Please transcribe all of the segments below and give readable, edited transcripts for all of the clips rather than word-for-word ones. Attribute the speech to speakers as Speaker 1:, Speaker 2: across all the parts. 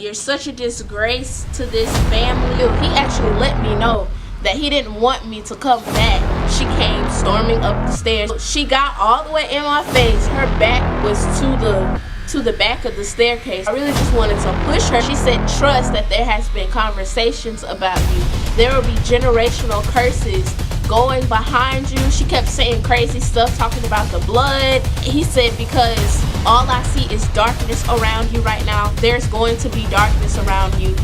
Speaker 1: You're such a disgrace to this family. He actually let me know that he didn't want me to come back. She came storming up the stairs. She got all the way in my face. Her back was to the back of the staircase. I really just wanted to push her. She said, trust that there has been conversations about you. There will be generational curses going behind you. She kept saying crazy stuff, talking about the blood. He said, because all I see is darkness around you right now. There's going to be darkness around you.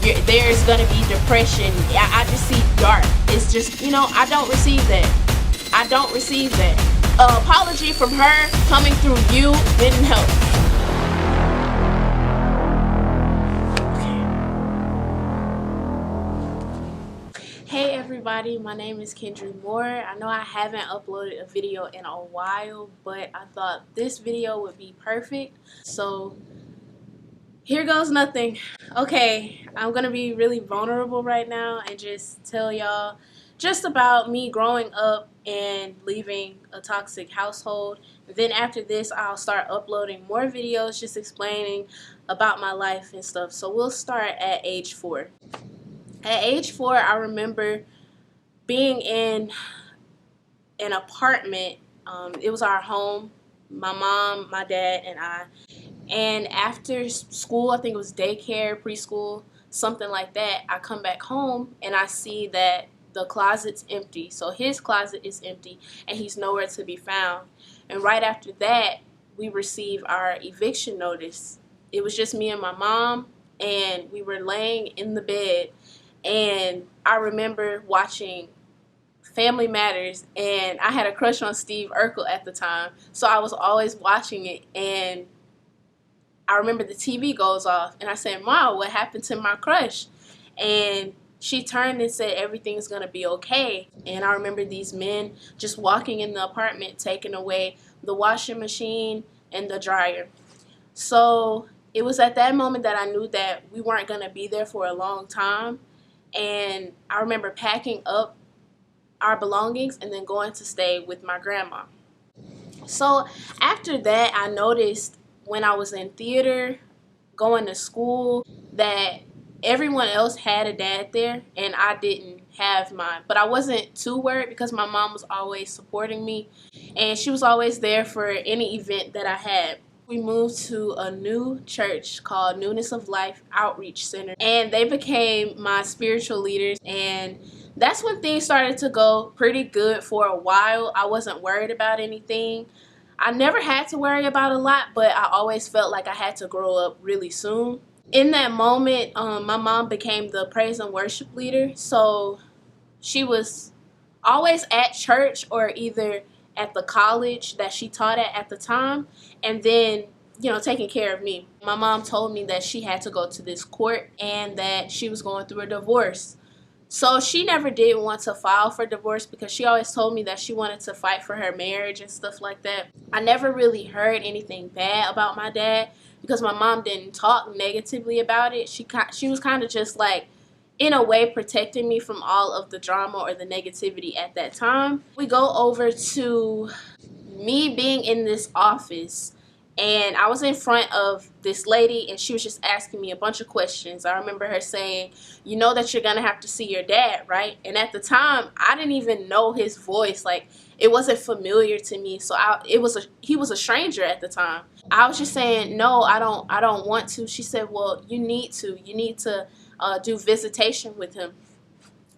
Speaker 1: There's going to be depression. I just see dark. It's just, I don't receive that. I don't receive that. Apology from her coming through you didn't help. Hey everybody, my name is Kendri Moore. I know I haven't uploaded a video in a while, but I thought this video would be perfect. So here goes nothing. Okay, I'm gonna be really vulnerable right now and just tell y'all just about me growing up and leaving a toxic household. Then after this, I'll start uploading more videos just explaining about my life and stuff. So we'll start at age 4. At age 4, I remember being in an apartment. It was our home, my mom, my dad, and I. And after school, I think it was daycare, preschool, something like that, I come back home and I see that the closet's empty. So his closet is empty and he's nowhere to be found. And right after that, we receive our eviction notice. It was just me and my mom, and we were laying in the bed. And I remember watching Family Matters, and I had a crush on Steve Urkel at the time, so I was always watching it. And I remember the TV goes off, and I said, Mom, what happened to my crush? And she turned and said, everything's gonna be okay. And I remember these men just walking in the apartment, taking away the washing machine and the dryer. So it was at that moment that I knew that we weren't gonna be there for a long time. And I remember packing up our belongings and then going to stay with my grandma. So after that, I noticed when I was in theater, going to school, that everyone else had a dad there and I didn't have mine. But I wasn't too worried because my mom was always supporting me and she was always there for any event that I had. We moved to a new church called Newness of Life Outreach Center, and they became my spiritual leaders, and that's when things started to go pretty good for a while. I wasn't worried about anything. I never had to worry about a lot, but I always felt like I had to grow up really soon. In that moment, my mom became the praise and worship leader, so she was always at church or either at the college that she taught at the time, and then taking care of me. My mom told me that she had to go to this court and that she was going through a divorce. So she never did want to file for divorce because she always told me that she wanted to fight for her marriage and stuff like that. I never really heard anything bad about my dad because my mom didn't talk negatively about it. She was kind of just like, in a way, protecting me from all of the drama or the negativity at that time. We go over to me being in this office, and I was in front of this lady and she was just asking me a bunch of questions. I remember her saying, you know that you're gonna have to see your dad, right? And at the time, I didn't even know his voice. Like, it wasn't familiar to me, so he was a stranger at the time. I was just saying, no, I don't want to. She said, well, you need to do visitation with him.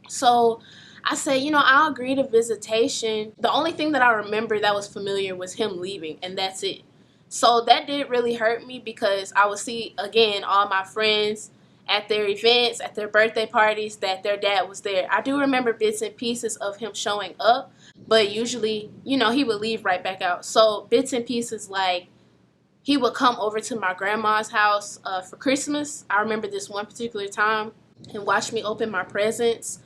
Speaker 1: So I said, I'll agree to visitation. The only thing that I remember that was familiar was him leaving, and that's it. So that didn't really hurt me because I would see, again, all my friends at their events, at their birthday parties, that their dad was there. I do remember bits and pieces of him showing up, but usually, he would leave right back out. So bits and pieces like he would come over to my grandma's house for Christmas. I remember this one particular time and watch me open my presents.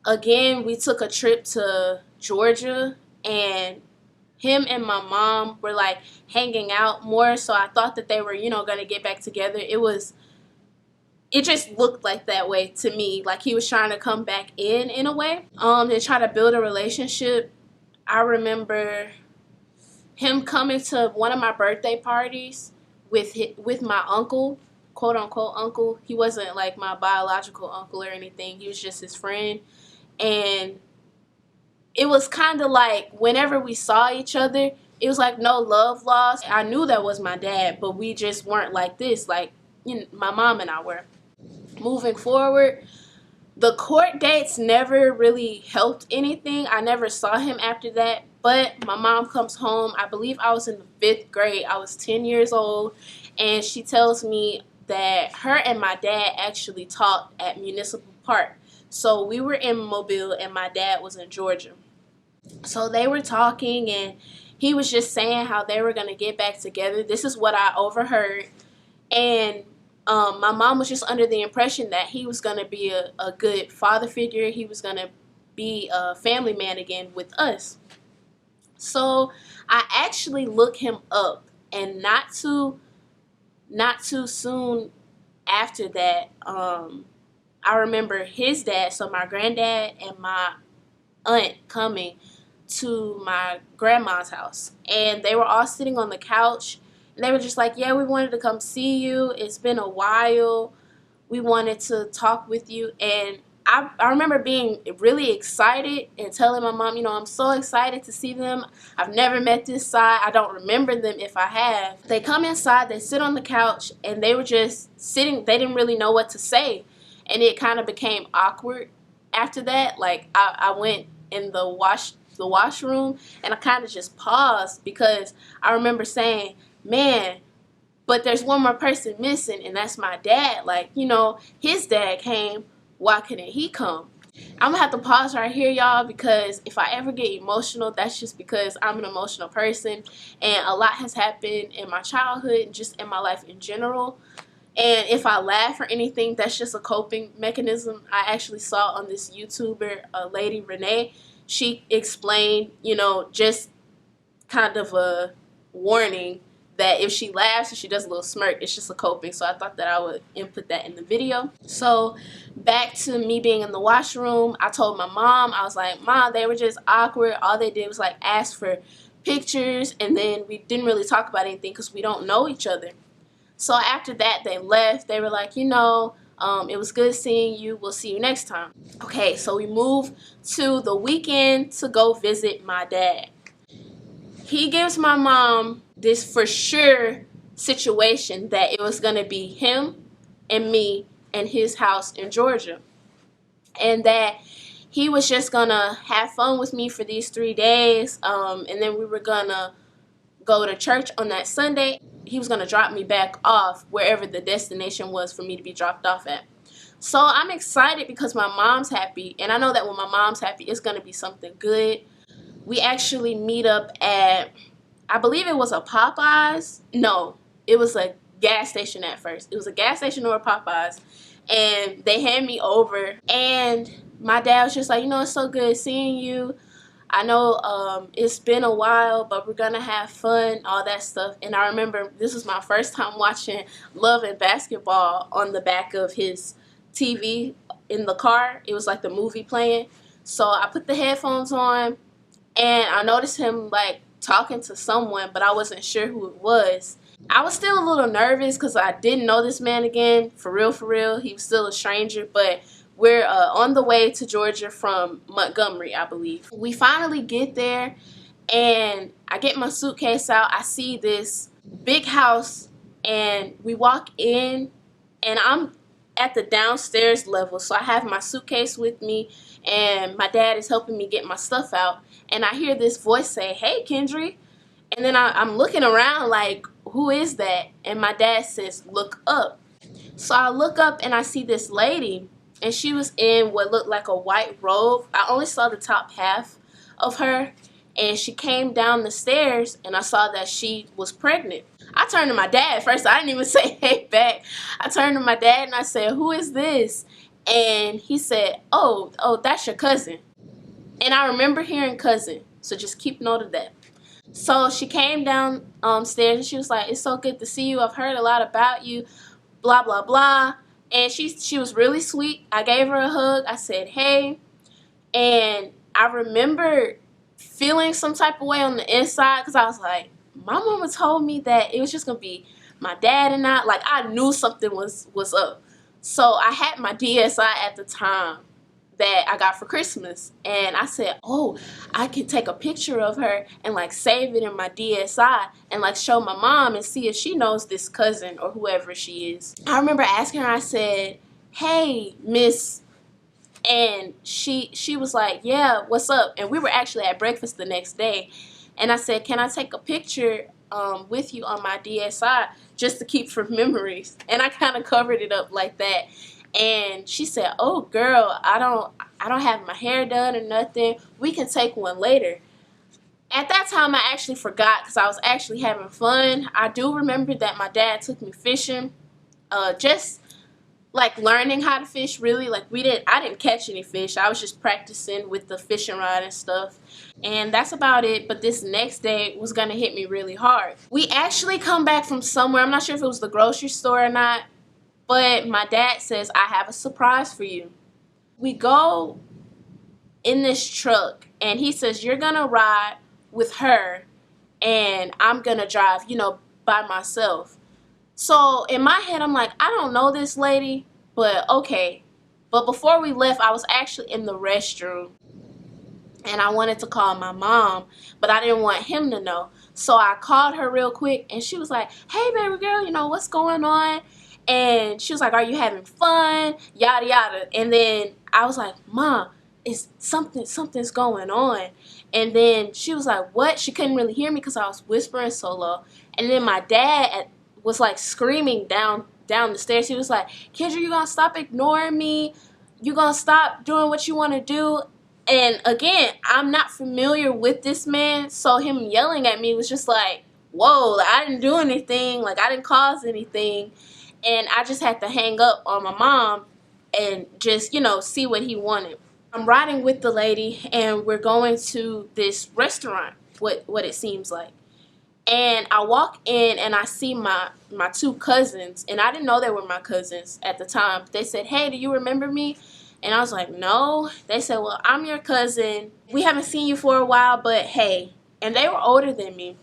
Speaker 1: Again, we took a trip to Georgia, and him and my mom were like hanging out more, so I thought that they were, going to get back together. It just looked like that way to me, like he was trying to come back in a way, and try to build a relationship. I remember him coming to one of my birthday parties with my uncle, quote unquote uncle. He wasn't like my biological uncle or anything. He was just his friend. And it was kind of like whenever we saw each other, it was like no love lost. I knew that was my dad, but we just weren't like this, like, you know, my mom and I were. Moving forward, the court dates never really helped anything. I never saw him after that. But my mom comes home. I believe I was in the 5th grade. I was 10 years old. And she tells me that her and my dad actually talked at Municipal Park. So we were in Mobile and my dad was in Georgia. So they were talking and he was just saying how they were going to get back together. This is what I overheard. And my mom was just under the impression that he was going to be a good father figure. He was going to be a family man again with us. So I actually looked him up, and not too soon after that, I remember his dad, so my granddad and my aunt coming to my grandma's house, and they were all sitting on the couch, and they were just like, yeah, we wanted to come see you. It's been a while. We wanted to talk with you. And I remember being really excited and telling my mom, you know, I'm so excited to see them. I've never met this side. I don't remember them if I have. They come inside, they sit on the couch, and they were just sitting. They didn't really know what to say. And it kind of became awkward after that. Like, I went in the washroom, and I kind of just paused because I remember saying, man, but there's one more person missing, and that's my dad. Like, you know, his dad came. Why couldn't he come? I'm going to have to pause right here, y'all, because if I ever get emotional, that's just because I'm an emotional person, and a lot has happened in my childhood and just in my life in general. And if I laugh or anything, that's just a coping mechanism. I actually saw on this YouTuber, lady Renee, she explained, you know, just kind of a warning that if she laughs and she does a little smirk, it's just a coping. So I thought that I would input that in the video. So back to me being in the washroom, I told my mom, I was like, Mom, they were just awkward. All they did was like ask for pictures, and then we didn't really talk about anything because we don't know each other. So after that, they left. They were like, you know, it was good seeing you. We'll see you next time. Okay, so we moved to the weekend to go visit my dad. He gives my mom this for sure situation that it was going to be him and me and his house in Georgia. And that he was just going to have fun with me for these 3 days. And then we were going to go to church on that Sunday. He was going to drop me back off wherever the destination was for me to be dropped off at. So I'm excited because my mom's happy. And I know that when my mom's happy, it's going to be something good. We actually meet up at, I believe it was a Popeyes. No, it was a gas station at first. It was a gas station or a Popeyes. And they hand me over. And my dad was just like, you know, it's so good seeing you. I know it's been a while, but we're going to have fun, all that stuff. And I remember this was my first time watching Love and Basketball on the back of his TV in the car. It was like the movie playing. So I put the headphones on. And I noticed him, like, talking to someone, but I wasn't sure who it was. I was still a little nervous because I didn't know this man again. For real, for real. He was still a stranger, but we're on the way to Georgia from Montgomery, I believe. We finally get there, and I get my suitcase out. I see this big house, and we walk in, and I'm at the downstairs level. So I have my suitcase with me, and my dad is helping me get my stuff out. And I hear this voice say, hey, Kendri. And then I'm looking around like, who is that? And my dad says, look up. So I look up and I see this lady, and she was in what looked like a white robe. I only saw the top half of her, and she came down the stairs, and I saw that she was pregnant. I turned to my dad first. I didn't even say hey back. I turned to my dad and I said, who is this? And he said, oh, that's your cousin. And I remember hearing cousin, so just keep note of that. So she came down stairs, and she was like, it's so good to see you. I've heard a lot about you, blah, blah, blah. And she was really sweet. I gave her a hug. I said, hey. And I remember feeling some type of way on the inside because I was like, my mama told me that it was just going to be my dad and I knew something was up. So I had my DSI at the time that I got for Christmas, and I said, oh, I can take a picture of her and like save it in my DSI and like show my mom and see if she knows this cousin or whoever she is. I remember asking her, I said, hey, miss, and she was like, yeah, what's up? And we were actually at breakfast the next day, and I said, can I take a picture with you on my DSI just to keep for memories? And I kind of covered it up like that. And she said, oh girl, I don't have my hair done or nothing. We can take one later. At that time, I actually forgot because I was actually having fun. I do remember that my dad took me fishing, just like learning how to fish, really. Like I didn't catch any fish. I was just practicing with the fishing rod and stuff. And that's about it. But this next day was gonna hit me really hard. We actually come back from somewhere. I'm not sure if it was the grocery store or not, but my dad says, I have a surprise for you. We go in this truck and he says, you're gonna ride with her and I'm gonna drive, by myself. So in my head, I'm like, I don't know this lady, but okay. But before we left, I was actually in the restroom and I wanted to call my mom, but I didn't want him to know. So I called her real quick and she was like, hey baby girl, what's going on? And she was like, are you having fun? Yada yada. And then I was like, Mom, it's something's going on. And then she was like, what? She couldn't really hear me because I was whispering so low. And then my dad was like screaming down the stairs. He was like, Kendri, you gonna stop ignoring me? You gonna stop doing what you want to do? And again, I'm not familiar with this man, so him yelling at me was just like, whoa, I didn't do anything, like I didn't cause anything. And I just had to hang up on my mom and just, see what he wanted. I'm riding with the lady and we're going to this restaurant, what it seems like. And I walk in and I see my two cousins, and I didn't know they were my cousins at the time. They said, hey, do you remember me? And I was like, no. They said, well, I'm your cousin. We haven't seen you for a while, but hey. And they were older than me.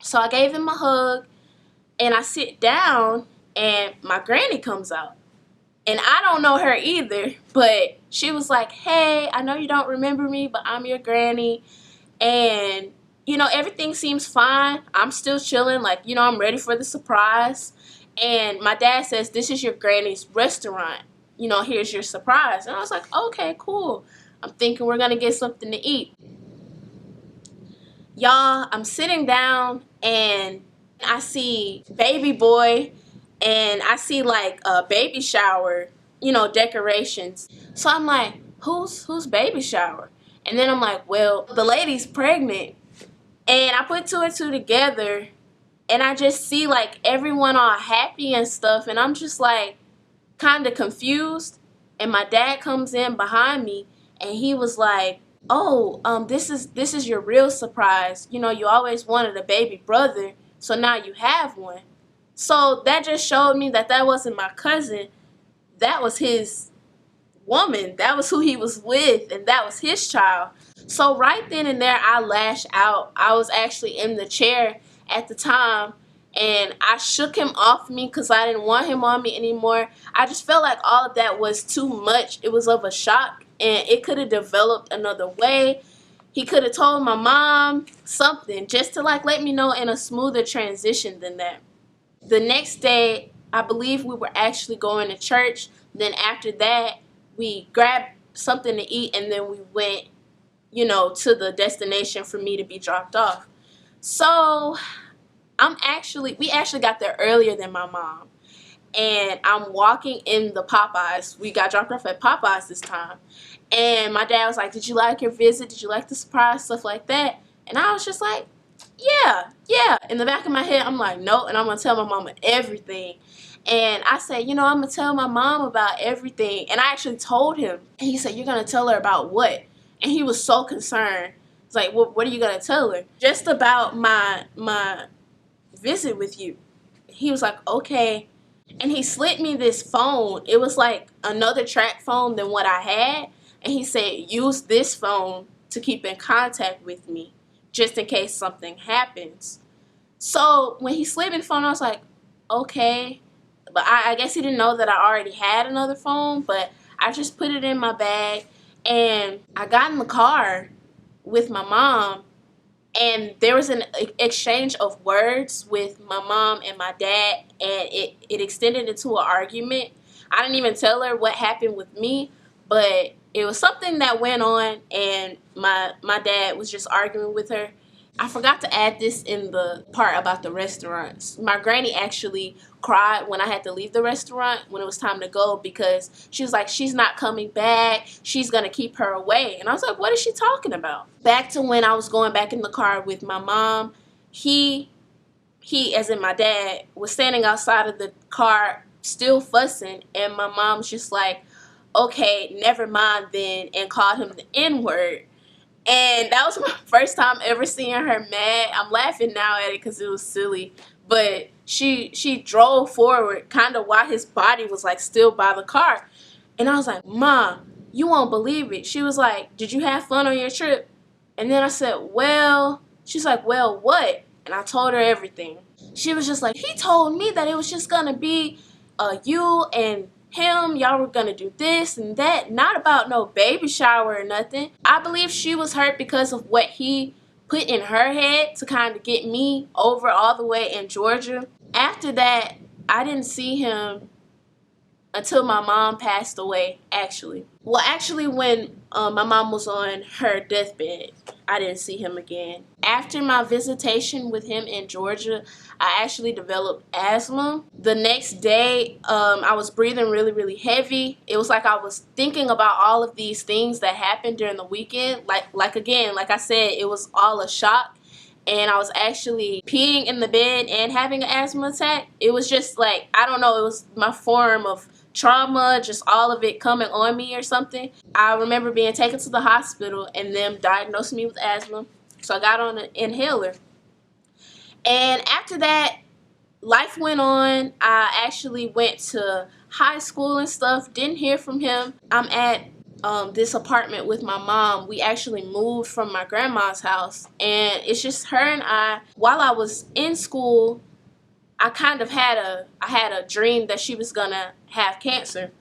Speaker 1: So I gave them a hug and I sit down and my granny comes out. And I don't know her either, but she was like, hey, I know you don't remember me, but I'm your granny. And everything seems fine. I'm still chilling, like, I'm ready for the surprise. And my dad says, this is your granny's restaurant. Here's your surprise. And I was like, okay, cool. I'm thinking we're going to get something to eat. Y'all, I'm sitting down and I see baby boy and I see like a baby shower, decorations. So I'm like, who's baby shower? And then I'm like, well, the lady's pregnant. And I put two and two together and I just see like everyone all happy and stuff, and I'm just like kind of confused. And my dad comes in behind me and he was like, oh, this is your real surprise. You always wanted a baby brother, so now you have one. So that just showed me that wasn't my cousin. That was his woman. That was who he was with, and that was his child. So right then and there, I lashed out. I was actually in the chair at the time, and I shook him off me because I didn't want him on me anymore. I just felt like all of that was too much. It was of a shock, and it could have developed another way. He could have told my mom something just to like let me know in a smoother transition than that. The next day, I believe we were actually going to church. Then after that, we grabbed something to eat, and then we went, to the destination for me to be dropped off. So we actually got there earlier than my mom. And I'm walking in the Popeyes. We got dropped off at Popeyes this time. And my dad was like, did you like your visit? Did you like the surprise? Stuff like that. And I was just like, yeah. In the back of my head, I'm like, no. And I'm going to tell my mama everything. And I said, I'm going to tell my mom about everything. And I actually told him. And he said, you're going to tell her about what? And he was so concerned. It's like, what are you going to tell her? Just about my visit with you. He was like, okay. And he slid me this phone. It was like another track phone than what I had. And he said, use this phone to keep in contact with me, just in case something happens. So when he slid me the phone, I was like, okay. But I guess he didn't know that I already had another phone, but I just put it in my bag, and I got in the car with my mom, and there was an exchange of words with my mom and my dad, and it extended into an argument. I didn't even tell her what happened with me, but it was something that went on, and my dad was just arguing with her. I forgot to add this in the part about the restaurants. My granny actually cried when I had to leave the restaurant when it was time to go, because she was like, she's not coming back, she's gonna keep her away. And I was like, what is she talking about? Back to when I was going back in the car with my mom, he as in my dad, was standing outside of the car still fussing, and my mom's just like, okay, never mind then, and called him the N-word. And that was my first time ever seeing her mad. I'm laughing now at it because it was silly. But she drove forward kind of while his body was like still by the car. And I was like, Mom, you won't believe it. She was like, did you have fun on your trip? And then I said, well, she's like, well, what? And I told her everything. She was just like, he told me that it was just going to be you and him, y'all were gonna do this and that, not about no baby shower or nothing. I believe she was hurt because of what he put in her head to kind of get me over all the way in Georgia. After that, I didn't see him until my mom passed away, actually. Well, actually, when my mom was on her deathbed, I didn't see him again. After my visitation with him in Georgia, I actually developed asthma. The next day, I was breathing really, really heavy. It was like I was thinking about all of these things that happened during the weekend. Like again, like I said, it was all a shock. And I was actually peeing in the bed and having an asthma attack. It was just like, I don't know, it was my form of trauma, just all of it coming on me or something. I remember being taken to the hospital and them diagnosing me with asthma. So I got on an inhaler. And after that, life went on. I actually went to high school and stuff. Didn't hear from him. I'm at this apartment with my mom. We actually moved from my grandma's house, and it's just her and I. While I was in school, I kind of had a dream that she was gonna have cancer.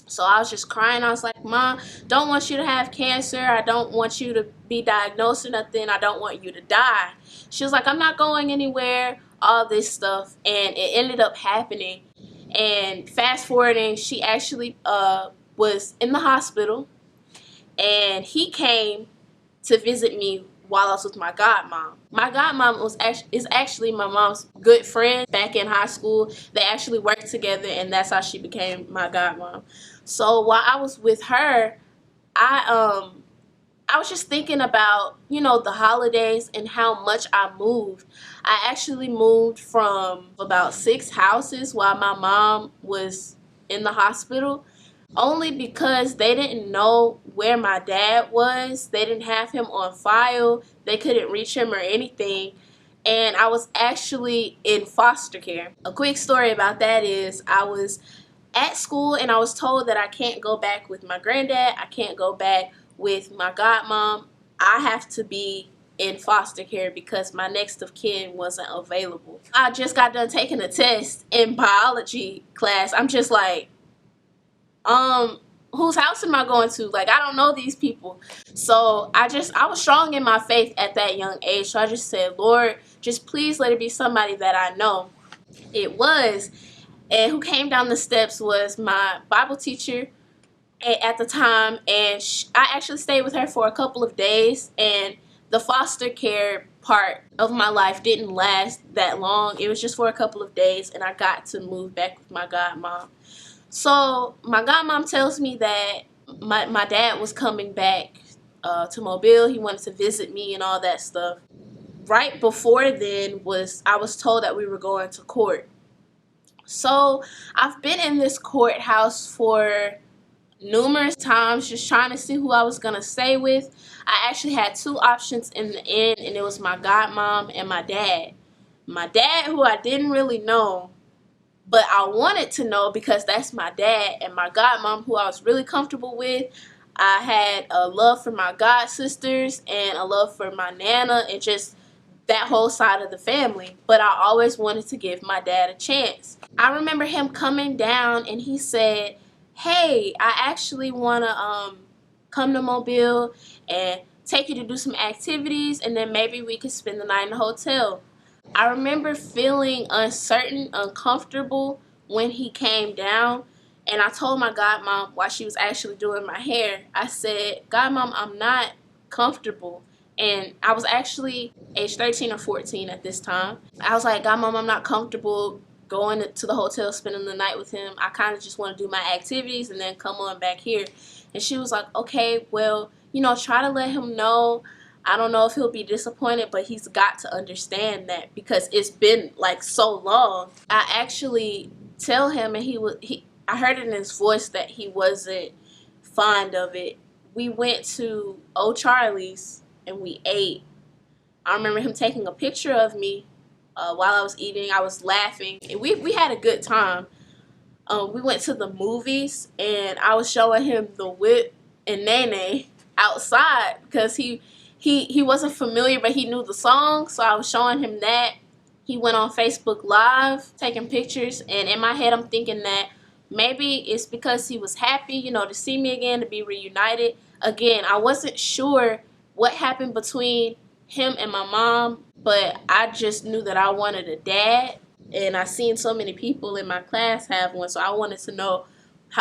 Speaker 1: So I was just crying. I was like, Mom, don't want you to have cancer. I don't want you to be diagnosed or nothing. I don't want you to die. She was like, I'm not going anywhere, all this stuff. And it ended up happening. And fast forwarding, she actually was in the hospital. And he came to visit me while I was with my godmom. My godmom is actually my mom's good friend back in high school. They actually worked together, and that's how she became my godmom. So while I was with her, I was just thinking about, you know, the holidays and how much I moved. I actually moved from about 6 houses while my mom was in the hospital, only because they didn't know where my dad was. They didn't have him on file. They couldn't reach him or anything. And I was actually in foster care. A quick story about that is I was at school and I was told that I can't go back with my granddad. I can't go back with my godmom. I have to be in foster care because my next of kin wasn't available. I just got done taking a test in biology class. I'm just like, whose house am I going to? Like, I don't know these people. So I was strong in my faith at that young age. So I just said, Lord, just please let it be somebody that I know. It was. And who came down the steps was my Bible teacher at the time. And I actually stayed with her for a couple of days. And the foster care part of my life didn't last that long. It was just for a couple of days. And I got to move back with my godmom. So my godmom tells me that my dad was coming back to Mobile. He wanted to visit me and all that stuff. Right before then I was told that we were going to court. So I've been in this courthouse for numerous times just trying to see who I was going to stay with. I actually had 2 options in the end, and it was my godmom and my dad. My dad, who I didn't really know, but I wanted to know because that's my dad, and my godmom, who I was really comfortable with. I had a love for my god sisters and a love for my nana, and just that whole side of the family, but I always wanted to give my dad a chance. I remember him coming down and he said, hey, I actually want to come to Mobile and take you to do some activities, and then maybe we could spend the night in the hotel. I remember feeling uncertain, uncomfortable when he came down, and I told my godmom while she was actually doing my hair, I said, godmom, I'm not comfortable. And I was actually age 13 or 14 at this time. I was like, godmom, I'm not comfortable going to the hotel, spending the night with him. I kind of just want to do my activities and then come on back here. And she was like, okay, well, you know, try to let him know. I don't know if he'll be disappointed, but he's got to understand that because it's been like so long. I actually tell him, and I heard it in his voice that he wasn't fond of it. We went to Old Charlie's and we ate. I remember him taking a picture of me while I was eating. I was laughing, and we had a good time. We went to the movies, and I was showing him The Whip and Nene outside because he wasn't familiar, but he knew the song, so I was showing him that. He went on Facebook Live taking pictures, and in my head I'm thinking that maybe it's because he was happy, you know, to see me again, to be reunited. Again, I wasn't sure what happened between him and my mom, but I just knew that I wanted a dad, and I seen so many people in my class have one, so I wanted to know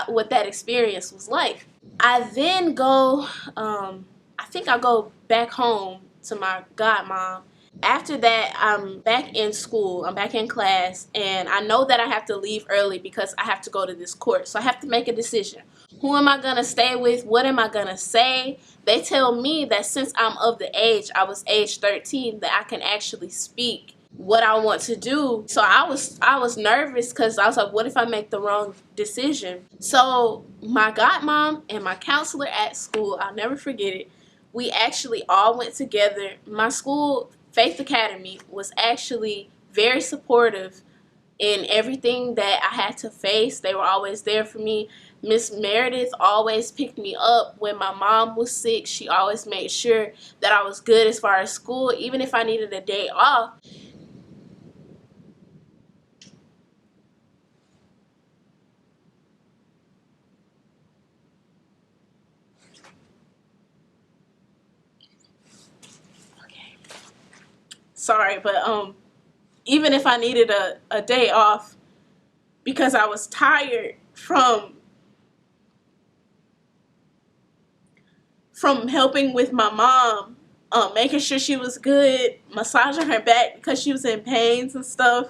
Speaker 1: what that experience was like. I then go, I think I go back home to my godmom. After that, I'm back in school, I'm back in class, and I know that I have to leave early because I have to go to this court. So I have to make a decision. Who am I going to stay with? What am I going to say? They tell me that since I'm of the age, I was age 13, that I can actually speak what I want to do. So I was nervous because I was like, what if I make the wrong decision? So my godmom and my counselor at school, I'll never forget it, we actually all went together. My school, Faith Academy, was actually very supportive in everything that I had to face. They were always there for me. Miss Meredith always picked me up when my mom was sick. She always made sure that I was good as far as school, even if I needed a day off. Sorry, but even if I needed a day off because I was tired from helping with my mom, making sure she was good, massaging her back because she was in pains and stuff,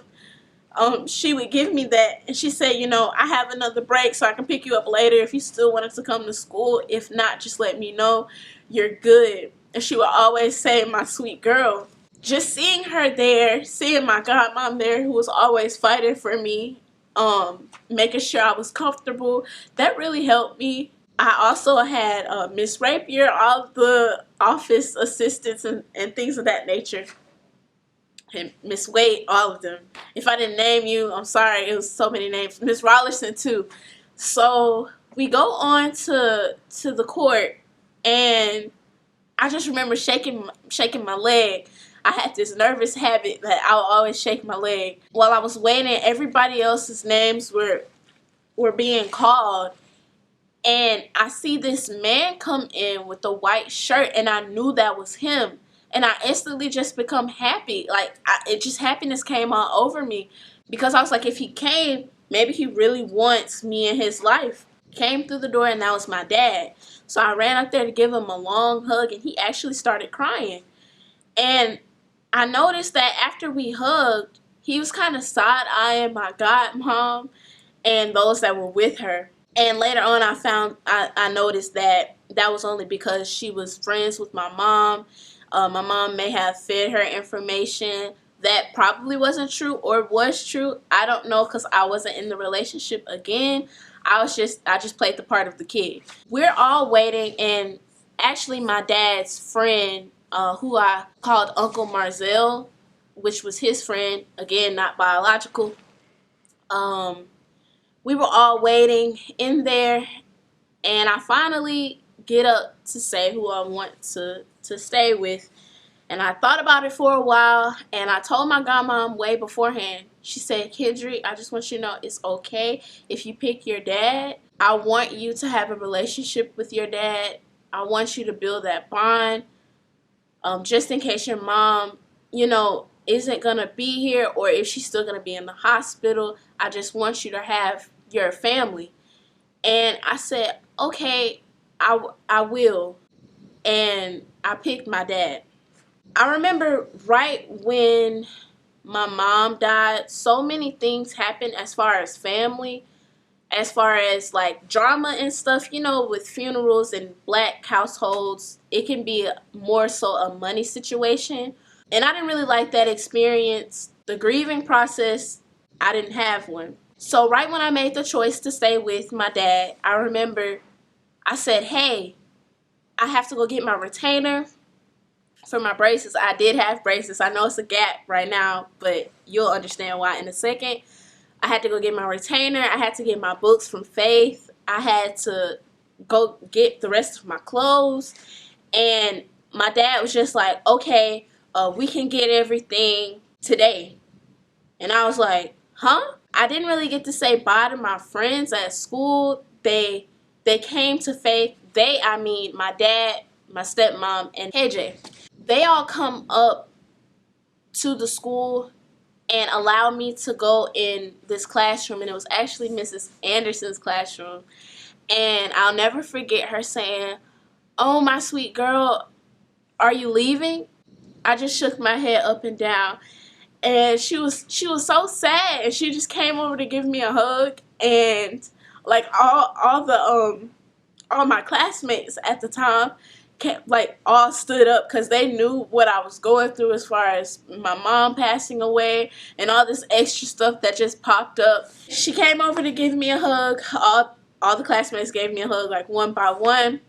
Speaker 1: she would give me that, and she said, you know, I have another break so I can pick you up later if you still wanted to come to school. If not, just let me know. You're good. And she would always say, my sweet girl. Just seeing her there, seeing my godmom there who was always fighting for me, making sure I was comfortable, that really helped me. I also had Miss Rapier, all the office assistants and things of that nature. And Miss Wade, all of them. If I didn't name you, I'm sorry, it was so many names. Miss Rollerson too. So we go on to the court, and I just remember shaking my leg. I had this nervous habit that I would always shake my leg. While I was waiting, everybody else's names were being called, and I see this man come in with a white shirt, and I knew that was him. And I instantly just become happy. Like, it just, happiness came all over me. Because I was like, if he came, maybe he really wants me in his life. Came through the door, and that was my dad. So I ran up there to give him a long hug, and he actually started crying. And I noticed that after we hugged, he was kind of side-eyeing my godmom and those that were with her. And later on, I noticed that was only because she was friends with my mom. My mom may have fed her information that probably wasn't true or was true. I don't know because I wasn't in the relationship again. I just played the part of the kid. We're all waiting, and actually my dad's friend, who I called Uncle Marzell, which was his friend, again, not biological. We were all waiting in there, and I finally get up to say who I want to stay with. And I thought about it for a while, and I told my godmom way beforehand. She said, Kendri, I just want you to know it's okay if you pick your dad. I want you to have a relationship with your dad. I want you to build that bond. Just in case your mom, isn't going to be here, or if she's still going to be in the hospital, I just want you to have your family. And I said, okay, I will. And I picked my dad. I remember right when my mom died, so many things happened as far as family, as far as like drama and stuff. With funerals and black households, it can be more so a money situation. And I didn't really like that experience. The grieving process, I didn't have one. So right when I made the choice to stay with my dad, I remember I said, hey, I have to go get my retainer for my braces. I did have braces. I know it's a gap right now, but you'll understand why in a second. I had to go get my retainer. I had to get my books from Faith. I had to go get the rest of my clothes. And my dad was just like, okay, we can get everything today. And I was like, huh? I didn't really get to say bye to my friends at school. They came to Faith. I mean my dad, my stepmom, and KJ. They all come up to the school and allow me to go in this classroom, and it was actually Mrs. Anderson's classroom. And I'll never forget her saying, oh, my sweet girl, are you leaving? I just shook my head up and down, and she was so sad, and she just came over to give me a hug. And like all my classmates at the time all stood up because they knew what I was going through as far as my mom passing away and all this extra stuff that just popped up. She came over to give me a hug. All the classmates gave me a hug, like one by one.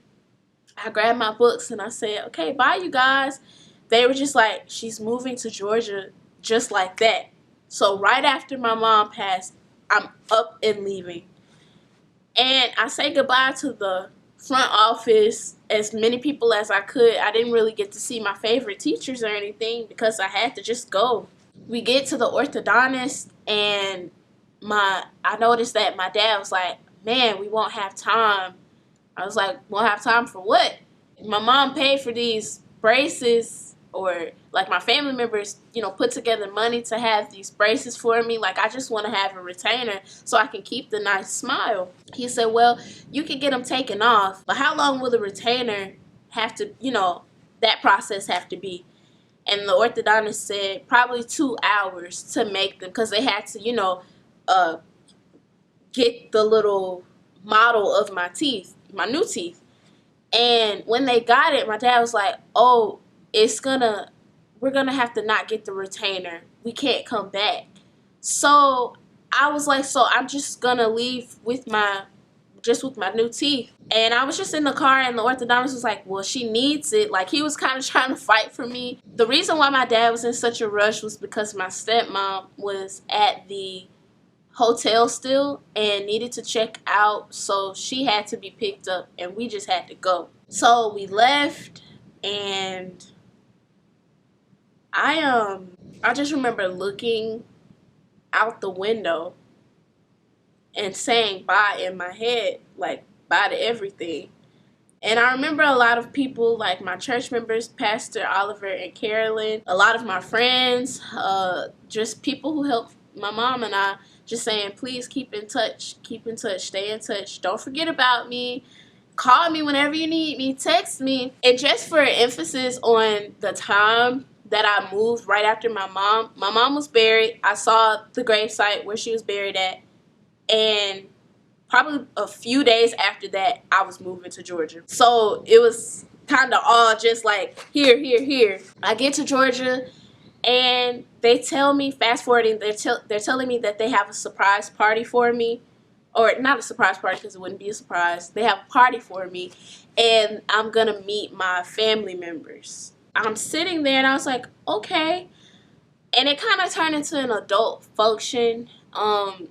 Speaker 1: I grabbed my books and I said, okay, bye you guys. They were just like, she's moving to Georgia just like that. So right after my mom passed, I'm up and leaving. And I say goodbye to the front office, as many people as I could. I didn't really get to see my favorite teachers or anything because I had to just go. We get to the orthodontist, and I noticed that my dad was like, man, we won't have time. I was like, won't have time for what? My mom paid for these braces, or like my family members, put together money to have these braces for me. Like, I just want to have a retainer so I can keep the nice smile. He said, well, you can get them taken off, but how long will the retainer have to, that process have to be? And the orthodontist said probably 2 hours to make them, because they had to, get the little model of my teeth, my new teeth. And when they got it, my dad was like, oh, we're gonna have to not get the retainer. We can't come back. So I was like, so I'm just gonna leave with my new teeth. And I was just in the car, and the orthodontist was like, well, she needs it. Like, he was kind of trying to fight for me. The reason why my dad was in such a rush was because my stepmom was at the hotel still and needed to check out, so she had to be picked up, and we just had to go. So we left, and I just remember looking out the window and saying bye in my head, like bye to everything. And I remember a lot of people, like my church members, Pastor Oliver and Carolyn, a lot of my friends, just people who helped my mom and I, just saying, please keep in touch, stay in touch, don't forget about me, call me whenever you need me, text me. And just for emphasis on the time that I moved right after my mom was buried, I saw the gravesite where she was buried at, and probably a few days after that, I was moving to Georgia. So it was kind of all just like here, here, here. I get to Georgia, and they tell me, fast forwarding, they're telling me that they have a surprise party for me. Or not a surprise party, because it wouldn't be a surprise. They have a party for me, and I'm going to meet my family members. I'm sitting there, and I was like, okay. And it kind of turned into an adult function.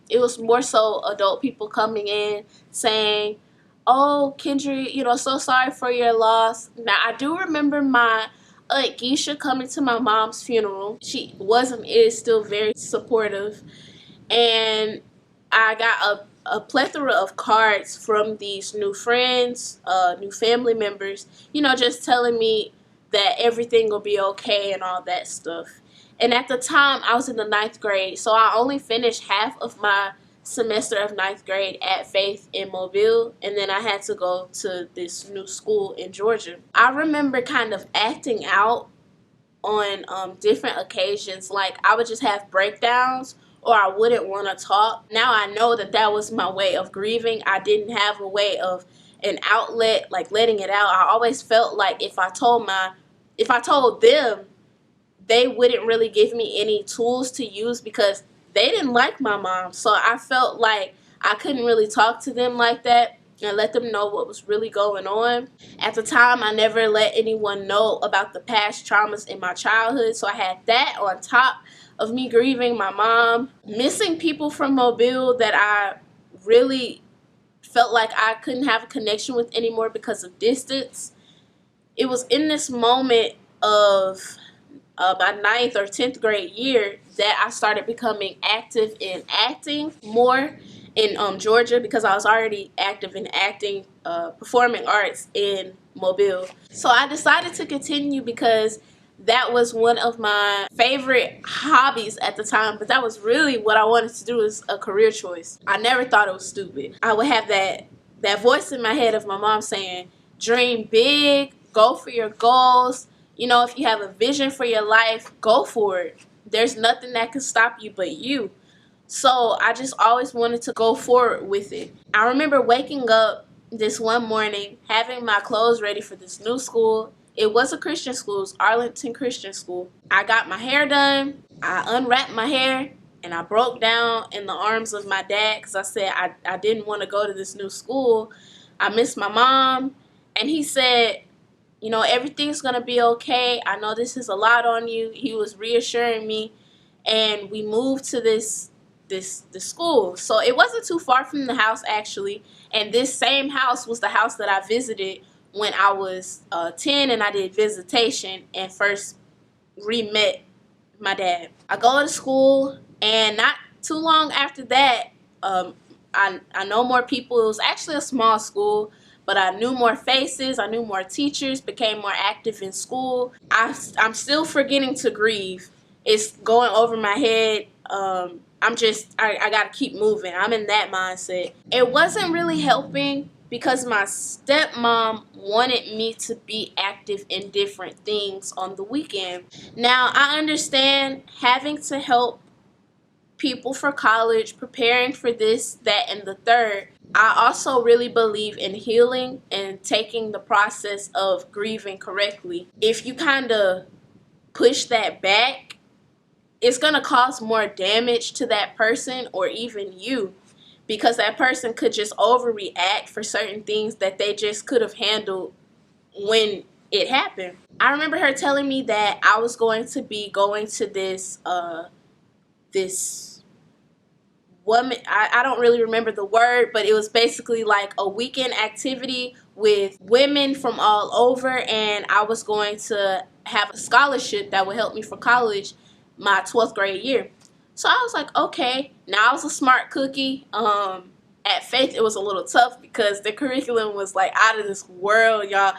Speaker 1: It was more so adult people coming in saying, oh, Kendri, so sorry for your loss. Now, I do remember my Aunt Geisha coming to my mom's funeral. She was and is still very supportive. And I got a plethora of cards from these new friends, new family members, you know, just telling me that everything will be okay and all that stuff. And at the time, I was in the 9th grade, so I only finished half of my semester of 9th grade at Faith in Mobile, and then I had to go to this new school in Georgia. I remember kind of acting out on different occasions. Like, I would just have breakdowns, or I wouldn't want to talk. Now I know that that was my way of grieving. I didn't have a way of an outlet, like letting it out. I always felt like if I told them, they wouldn't really give me any tools to use because they didn't like my mom. So I felt like I couldn't really talk to them like that and let them know what was really going on. At the time, I never let anyone know about the past traumas in my childhood, so I had that on top of me grieving my mom, missing people from Mobile that I really felt like I couldn't have a connection with anymore because of distance. It was in this moment of my 9th or 10th grade year that I started becoming active in acting more in Georgia, because I was already active in acting, performing arts in Mobile. So I decided to continue because that was one of my favorite hobbies at the time, but that was really what I wanted to do as a career choice. I never thought it was stupid. I would have that voice in my head of my mom saying, dream big, go for your goals. You know, if you have a vision for your life, go for it. There's nothing that can stop you but you. So I just always wanted to go forward with it. I remember waking up this one morning, having my clothes ready for this new school. It was a Christian school. It was Arlington Christian School. I got my hair done. I unwrapped my hair, and I broke down in the arms of my dad because I said I didn't want to go to this new school. I missed my mom. And he said, you know, everything's going to be okay. I know this is a lot on you. He was reassuring me. And we moved to this school. So it wasn't too far from the house, actually. And this same house was the house that I visited when I was 10 and I did visitation and first re-met my dad. I go to school, and not too long after that, I know more people. It was actually a small school, but I knew more faces. I knew more teachers, became more active in school. I'm still forgetting to grieve. It's going over my head. I gotta keep moving. I'm in that mindset. It wasn't really helping because my stepmom wanted me to be active in different things on the weekend. Now, I understand having to help people for college, preparing for this, that, and the third. I also really believe in healing and taking the process of grieving correctly. If you kind of push that back, it's going to cause more damage to that person or even you, because that person could just overreact for certain things that they just could have handled when it happened. I remember her telling me that I was going to be going to this woman, I don't really remember the word, but it was basically like a weekend activity with women from all over, and I was going to have a scholarship that would help me for college my 12th grade year. So I was like, okay. Now I was a smart cookie. At Faith, it was a little tough because the curriculum was like out of this world, y'all.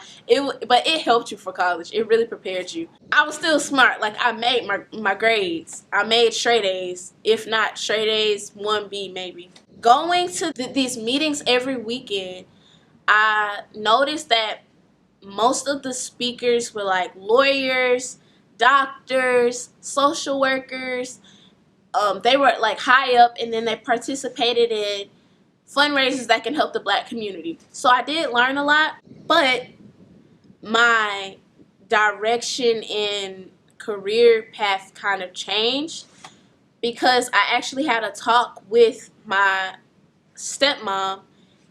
Speaker 1: But it helped you for college. It really prepared you. I was still smart. Like, I made my grades. I made straight A's. If not straight A's, 1B maybe. Going to these meetings every weekend, I noticed that most of the speakers were like lawyers, doctors, social workers. They were like high up, and then they participated in fundraisers that can help the Black community. So I did learn a lot, but my direction in career path kind of changed because I actually had a talk with my stepmom,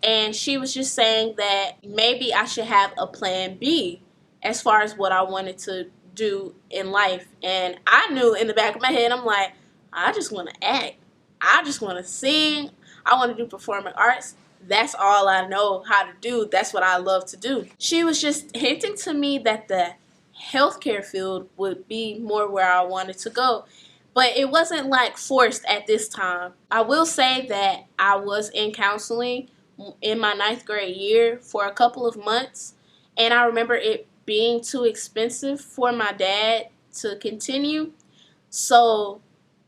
Speaker 1: and she was just saying that maybe I should have a plan B as far as what I wanted to do in life. And I knew in the back of my head, I'm like, I just want to act. I just want to sing. I want to do performing arts. That's all I know how to do. That's what I love to do. She was just hinting to me that the healthcare field would be more where I wanted to go. But it wasn't like forced at this time. I will say that I was in counseling in my 9th grade year for a couple of months, and I remember it being too expensive for my dad to continue. So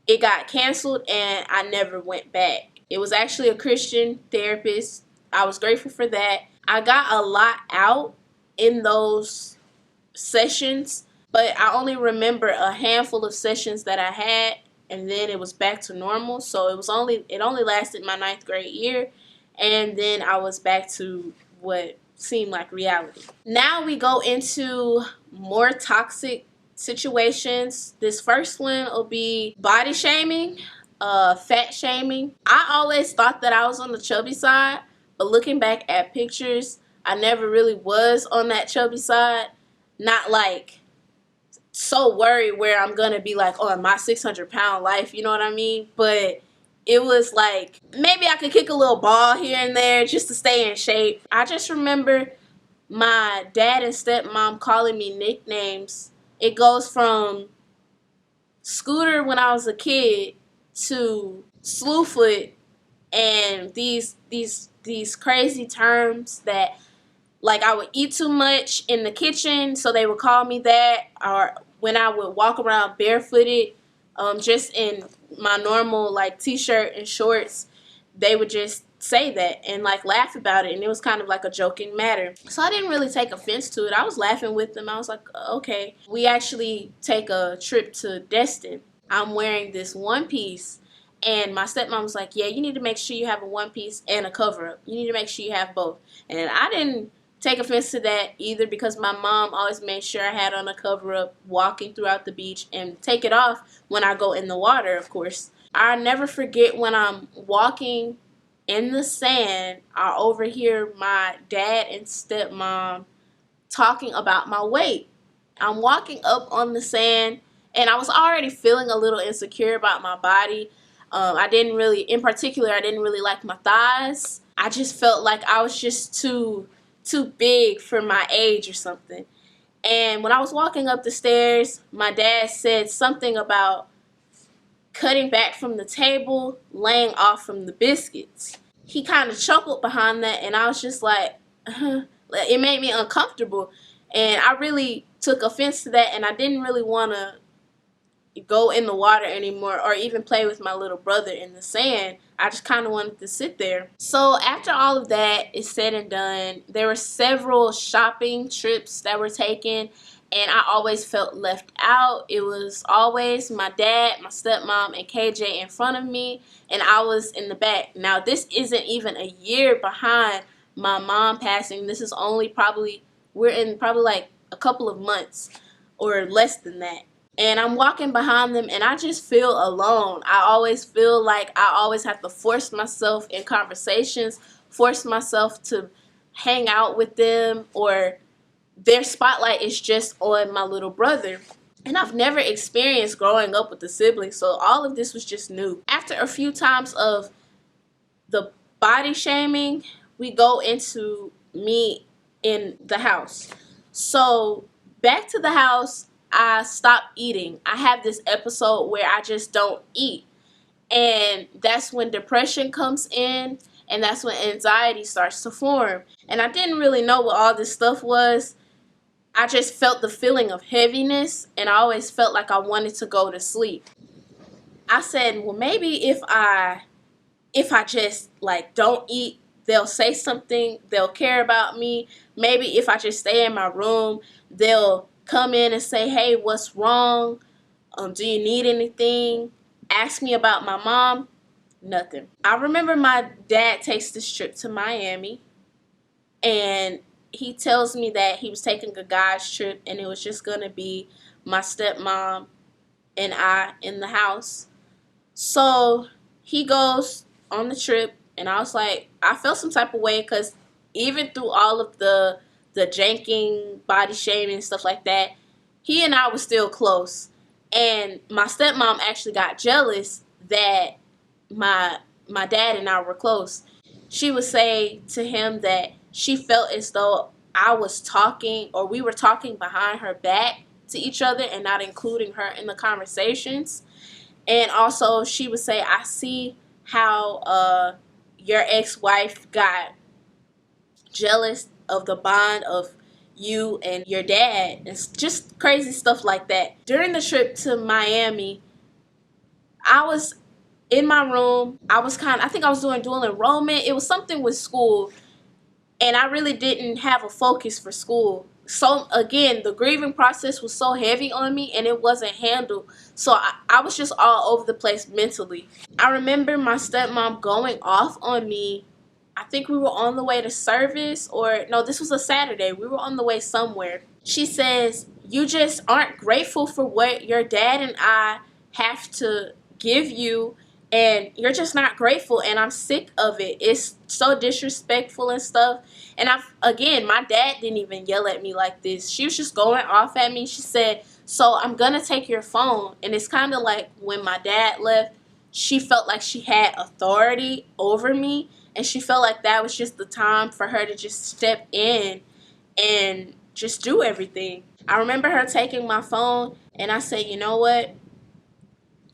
Speaker 1: it got canceled and I never went back. It was actually a Christian therapist. I was grateful for that. I got a lot out in those sessions, but I only remember a handful of sessions that I had, and then it was back to normal. So it only lasted my 9th grade year, and then I was back to what seemed like reality. Now we go into more toxic situations. This first one will be body shaming, fat shaming. I always thought that I was on the chubby side, but looking back at pictures, I never really was on that chubby side. Not like so worried where I'm gonna be like, oh, my 600-pound life, you know what I mean? But it was like maybe I could kick a little ball here and there just to stay in shape. I just remember my dad and stepmom calling me nicknames. It goes from Scooter when I was a kid to Slewfoot, and these crazy terms that, like, I would eat too much in the kitchen, so they would call me that. Or when I would walk around barefooted, just in my normal, like, t-shirt and shorts, they would just say that and, like, laugh about it. And it was kind of like a joking matter. So I didn't really take offense to it. I was laughing with them. I was like, okay. We actually take a trip to Destin. I'm wearing this one piece. And my stepmom was like, yeah, you need to make sure you have a one piece and a cover-up. You need to make sure you have both. And I didn't take offense to that either, because my mom always made sure I had on a cover-up walking throughout the beach, and take it off when I go in the water, of course. I never forget when I'm walking in the sand, I overhear my dad and stepmom talking about my weight. I'm walking up on the sand, and I was already feeling a little insecure about my body. I didn't really like my thighs. I just felt like I was just too big for my age or something. And when I was walking up the stairs, my dad said something about cutting back from the table, laying off from the biscuits. He kind of chuckled behind that, and I was just like, it made me uncomfortable. And I really took offense to that, and I didn't really want to go in the water anymore or even play with my little brother in the sand. I just kind of wanted to sit there. So after all of that is said and done, there were several shopping trips that were taken, and I always felt left out. It was always my dad, my stepmom, and KJ in front of me, and I was in the back. Now, this isn't even a year behind my mom passing. This is only we're in probably like a couple of months or less than that. And I'm walking behind them, and I just feel alone. I always feel like I always have to force myself in conversations, force myself to hang out with them, or their spotlight is just on my little brother. And I've never experienced growing up with a sibling, so all of this was just new. After a few times of the body shaming, we go into me in the house. So back to the house, I stopped eating. I have this episode where I just don't eat. And that's when depression comes in, and that's when anxiety starts to form. And I didn't really know what all this stuff was. I just felt the feeling of heaviness, and I always felt like I wanted to go to sleep. I said, well, maybe if I just like don't eat, they'll say something, they'll care about me. Maybe if I just stay in my room, they'll come in and say, hey, what's wrong? Do you need anything? Ask me about my mom. Nothing. I remember my dad takes this trip to Miami, and he tells me that he was taking a guy's trip, and it was just going to be my stepmom and I in the house. So he goes on the trip, and I was like, I felt some type of way, because even through all of the janking, body shaming, and stuff like that, he and I were still close. And my stepmom actually got jealous that my dad and I were close. She would say to him that she felt as though I was talking, or we were talking behind her back to each other and not including her in the conversations. And also she would say, I see how your ex-wife got jealous of the bond of you and your dad. It's just crazy stuff like that. During the trip to Miami, I was in my room. I think I was doing dual enrollment. It was something with school, and I really didn't have a focus for school. So again, the grieving process was so heavy on me and it wasn't handled. So I was just all over the place mentally. I remember my stepmom going off on me. I think we were on the way to service, or no, this was a Saturday. We were on the way somewhere. She says, you just aren't grateful for what your dad and I have to give you, and you're just not grateful, and I'm sick of it. It's so disrespectful and stuff. And again, my dad didn't even yell at me like this. She was just going off at me. She said, so I'm gonna take your phone. And it's kind of like when my dad left, she felt like she had authority over me, and she felt like that was just the time for her to just step in and just do everything. I remember her taking my phone, and I said, you know what?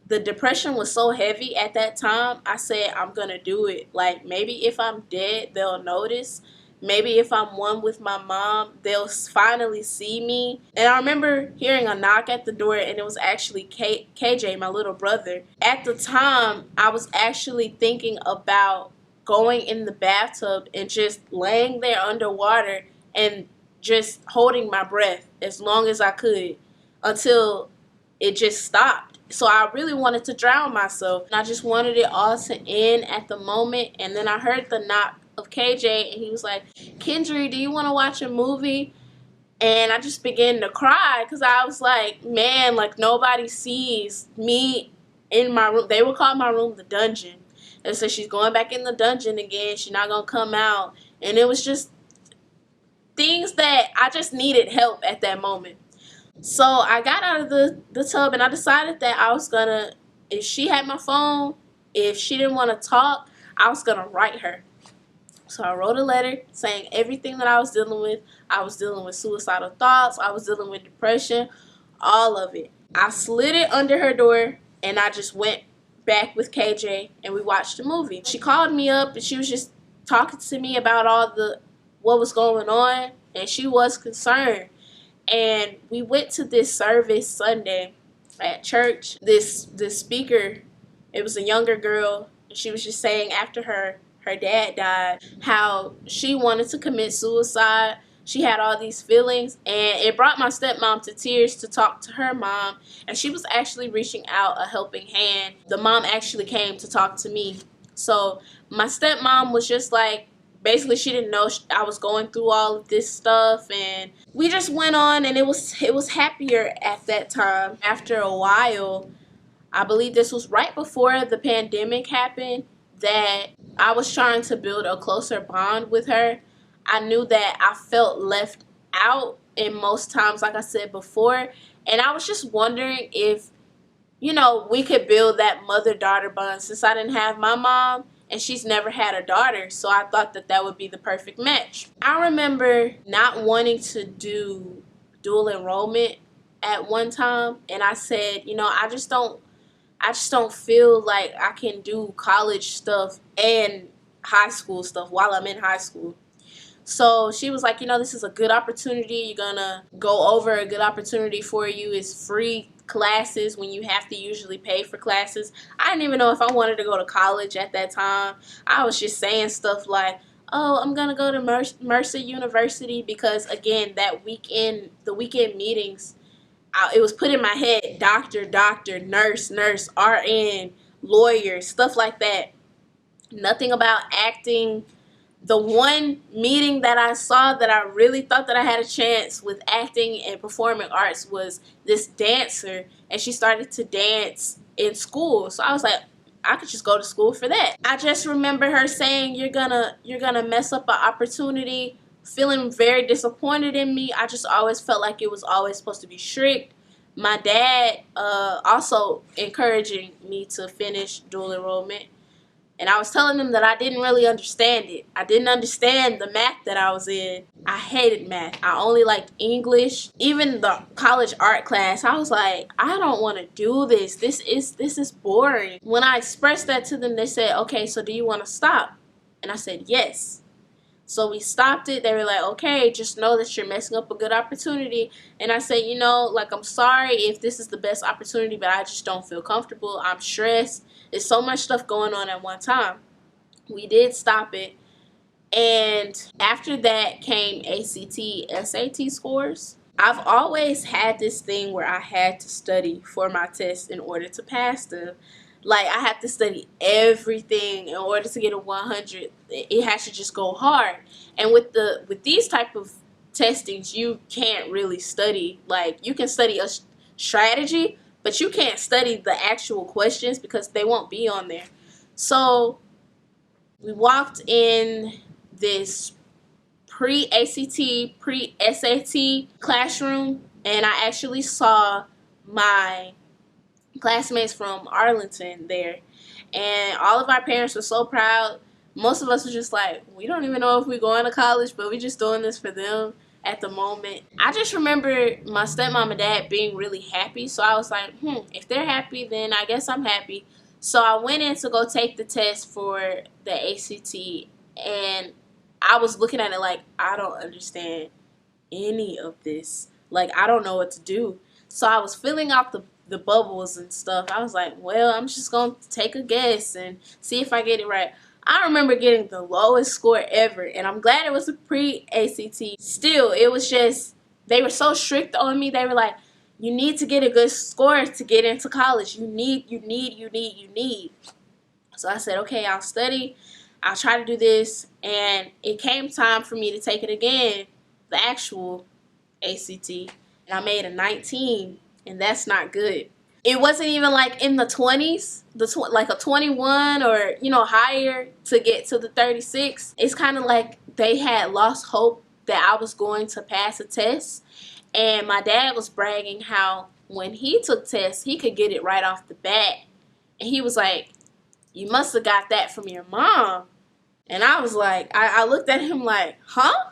Speaker 1: The depression was so heavy at that time. I said, I'm gonna do it. Like, maybe if I'm dead, they'll notice. Maybe if I'm one with my mom, they'll finally see me. And I remember hearing a knock at the door, and it was actually KJ, my little brother. At the time, I was actually thinking about going in the bathtub and just laying there underwater and just holding my breath as long as I could until it just stopped. So I really wanted to drown myself. And I just wanted it all to end at the moment. And then I heard the knock of KJ, and he was like, Kendri, do you want to watch a movie? And I just began to cry because I was like, man, like nobody sees me in my room. They would call my room the dungeon. And so she's going back in the dungeon again. She's not going to come out. And it was just things that I just needed help at that moment. So I got out of the tub, and I decided that I was gonna, if she had my phone, if she didn't want to talk, I was gonna write her. So I wrote a letter saying everything that I was dealing with. I was dealing with suicidal thoughts. I was dealing with depression, all of it. I slid it under her door, and I just went back with KJ, and we watched a movie. She called me up, and she was just talking to me about what was going on, and she was concerned. And we went to this service Sunday at church. This speaker, it was a younger girl, and she was just saying after her dad died how she wanted to commit suicide. She had all these feelings, and it brought my stepmom to tears to talk to her mom, and she was actually reaching out a helping hand. The mom actually came to talk to me. So my stepmom was just like, basically she didn't know I was going through all of this stuff, and we just went on, and it was happier at that time. After a while, I believe this was right before the pandemic happened, that I was trying to build a closer bond with her. I knew that I felt left out in most times, like I said before, and I was just wondering if, you know, we could build that mother-daughter bond, since I didn't have my mom and she's never had a daughter, so I thought that that would be the perfect match. I remember not wanting to do dual enrollment at one time, and I said, you know, I just don't feel like I can do college stuff and high school stuff while I'm in high school. So she was like, you know, this is a good opportunity. You're gonna go over a good opportunity for you. It's free classes when you have to usually pay for classes. I didn't even know if I wanted to go to college at that time. I was just saying stuff like, oh, I'm gonna go to Mercer University, because again, the weekend meetings, it was put in my head, doctor, nurse, RN, lawyer, stuff like that. Nothing about acting. The one meeting that I saw that I really thought that I had a chance with acting and performing arts was this dancer, and she started to dance in school. So I was like, I could just go to school for that. I just remember her saying, you're gonna mess up an opportunity, feeling very disappointed in me. I just always felt like it was always supposed to be strict. My dad also encouraging me to finish dual enrollment. And I was telling them that I didn't really understand it. I didn't understand the math that I was in. I hated math. I only liked English. Even the college art class, I was like, I don't want to do this. This is boring. When I expressed that to them, they said, okay, so do you want to stop? And I said, yes. So we stopped it. They were like, okay, just know that you're messing up a good opportunity. And I said, you know, like, I'm sorry if this is the best opportunity, but I just don't feel comfortable. I'm stressed. There's so much stuff going on at one time. We did stop it. And after that came ACT, SAT scores. I've always had this thing where I had to study for my tests in order to pass them. Like, I have to study everything in order to get a 100. It has to just go hard. And with these type of testings, you can't really study. Like, you can study a strategy, but you can't study the actual questions because they won't be on there. So we walked in this pre-ACT, pre-SAT classroom, and I actually saw my classmates from Arlington there, and all of our parents were so proud. Most of us were just like, we don't even know if we're going to college, but we're just doing this for them at the moment. I just remember my stepmom and dad being really happy, so I was like, if they're happy, then I guess I'm happy. So I went in to go take the test for the ACT, and I was looking at it like, I don't understand any of this. Like, I don't know what to do. So I was filling out the bubbles and stuff. I was like, well, I'm just going to take a guess and see if I get it right. I remember getting the lowest score ever, and I'm glad it was a pre-ACT. Still, it was just, they were so strict on me. They were like, you need to get a good score to get into college. You need. So I said, okay, I'll study. I'll try to do this. And it came time for me to take it again, the actual ACT. And I made a 19, and that's not good. It wasn't even like in the 20s, like a 21 or, you know, higher to get to the 36. It's kind of like they had lost hope that I was going to pass a test. And my dad was bragging how when he took tests, he could get it right off the bat. And he was like, you must have got that from your mom. And I was like, I looked at him like, huh?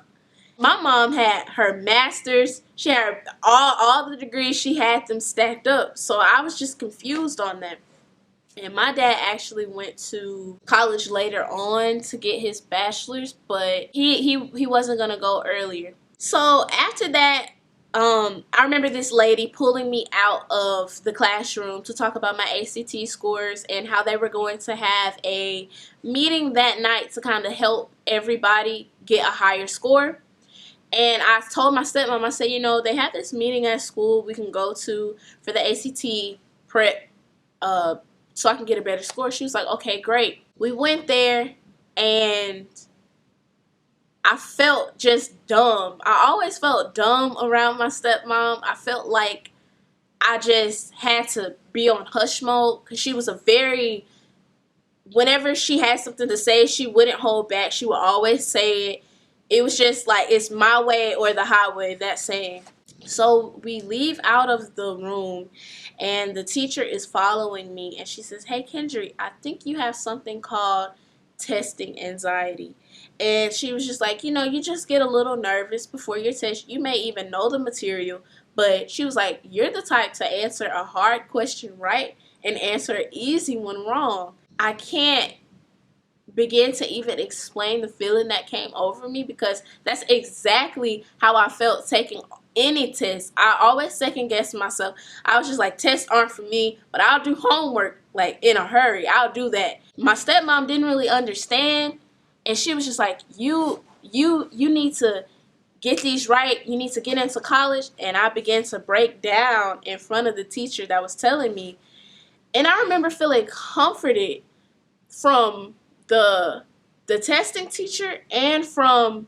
Speaker 1: My mom had her master's. She had all the degrees. She had them stacked up. So I was just confused on that. And my dad actually went to college later on to get his bachelor's, but he wasn't going to go earlier. So after that, I remember this lady pulling me out of the classroom to talk about my ACT scores and how they were going to have a meeting that night to kind of help everybody get a higher score. And I told my stepmom, I said, you know, they have this meeting at school we can go to for the ACT prep so I can get a better score. She was like, okay, great. We went there, and I felt just dumb. I always felt dumb around my stepmom. I felt like I just had to be on hush mode because she was whenever she had something to say, she wouldn't hold back. She would always say it. It was just like, it's my way or the highway, that saying. So we leave out of the room, and the teacher is following me, and she says, hey, Kendri, I think you have something called testing anxiety. And she was just like, you know, you just get a little nervous before your test. You may even know the material, but she was like, you're the type to answer a hard question right and answer an easy one wrong. I can't begin to even explain the feeling that came over me because that's exactly how I felt taking any test. I always second guess myself. I was just like, tests aren't for me, but I'll do homework like in a hurry. I'll do that. My stepmom didn't really understand, and she was just like, you need to get these right. You need to get into college. And I began to break down in front of the teacher that was telling me. And I remember feeling comforted from the testing teacher and from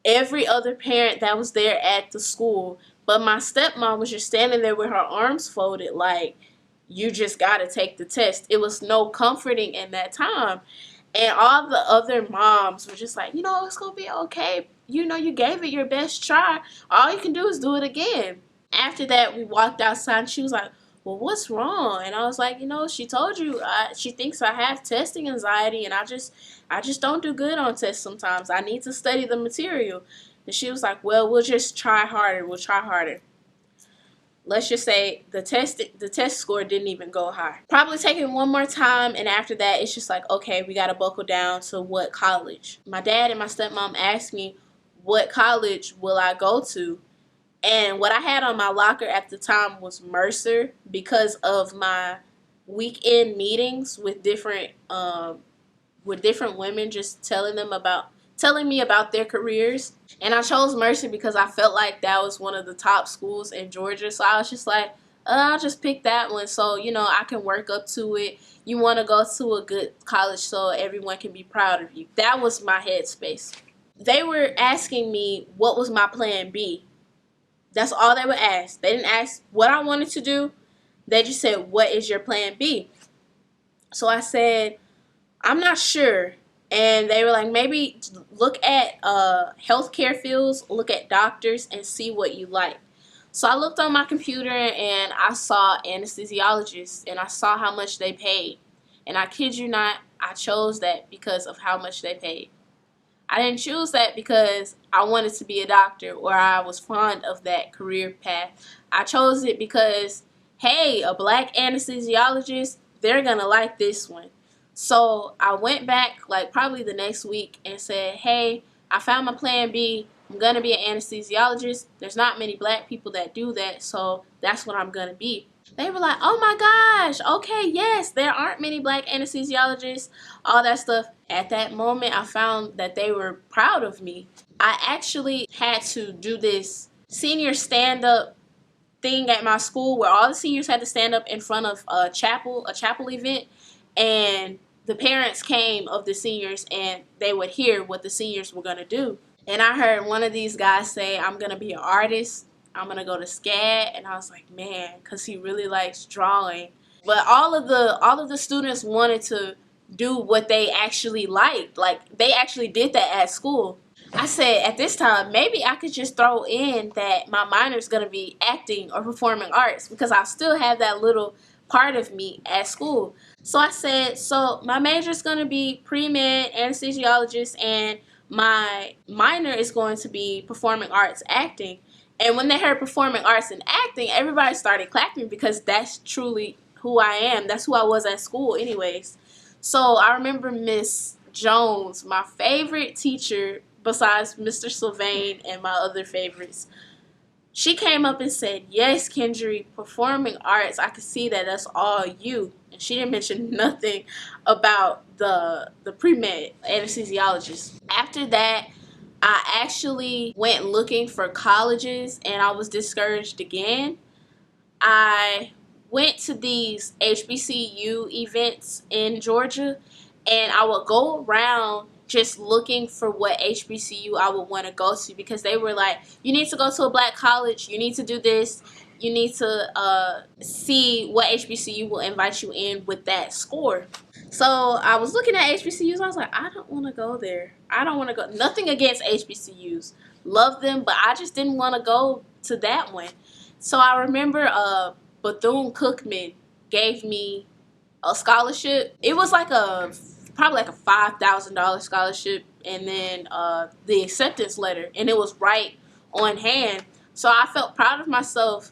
Speaker 1: every other parent that was there at the school. But my stepmom was just standing there with her arms folded like, you just got to take the test. It was no comforting in that time. And all the other moms were just like, you know, it's going to be okay. You know, you gave it your best try. All you can do is do it again. After that, we walked outside, and she was like, well, what's wrong? And I was like, she told you she thinks I have testing anxiety, and I just don't do good on tests sometimes. I need to study the material. And she was like, well, we'll just try harder. We'll try harder. Let's just say the test score didn't even go high. Probably take it one more time, and after that, it's just like, okay, we got to buckle down to what college. My dad and my stepmom asked me, what college will I go to? And what I had on my locker at the time was Mercer, because of my weekend meetings with different women, just telling me about their careers. And I chose Mercer because I felt like that was one of the top schools in Georgia. So I was just like, I'll just pick that one so, I can work up to it. You want to go to a good college so everyone can be proud of you. That was my headspace. They were asking me what was my plan B. That's all they would ask. They didn't ask what I wanted to do. They just said, what is your plan B? So I said, I'm not sure. And they were like, maybe look at healthcare fields, look at doctors, and see what you like. So I looked on my computer and I saw anesthesiologists, and I saw how much they paid. And I kid you not, I chose that because of how much they paid. I didn't choose that because I wanted to be a doctor or I was fond of that career path. I chose it because, hey, a black anesthesiologist, they're going to like this one. So I went back like probably the next week and said, hey, I found my plan B. I'm going to be an anesthesiologist. There's not many black people that do that, so that's what I'm going to be. They were like, oh my gosh, okay, yes, there aren't many black anesthesiologists, all that stuff. At that moment, I found that they were proud of me. I actually had to do this senior stand-up thing at my school where all the seniors had to stand up in front of a chapel event, and the parents came of the seniors and they would hear what the seniors were going to do. And I heard one of these guys say, I'm going to be an artist. I'm going to go to SCAD. And I was like, man, because he really likes drawing. But all of the students wanted to do what they actually liked. Like, they actually did that at school. I said, at this time, maybe I could just throw in that my minor is going to be acting or performing arts, because I still have that little part of me at school. So I said, so my major is going to be pre-med anesthesiologist, and my minor is going to be performing arts acting. And when they heard performing arts and acting, everybody started clapping, because that's truly who I am. That's who I was at school anyways. So I remember Miss Jones, my favorite teacher besides Mr. Sylvain and my other favorites. She came up and said, yes, Kendri, performing arts, I could see that that's all you. And she didn't mention nothing about the pre-med anesthesiologist. After that, I actually went looking for colleges, and I was discouraged again. I went to these HBCU events in Georgia, and I would go around just looking for what HBCU I would want to go to, because they were like, you need to go to a black college, you need to do this, you need to see what HBCU will invite you in with that score. So I was looking at HBCUs, I was like, I don't want to go there. I don't want to go. Nothing against HBCUs. Love them, but I just didn't want to go to that one. So I remember Bethune-Cookman gave me a scholarship. It was like probably like a $5,000 scholarship, and then the acceptance letter, and it was right on hand. So I felt proud of myself.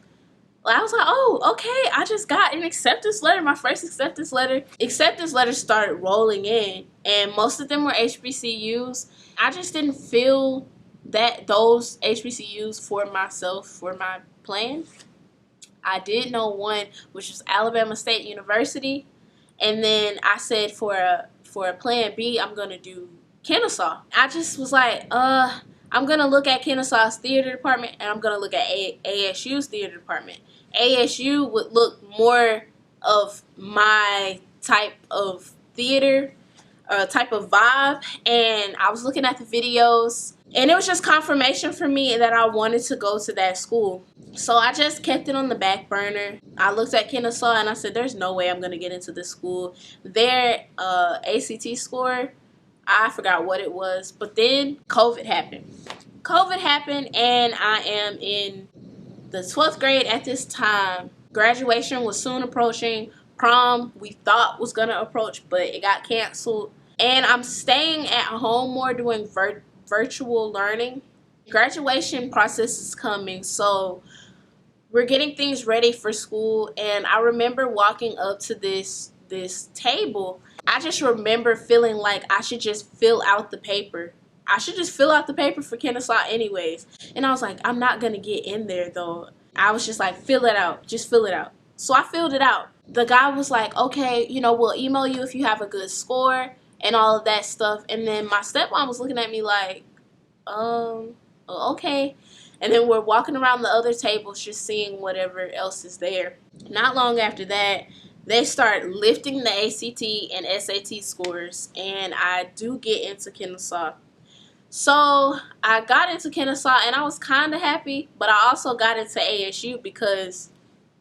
Speaker 1: I was like, oh, okay, I just got an acceptance letter, my first acceptance letter. Acceptance letters started rolling in, and most of them were HBCUs. I just didn't feel that those HBCUs for myself, for my plan. I did know one, which was Alabama State University, and then I said for a plan B, I'm going to do Kennesaw. I just was like, I'm going to look at Kennesaw's theater department, and I'm going to look at ASU's theater department. ASU would look more of my type of theater, type of vibe, and I was looking at the videos, and it was just confirmation for me that I wanted to go to that school. So I just kept it on the back burner. I looked at Kennesaw and I said, there's no way I'm going to get into this school. Their ACT score, I forgot what it was, but then COVID happened. COVID happened, and I am in the 12th grade at this time. Graduation was soon approaching. Prom we thought was gonna approach, but it got canceled. And I'm staying at home more doing virtual learning. Graduation process is coming, so we're getting things ready for school. And I remember walking up to this table. I just remember feeling like I should just fill out the paper. I should just fill out the paper for Kennesaw anyways. And I was like, I'm not gonna get in there though. I was just like, fill it out, just fill it out. So I filled it out. The guy was like, okay, we'll email you if you have a good score and all of that stuff. And then my stepmom was looking at me like, okay. And then we're walking around the other tables just seeing whatever else is there. Not long after that, they start lifting the ACT and SAT scores, and I do get into Kennesaw. So I got into Kennesaw, and I was kind of happy, but I also got into ASU because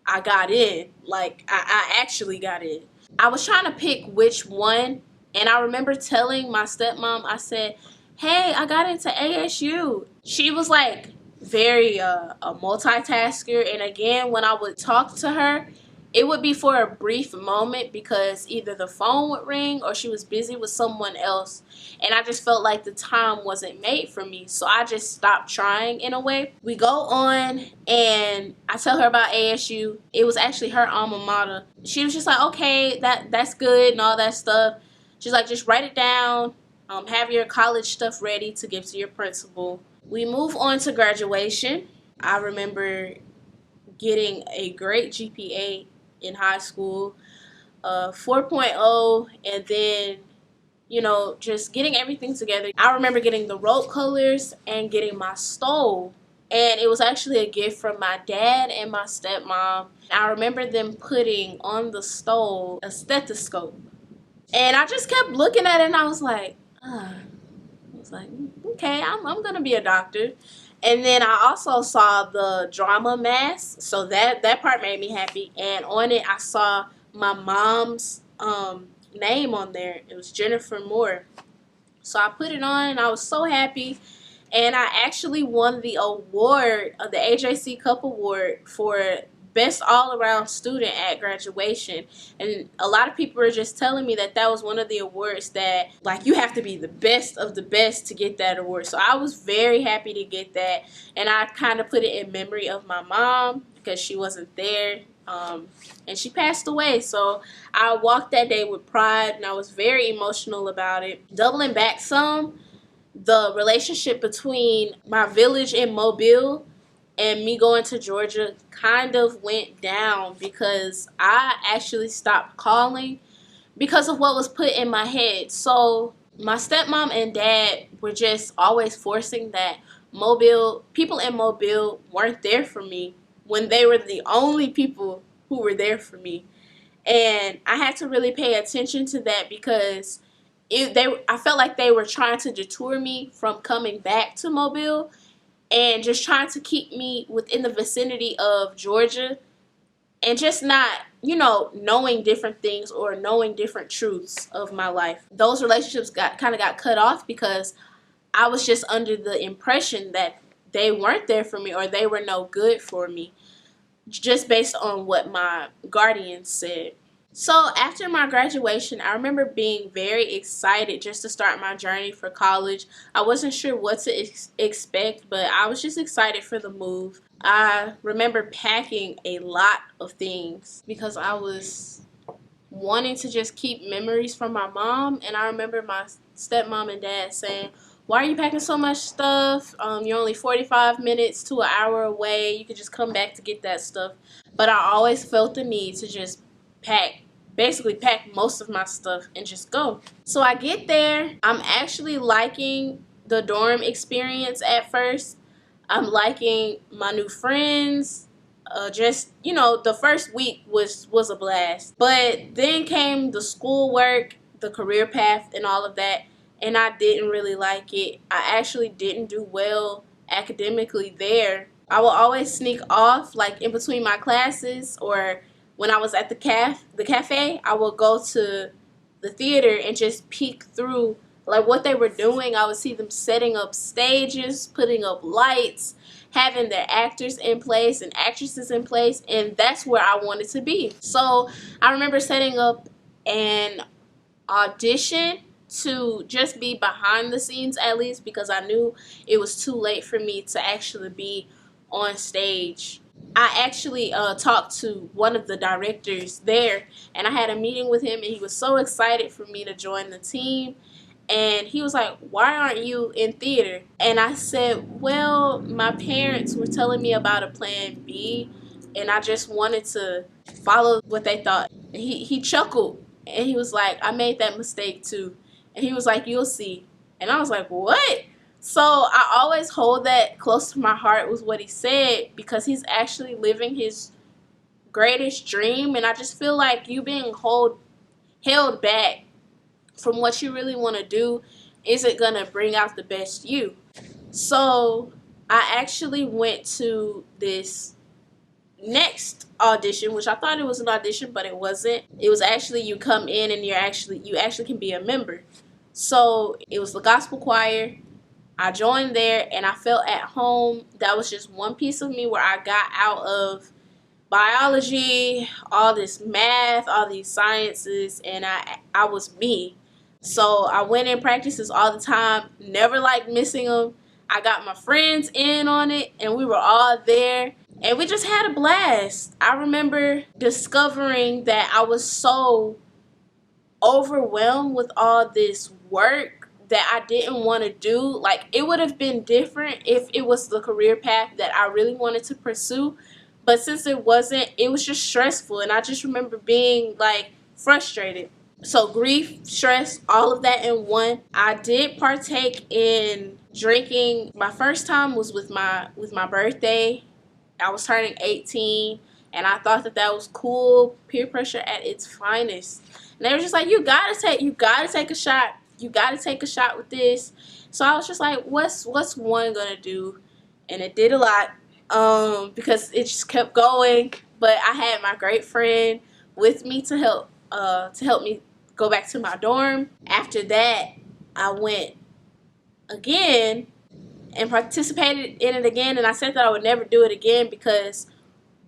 Speaker 1: I got in. Like, I actually got in. I was trying to pick which one, and I remember telling my stepmom, I said, hey, I got into ASU. She was like very a multitasker, and again, when I would talk to her, it would be for a brief moment because either the phone would ring or she was busy with someone else, and I just felt like the time wasn't made for me, so I just stopped trying in a way. We go on, and I tell her about ASU. It was actually her alma mater. She was just like, okay, that's good and all that stuff. She's like, just write it down, have your college stuff ready to give to your principal. We move on to graduation. I remember getting a great GPA in high school, 4.0, and then, just getting everything together. I remember getting the rope colors and getting my stole, and it was actually a gift from my dad and my stepmom. I remember them putting on the stole a stethoscope, and I just kept looking at it, and I was like, okay, I'm gonna be a doctor. And then I also saw the drama mask, so that part made me happy. And on it, I saw my mom's name on there. It was Jennifer Moore. So I put it on, and I was so happy. And I actually won the award, the AJC Cup Award for best all-around student at graduation. And a lot of people were just telling me that was one of the awards that, like, you have to be the best of the best to get that award. So I was very happy to get that, and I kind of put it in memory of my mom because she wasn't there, and she passed away. So I walked that day with pride, and I was very emotional about it. Doubling back some, the relationship between my village in Mobile and me going to Georgia kind of went down because I actually stopped calling because of what was put in my head. So my stepmom and dad were just always forcing that people in Mobile weren't there for me when they were the only people who were there for me. And I had to really pay attention to that because I felt like they were trying to detour me from coming back to Mobile and just trying to keep me within the vicinity of Georgia and just not, knowing different things or knowing different truths of my life. Those relationships got cut off because I was just under the impression that they weren't there for me or they were no good for me, just based on what my guardians said. So after my graduation, I remember being very excited just to start my journey for college. I wasn't sure what to expect, but I was just excited for the move. I remember packing a lot of things because I was wanting to just keep memories from my mom. And I remember my stepmom and dad saying, why are you packing so much stuff? You're only 45 minutes to an hour away. You could just come back to get that stuff. But I always felt the need to just basically pack most of my stuff and just go. So I get there. I'm actually liking the dorm experience at first. I'm liking my new friends. The first week was a blast. But then came the schoolwork, the career path, and all of that, and I didn't really like it. I actually didn't do well academically there. I will always sneak off, like in between my classes, or when I was at the cafe, I would go to the theater and just peek through like what they were doing. I would see them setting up stages, putting up lights, having their actors in place and actresses in place, and that's where I wanted to be. So I remember setting up an audition to just be behind the scenes, at least, because I knew it was too late for me to actually be on stage. I actually talked to one of the directors there, and I had a meeting with him, and he was so excited for me to join the team. And he was like, "Why aren't you in theater?" And I said, "Well, my parents were telling me about a plan B, and I just wanted to follow what they thought." And he chuckled, and he was like, "I made that mistake too." And he was like, "You'll see." And I was like, "What?" So I always hold that close to my heart with what he said, because he's actually living his greatest dream. And I just feel like you being held back from what you really want to do isn't going to bring out the best you. So I actually went to this next audition, which I thought it was an audition, but it wasn't. It was actually you come in and you actually can be a member. So it was the gospel choir. I joined there and I felt at home. That was just one piece of me where I got out of biology, all this math, all these sciences, and I was me. So I went in practices all the time, never like missing them. I got my friends in on it, and we were all there, and we just had a blast. I remember discovering that I was so overwhelmed with all this work that I didn't want to do. Like, it would have been different if it was the career path that I really wanted to pursue, but since it wasn't, it was just stressful, and I just remember being like frustrated. So grief, stress, all of that in one. I did partake in drinking. My first time was with my birthday. I was turning 18, and I thought that was cool. Peer pressure at its finest. And they were just like, you gotta take a shot. You gotta take a shot with this. So I was just like, what's one gonna do? And it did a lot, because it just kept going. But I had my great friend with me to help me go back to my dorm. After that, I went again and participated in it again, and I said that I would never do it again, because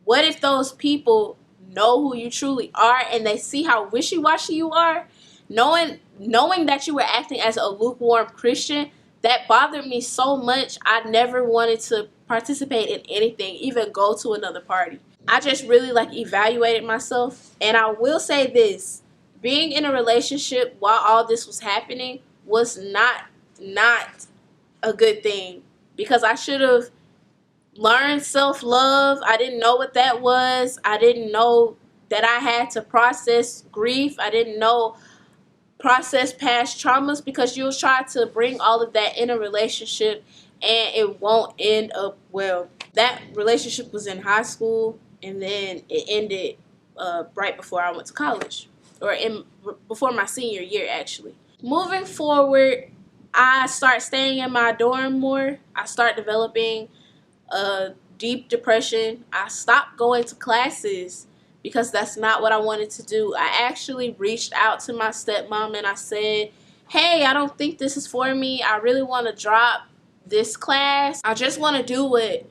Speaker 1: what if those people know who you truly are and they see how wishy-washy you are? Knowing that you were acting as a lukewarm Christian, that bothered me so much. I never wanted to participate in anything, even go to another party. I just really like evaluated myself. And I will say this, being in a relationship while all this was happening was not a good thing, because I should have learned self-love. I didn't know what that was. I didn't know that I had to process grief. I didn't know process past traumas, because you'll try to bring all of that in a relationship and it won't end up well. That relationship was in high school, and then it ended right before I went to college, or before my senior year actually. Moving forward, I start staying in my dorm more. I start developing a deep depression. I stopped going to classes because that's not what I wanted to do. I actually reached out to my stepmom and I said, "Hey, I don't think this is for me. I really want to drop this class. I just want to do what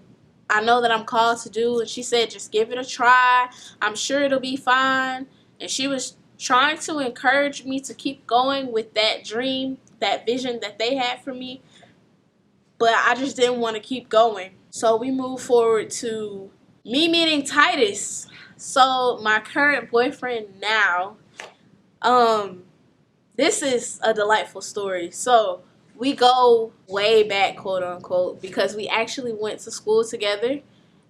Speaker 1: I know that I'm called to do." And she said, "Just give it a try. I'm sure it'll be fine." And she was trying to encourage me to keep going with that dream, that vision that they had for me. But I just didn't want to keep going. So we move forward to me meeting Titus. So my current boyfriend now, this is a delightful story. So we go way back, quote unquote, because we actually went to school together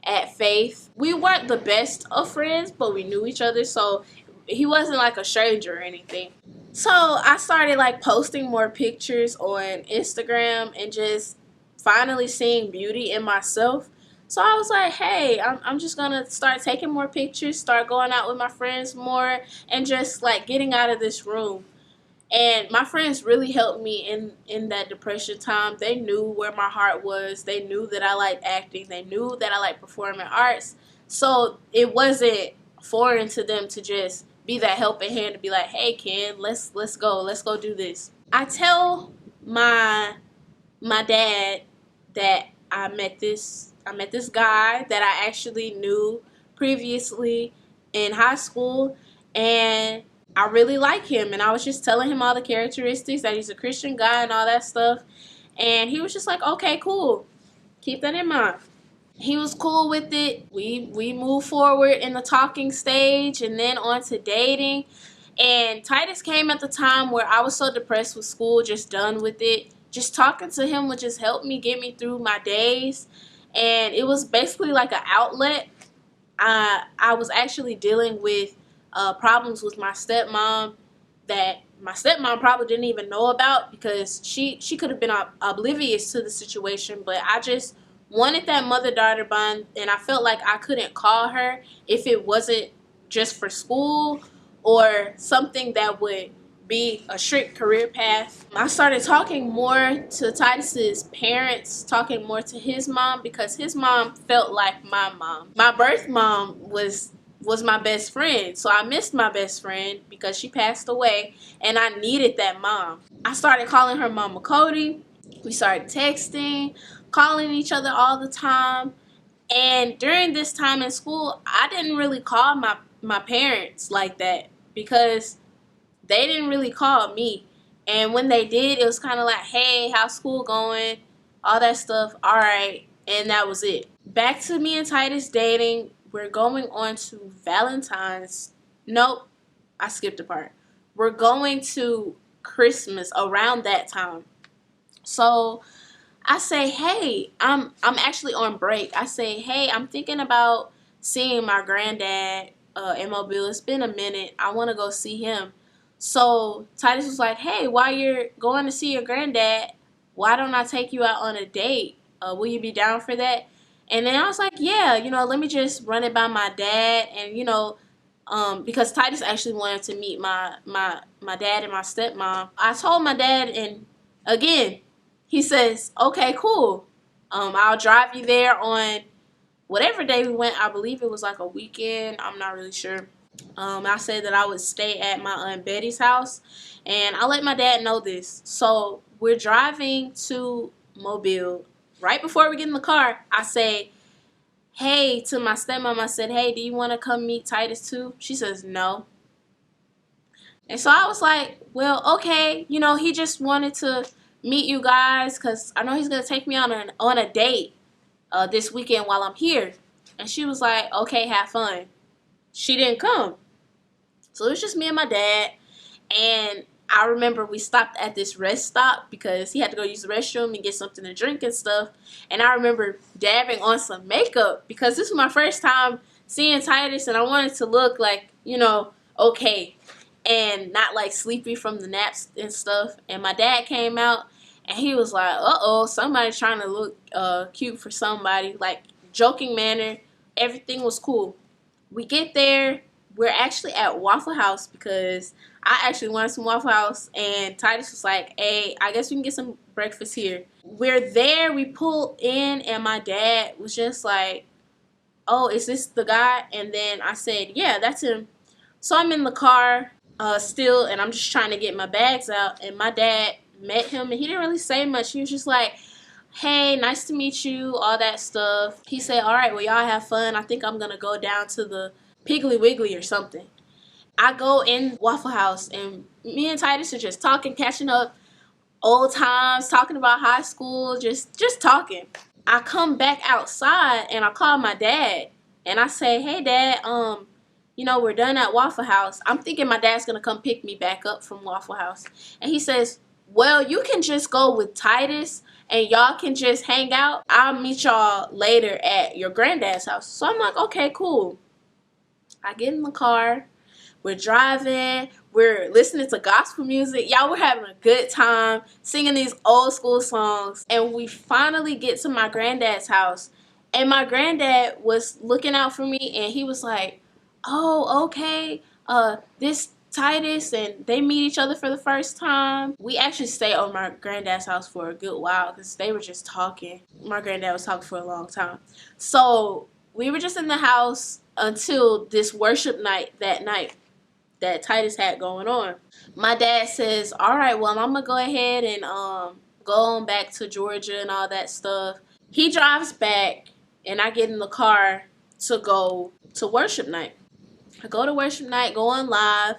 Speaker 1: at Faith. We weren't the best of friends, but we knew each other, so he wasn't like a stranger or anything. So I started like posting more pictures on Instagram and just finally seeing beauty in myself. So I was like, hey, I'm just gonna start taking more pictures, start going out with my friends more, and just like getting out of this room. And my friends really helped me in that depression time. They knew where my heart was. They knew that I liked acting. They knew that I liked performing arts. So it wasn't foreign to them to just be that helping hand to be like, hey, Ken, let's go do this. I tell my dad that I met this guy that I actually knew previously in high school, and I really like him, and I was just telling him all the characteristics, that he's a Christian guy and all that stuff, and he was just like, okay, cool, keep that in mind. He was cool with it. We moved forward in the talking stage and then on to dating. And Titus came at the time where I was so depressed with school, just done with it. Just talking to him would just help me get me through my days. And it was basically like an outlet. I was actually dealing with problems with my stepmom that my stepmom probably didn't even know about, because she could have been oblivious to the situation, but I just wanted that mother-daughter bond, and I felt like I couldn't call her if it wasn't just for school or something that would be a strict career path. I started talking more to Titus's parents, talking more to his mom, because his mom felt like my mom. My birth mom was my best friend, so I missed my best friend because she passed away, and I needed that mom. I started calling her Mama Cody. We started texting, calling each other all the time. And during this time in school, I didn't really call my parents like that, because they didn't really call me. And when they did, it was kind of like, hey, how's school going? All that stuff. All right. And that was it. Back to me and Titus dating. We're going on to Valentine's. Nope, I skipped a part. We're going to Christmas around that time. So I say, hey, I'm actually on break. I say, hey, I'm thinking about seeing my granddad in Mobile. It's been a minute. I want to go see him. So Titus was like, hey, while you're going to see your granddad, why don't I take you out on a date? Will you be down for that? And then I was like, yeah, let me just run it by my dad. And, because Titus actually wanted to meet my dad and my stepmom. I told my dad, and again, he says, okay, cool. I'll drive you there on whatever day we went. I believe it was like a weekend. I'm not really sure. I said that I would stay at my Aunt Betty's house, and I let my dad know this. So we're driving to Mobile. Right before we get in the car, I say, hey, to my stepmom, I said, hey, do you want to come meet Titus too? She says, no. And so I was like, well, okay, he just wanted to meet you guys, because I know he's going to take me on a date this weekend while I'm here. And she was like, okay, have fun. She didn't come. So it was just me and my dad. And I remember we stopped at this rest stop because he had to go use the restroom and get something to drink and stuff. And I remember dabbing on some makeup because this was my first time seeing Titus, and I wanted to look like, okay, and not like sleepy from the naps and stuff. And my dad came out, and he was like, uh-oh, somebody's trying to look cute for somebody, like joking manner. Everything was cool. We get there. We're actually at Waffle House because I actually wanted some Waffle House, and Titus was like, hey, I guess we can get some breakfast here. We're there. We pull in, and my dad was just like, oh, is this the guy? And then I said, yeah, that's him. So I'm in the car still, and I'm just trying to get my bags out, and my dad met him, and he didn't really say much. He was just like, hey, nice to meet you, all that stuff. He said, all right, well, y'all have fun. I think I'm going to go down to the Piggly Wiggly or something. I go in Waffle House, and me and Titus are just talking, catching up, old times, talking about high school, just talking. I come back outside, and I call my dad, and I say, hey, Dad, we're done at Waffle House. I'm thinking my dad's going to come pick me back up from Waffle House. And he says, well, you can just go with Titus, and y'all can just hang out. I'll meet y'all later at your granddad's house. So I'm like, okay, cool. I get in the car. We're driving. We're listening to gospel music. Y'all, we're having a good time singing these old school songs. And we finally get to my granddad's house. And my granddad was looking out for me, and he was like, oh, okay, this Titus, and they meet each other for the first time. We actually stayed on my granddad's house for a good while because they were just talking. My granddad was talking for a long time. So we were just in the house until this worship night that night. that Titus had going on. My dad says, all right, well, I'm gonna go ahead and go on back to Georgia and all that stuff. He drives back, and I get in the car to go to worship night. I go to worship night, go on live.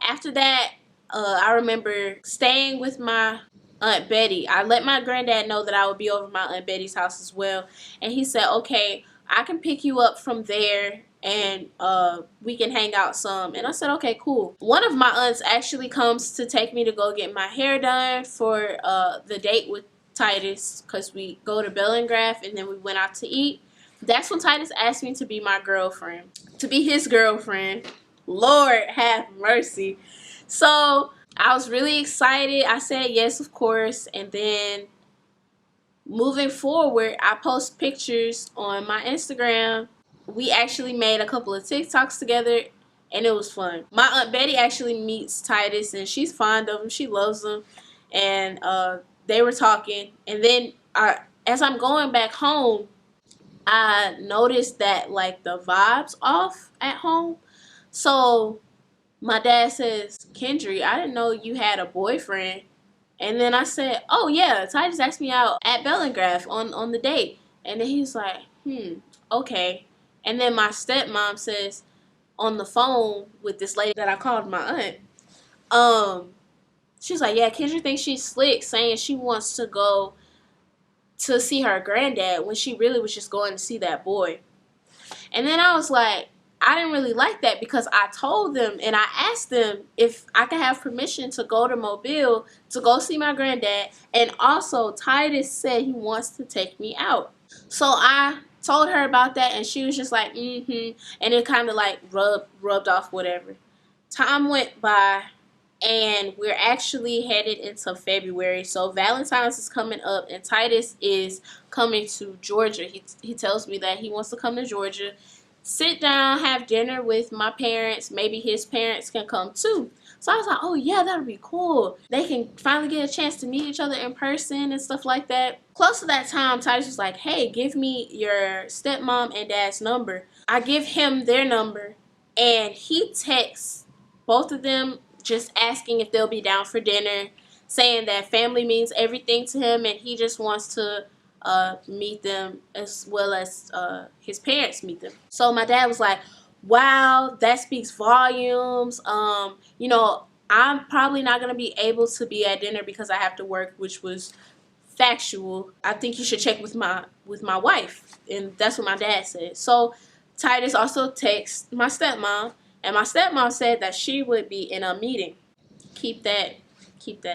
Speaker 1: After that, I remember staying with my Aunt Betty. I let my granddad know that I would be over my Aunt Betty's house as well. And he said, okay, I can pick you up from there and we can hang out some. And I said, okay, cool. One of my aunts actually comes to take me to go get my hair done for the date with Titus, because we go to Bellingraph and then we went out to eat. That's when Titus asked me to be my girlfriend, to be his girlfriend. Lord have mercy. So I was really excited. I said yes, of course. And then moving forward, I post pictures on my Instagram. We actually made a couple of TikToks together, and it was fun. My Aunt Betty actually meets Titus, and she's fond of him. She loves him. And they were talking. And then as I'm going back home, I noticed that like the vibes off at home. So my dad says, Kendri, I didn't know you had a boyfriend. And then I said, oh yeah, Titus asked me out at Bellingraph on the date. And then he's like, okay. And then my stepmom says on the phone with this lady that I called my aunt, she's like, yeah, Kendri thinks she's slick, saying she wants to go to see her granddad when she really was just going to see that boy. And then I was like, I didn't really like that, because I told them and I asked them if I could have permission to go to Mobile to go see my granddad. And also Titus said he wants to take me out. So I told her about that, and she was just like, and it kind of like rubbed off whatever. Time went by, and we're actually headed into February. So Valentine's is coming up, and Titus is coming to Georgia. He tells me that he wants to come to Georgia, sit down, have dinner with my parents. Maybe his parents can come too. So I was like, oh yeah, that would be cool. They can finally get a chance to meet each other in person and stuff like that. Close to that time, Titus was like, hey, give me your stepmom and dad's number. I give him their number, and he texts both of them just asking if they'll be down for dinner, saying that family means everything to him, and he just wants to meet them as well as his parents meet them. So my dad was like, wow, that speaks volumes. You know, I'm probably not going to be able to be at dinner because I have to work, which was factual. I think you should check with my wife. And that's what my dad said. So Titus also texted my stepmom, and my stepmom said that she would be in a meeting. Keep that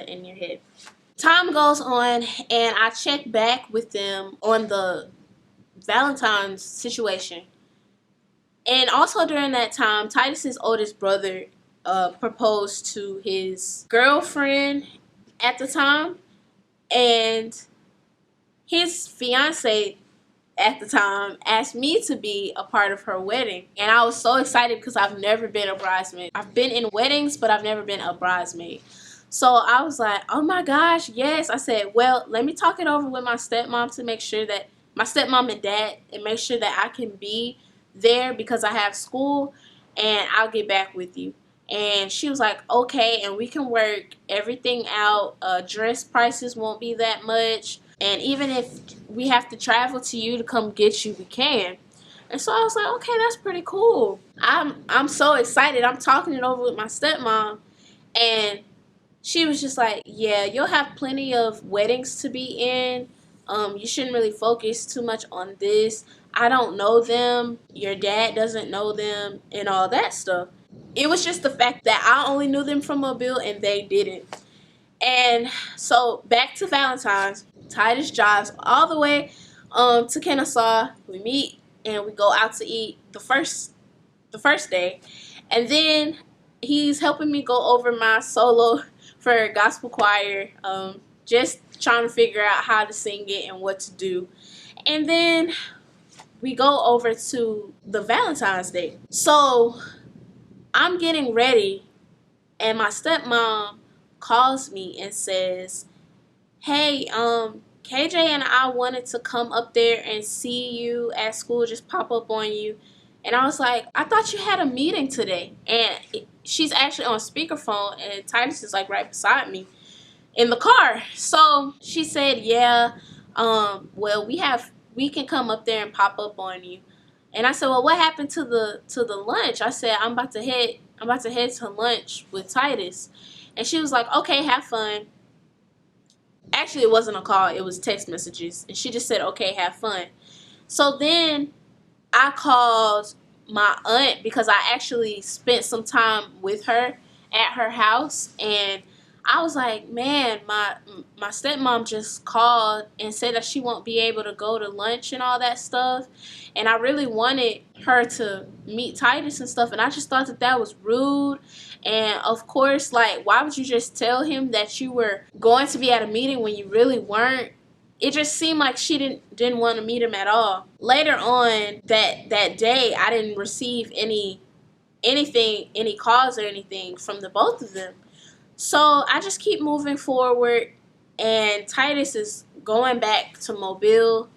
Speaker 1: in your head. Time goes on, and I check back with them on the Valentine's situation. And also during that time, Titus's oldest brother proposed to his girlfriend at the time, and his fiance at the time asked me to be a part of her wedding. And I was so excited because I've never been a bridesmaid. I've been in weddings, but I've never been a bridesmaid. So I was like, oh my gosh, yes. I said, well, let me talk it over with my stepmom to make sure that my stepmom and dad, and make sure that I can be there because I have school, and I'll get back with you. And she was like, okay, and we can work everything out. Dress prices won't be that much. And even if we have to travel to you to come get you, we can. And so I was like, okay, that's pretty cool. I'm so excited. I'm talking it over with my stepmom, and she was just like, yeah, you'll have plenty of weddings to be in. You shouldn't really focus too much on this. I don't know them. Your dad doesn't know them, and all that stuff. It was just the fact that I only knew them from Mobile and they didn't. And so back to Valentine's, Titus drives all the way to Kennesaw. We meet and we go out to eat the first day, and then he's helping me go over my solo for gospel choir, just trying to figure out how to sing it and what to do. And then we go over to the Valentine's Day. So I'm getting ready, and my stepmom calls me and says, hey, KJ and I wanted to come up there and see you at school, just pop up on you. And I was like, I thought you had a meeting today. And she's actually on speakerphone, and Titus is like right beside me in the car. So she said, yeah, well, we can come up there and pop up on you. And I said, well, what happened to the lunch? I said, I'm about to head to lunch with Titus. And she was like, okay, have fun. Actually, it wasn't a call, it was text messages. And she just said, okay, have fun. So then I called my aunt because I actually spent some time with her at her house, and I was like, man, my stepmom just called and said that she won't be able to go to lunch and all that stuff, and I really wanted her to meet Titus and stuff, and I just thought that was rude. And of course, like, why would you just tell him that you were going to be at a meeting when you really weren't? It just seemed like she didn't want to meet him at all. Later on that day, I didn't receive any calls or anything from the both of them. So I just keep moving forward, and Titus is going back to Mobile,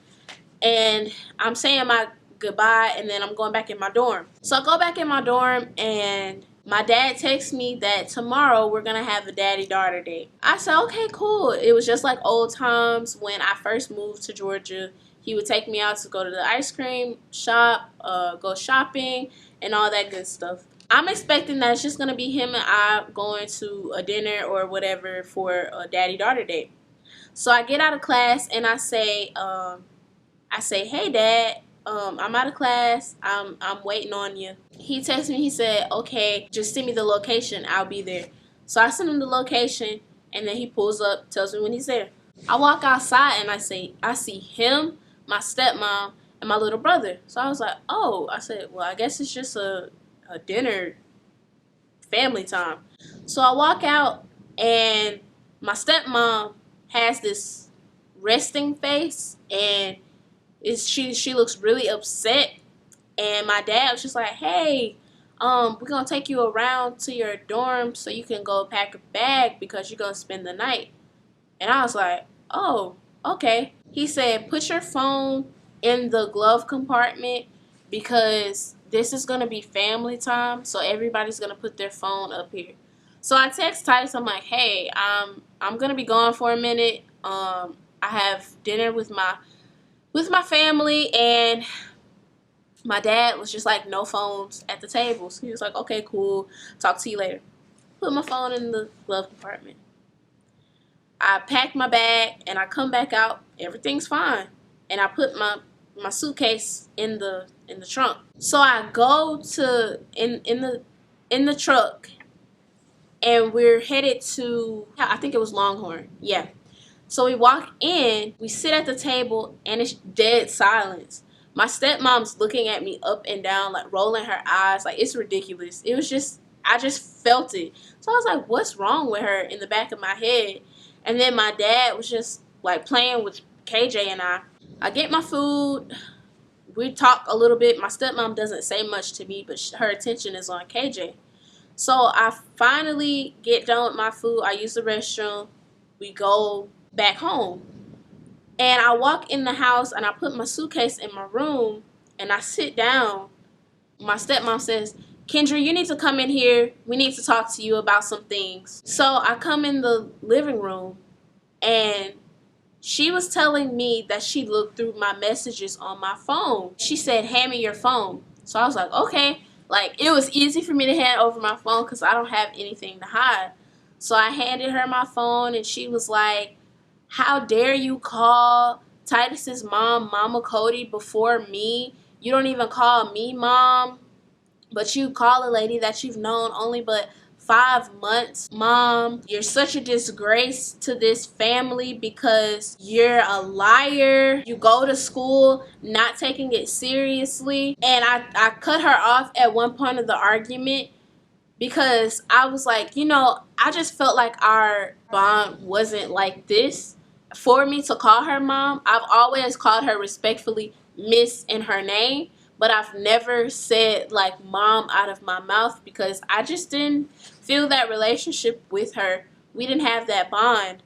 Speaker 1: and I'm saying my goodbye, and then I'm going back in my dorm. So I go back in my dorm, and my dad texts me that tomorrow we're going to have a daddy-daughter date. I said, okay, cool. It was just like old times when I first moved to Georgia. He would take me out to go to the ice cream shop, go shopping, and all that good stuff. I'm expecting that it's just going to be him and I going to a dinner or whatever for a daddy-daughter date. So I get out of class, and I say, hey, Dad, I'm out of class. I'm waiting on you. He texted me. He said, okay, just send me the location. I'll be there. So I send him the location, and then he pulls up, tells me when he's there. I walk outside, and I see him, my stepmom, and my little brother. So I was like, oh. I said, well, I guess it's just a dinner, family time. So I walk out, and my stepmom has this resting face, and she looks really upset. And my dad was just like, hey, we're gonna take you around to your dorm so you can go pack a bag because you're gonna spend the night. And I was like, oh, okay. He said, put your phone in the glove compartment because this is gonna be family time, so everybody's gonna put their phone up here. So I text Titus. I'm like, hey, I'm gonna be gone for a minute. I have dinner with my family, and my dad was just like, no phones at the table. So he was like, okay, cool, talk to you later. Put my phone in the glove compartment. I pack my bag, and I come back out, everything's fine, and I put my suitcase in the trunk. So I go to in the truck, and we're headed to, I think it was Longhorn, yeah. So we walk in, we sit at the table, and it's dead silence. My stepmom's looking at me up and down, like rolling her eyes, like it's ridiculous. It was just, I just felt it. So I was like, what's wrong with her, in the back of my head? And then my dad was just like playing with KJ and I. I get my food, we talk a little bit. My stepmom doesn't say much to me, but her attention is on KJ. So I finally get done with my food. I use the restroom. We go back home. And I walk in the house, and I put my suitcase in my room, and I sit down. My stepmom says, Kendri, you need to come in here. We need to talk to you about some things. So I come in the living room, and she was telling me that she looked through my messages on my phone. She said, hand me your phone. So I was like, okay. Like, it was easy for me to hand over my phone because I don't have anything to hide. So I handed her my phone, and she was like, how dare you call Titus's mom Mama Cody before me? You don't even call me mom, but you call a lady that you've known only but 5 months mom. You're such a disgrace to this family because you're a liar. You go to school not taking it seriously. And I cut her off at one point of the argument because I was like, I just felt like our bond wasn't like this. For me to call her mom, I've always called her respectfully Miss in her name, but I've never said like mom out of my mouth because I just didn't feel that relationship with her. We didn't have that bond.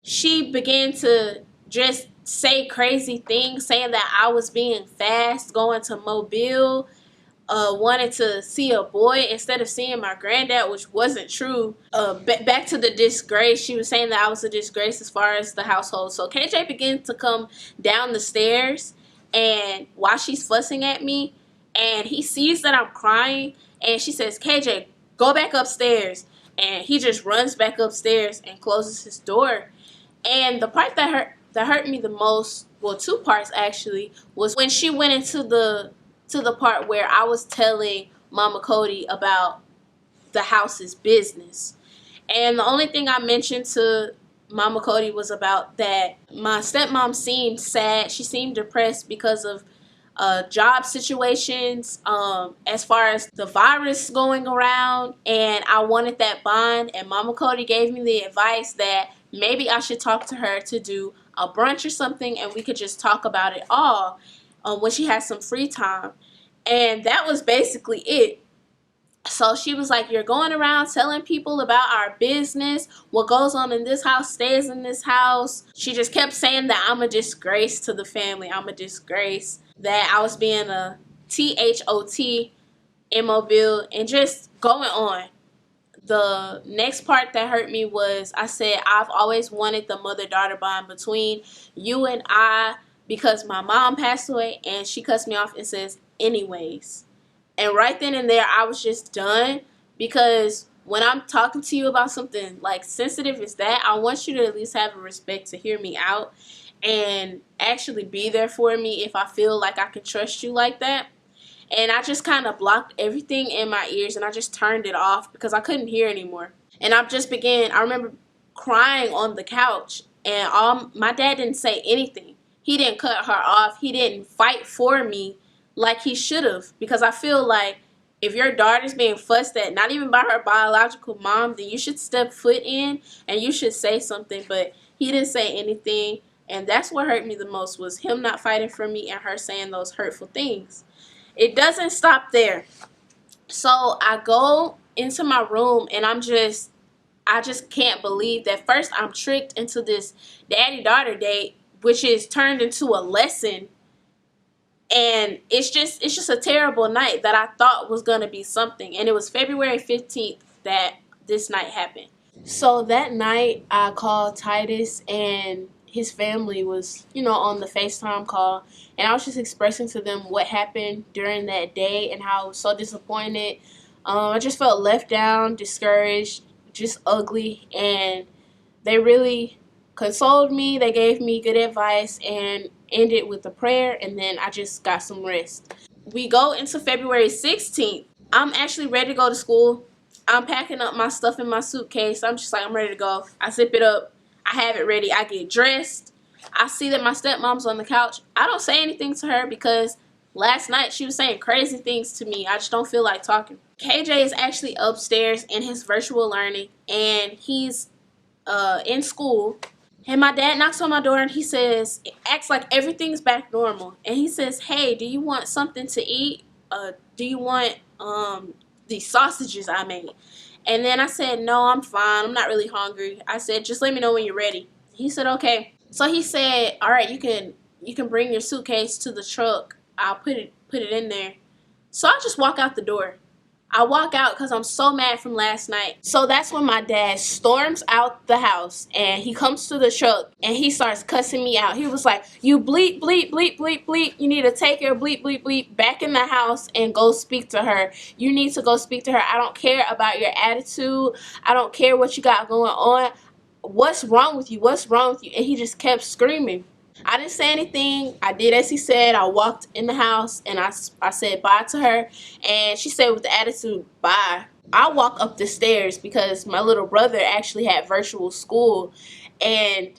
Speaker 1: she began to just say crazy things, saying that I was being fast, going to Mobile, wanted to see a boy instead of seeing my granddad, which wasn't true. Back to the disgrace. She was saying that I was a disgrace as far as the household. So KJ began to come down the stairs, and while she's fussing at me, and he sees that I'm crying, and she says, KJ, go back upstairs. And he just runs back upstairs and closes his door. And the part that hurt me the most, well, two parts actually, was when she went into the part where I was telling Mama Cody about the house's business. And the only thing I mentioned to Mama Cody was about that my stepmom seemed sad. She seemed depressed because of job situations, as far as the virus going around, and I wanted that bond. And Mama Cody gave me the advice that maybe I should talk to her to do a brunch or something, and we could just talk about it all when she has some free time. And that was basically it. So she was like, you're going around telling people about our business. What goes on in this house stays in this house. She just kept saying that I'm a disgrace to the family. I'm a disgrace. That I was being a THOT in Mobile, and just going on. The next part that hurt me was I said, I've always wanted the mother-daughter bond between you and I because my mom passed away. And she cuts me off and says, anyways. And right then and there, I was just done, because when I'm talking to you about something like sensitive as that, I want you to at least have a respect to hear me out and actually be there for me if I feel like I can trust you like that. And I just kind of blocked everything in my ears, and I just turned it off because I couldn't hear anymore. And I remember crying on the couch, and my dad didn't say anything. He didn't cut her off. He didn't fight for me like he should have, because I feel like if your daughter's being fussed at, not even by her biological mom, then you should step foot in and you should say something. But he didn't say anything, and that's what hurt me the most, was him not fighting for me and her saying those hurtful things. It doesn't stop there. So I go into my room, and I just can't believe that first I'm tricked into this daddy-daughter date, which is turned into a lesson. And it's just a terrible night that I thought was going to be something. And it was February 15th that this night happened. So that night I called Titus, and his family was, on the FaceTime call. And I was just expressing to them what happened during that day and how I was so disappointed. I just felt left down, discouraged, just ugly. And they really consoled me. They gave me good advice and ended with a prayer, and then I just got some rest. We go into February 16th. I'm actually ready to go to school. I'm packing up my stuff in my suitcase. I'm just like, I'm ready to go. I zip it up. I have it ready. I get dressed. I see that my stepmom's on the couch. I don't say anything to her because last night she was saying crazy things to me. I just don't feel like talking. KJ is actually upstairs in his virtual learning, and he's in school. And my dad knocks on my door, and he says, it acts like everything's back normal. And he says, hey, do you want something to eat? Do you want these sausages I made? And then I said, no, I'm fine. I'm not really hungry. I said, just let me know when you're ready. He said, okay. So he said, all right, you can bring your suitcase to the truck. I'll put it in there. So I just walk out the door. I walk out because I'm so mad from last night. So that's when my dad storms out the house, and he comes to the truck, and he starts cussing me out. He was like, you bleep, bleep, bleep, bleep, bleep. You need to take your bleep, bleep, bleep back in the house and go speak to her. You need to go speak to her. I don't care about your attitude. I don't care what you got going on. What's wrong with you? What's wrong with you? And he just kept screaming. I didn't say anything. I did as he said. I walked in the house, and I said bye to her, and she said with the attitude, bye. I walk up the stairs because my little brother actually had virtual school, and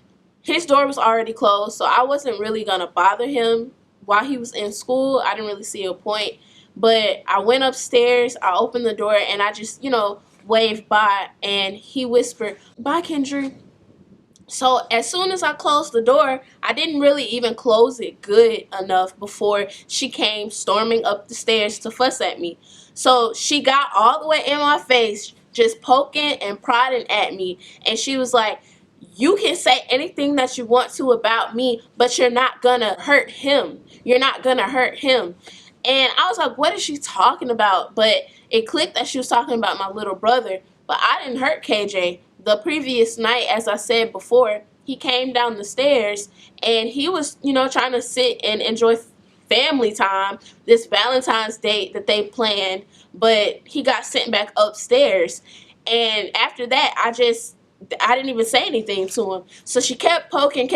Speaker 1: his door was already closed, so I wasn't really going to bother him while he was in school. I didn't really see a point, but I went upstairs, I opened the door, and I just, waved bye, and he whispered, bye, Kendri. So as soon as I closed the door, I didn't really even close it good enough before she came storming up the stairs to fuss at me. So she got all the way in my face, just poking and prodding at me. And she was like, you can say anything that you want to about me, but you're not gonna hurt him. You're not gonna hurt him. And I was like, what is she talking about? But it clicked that she was talking about my little brother. But I didn't hurt KJ. The previous night, as I said before, he came down the stairs and he was, trying to sit and enjoy family time, this Valentine's date that they planned, but he got sent back upstairs. And after that, I didn't even say anything to him. So she kept poking,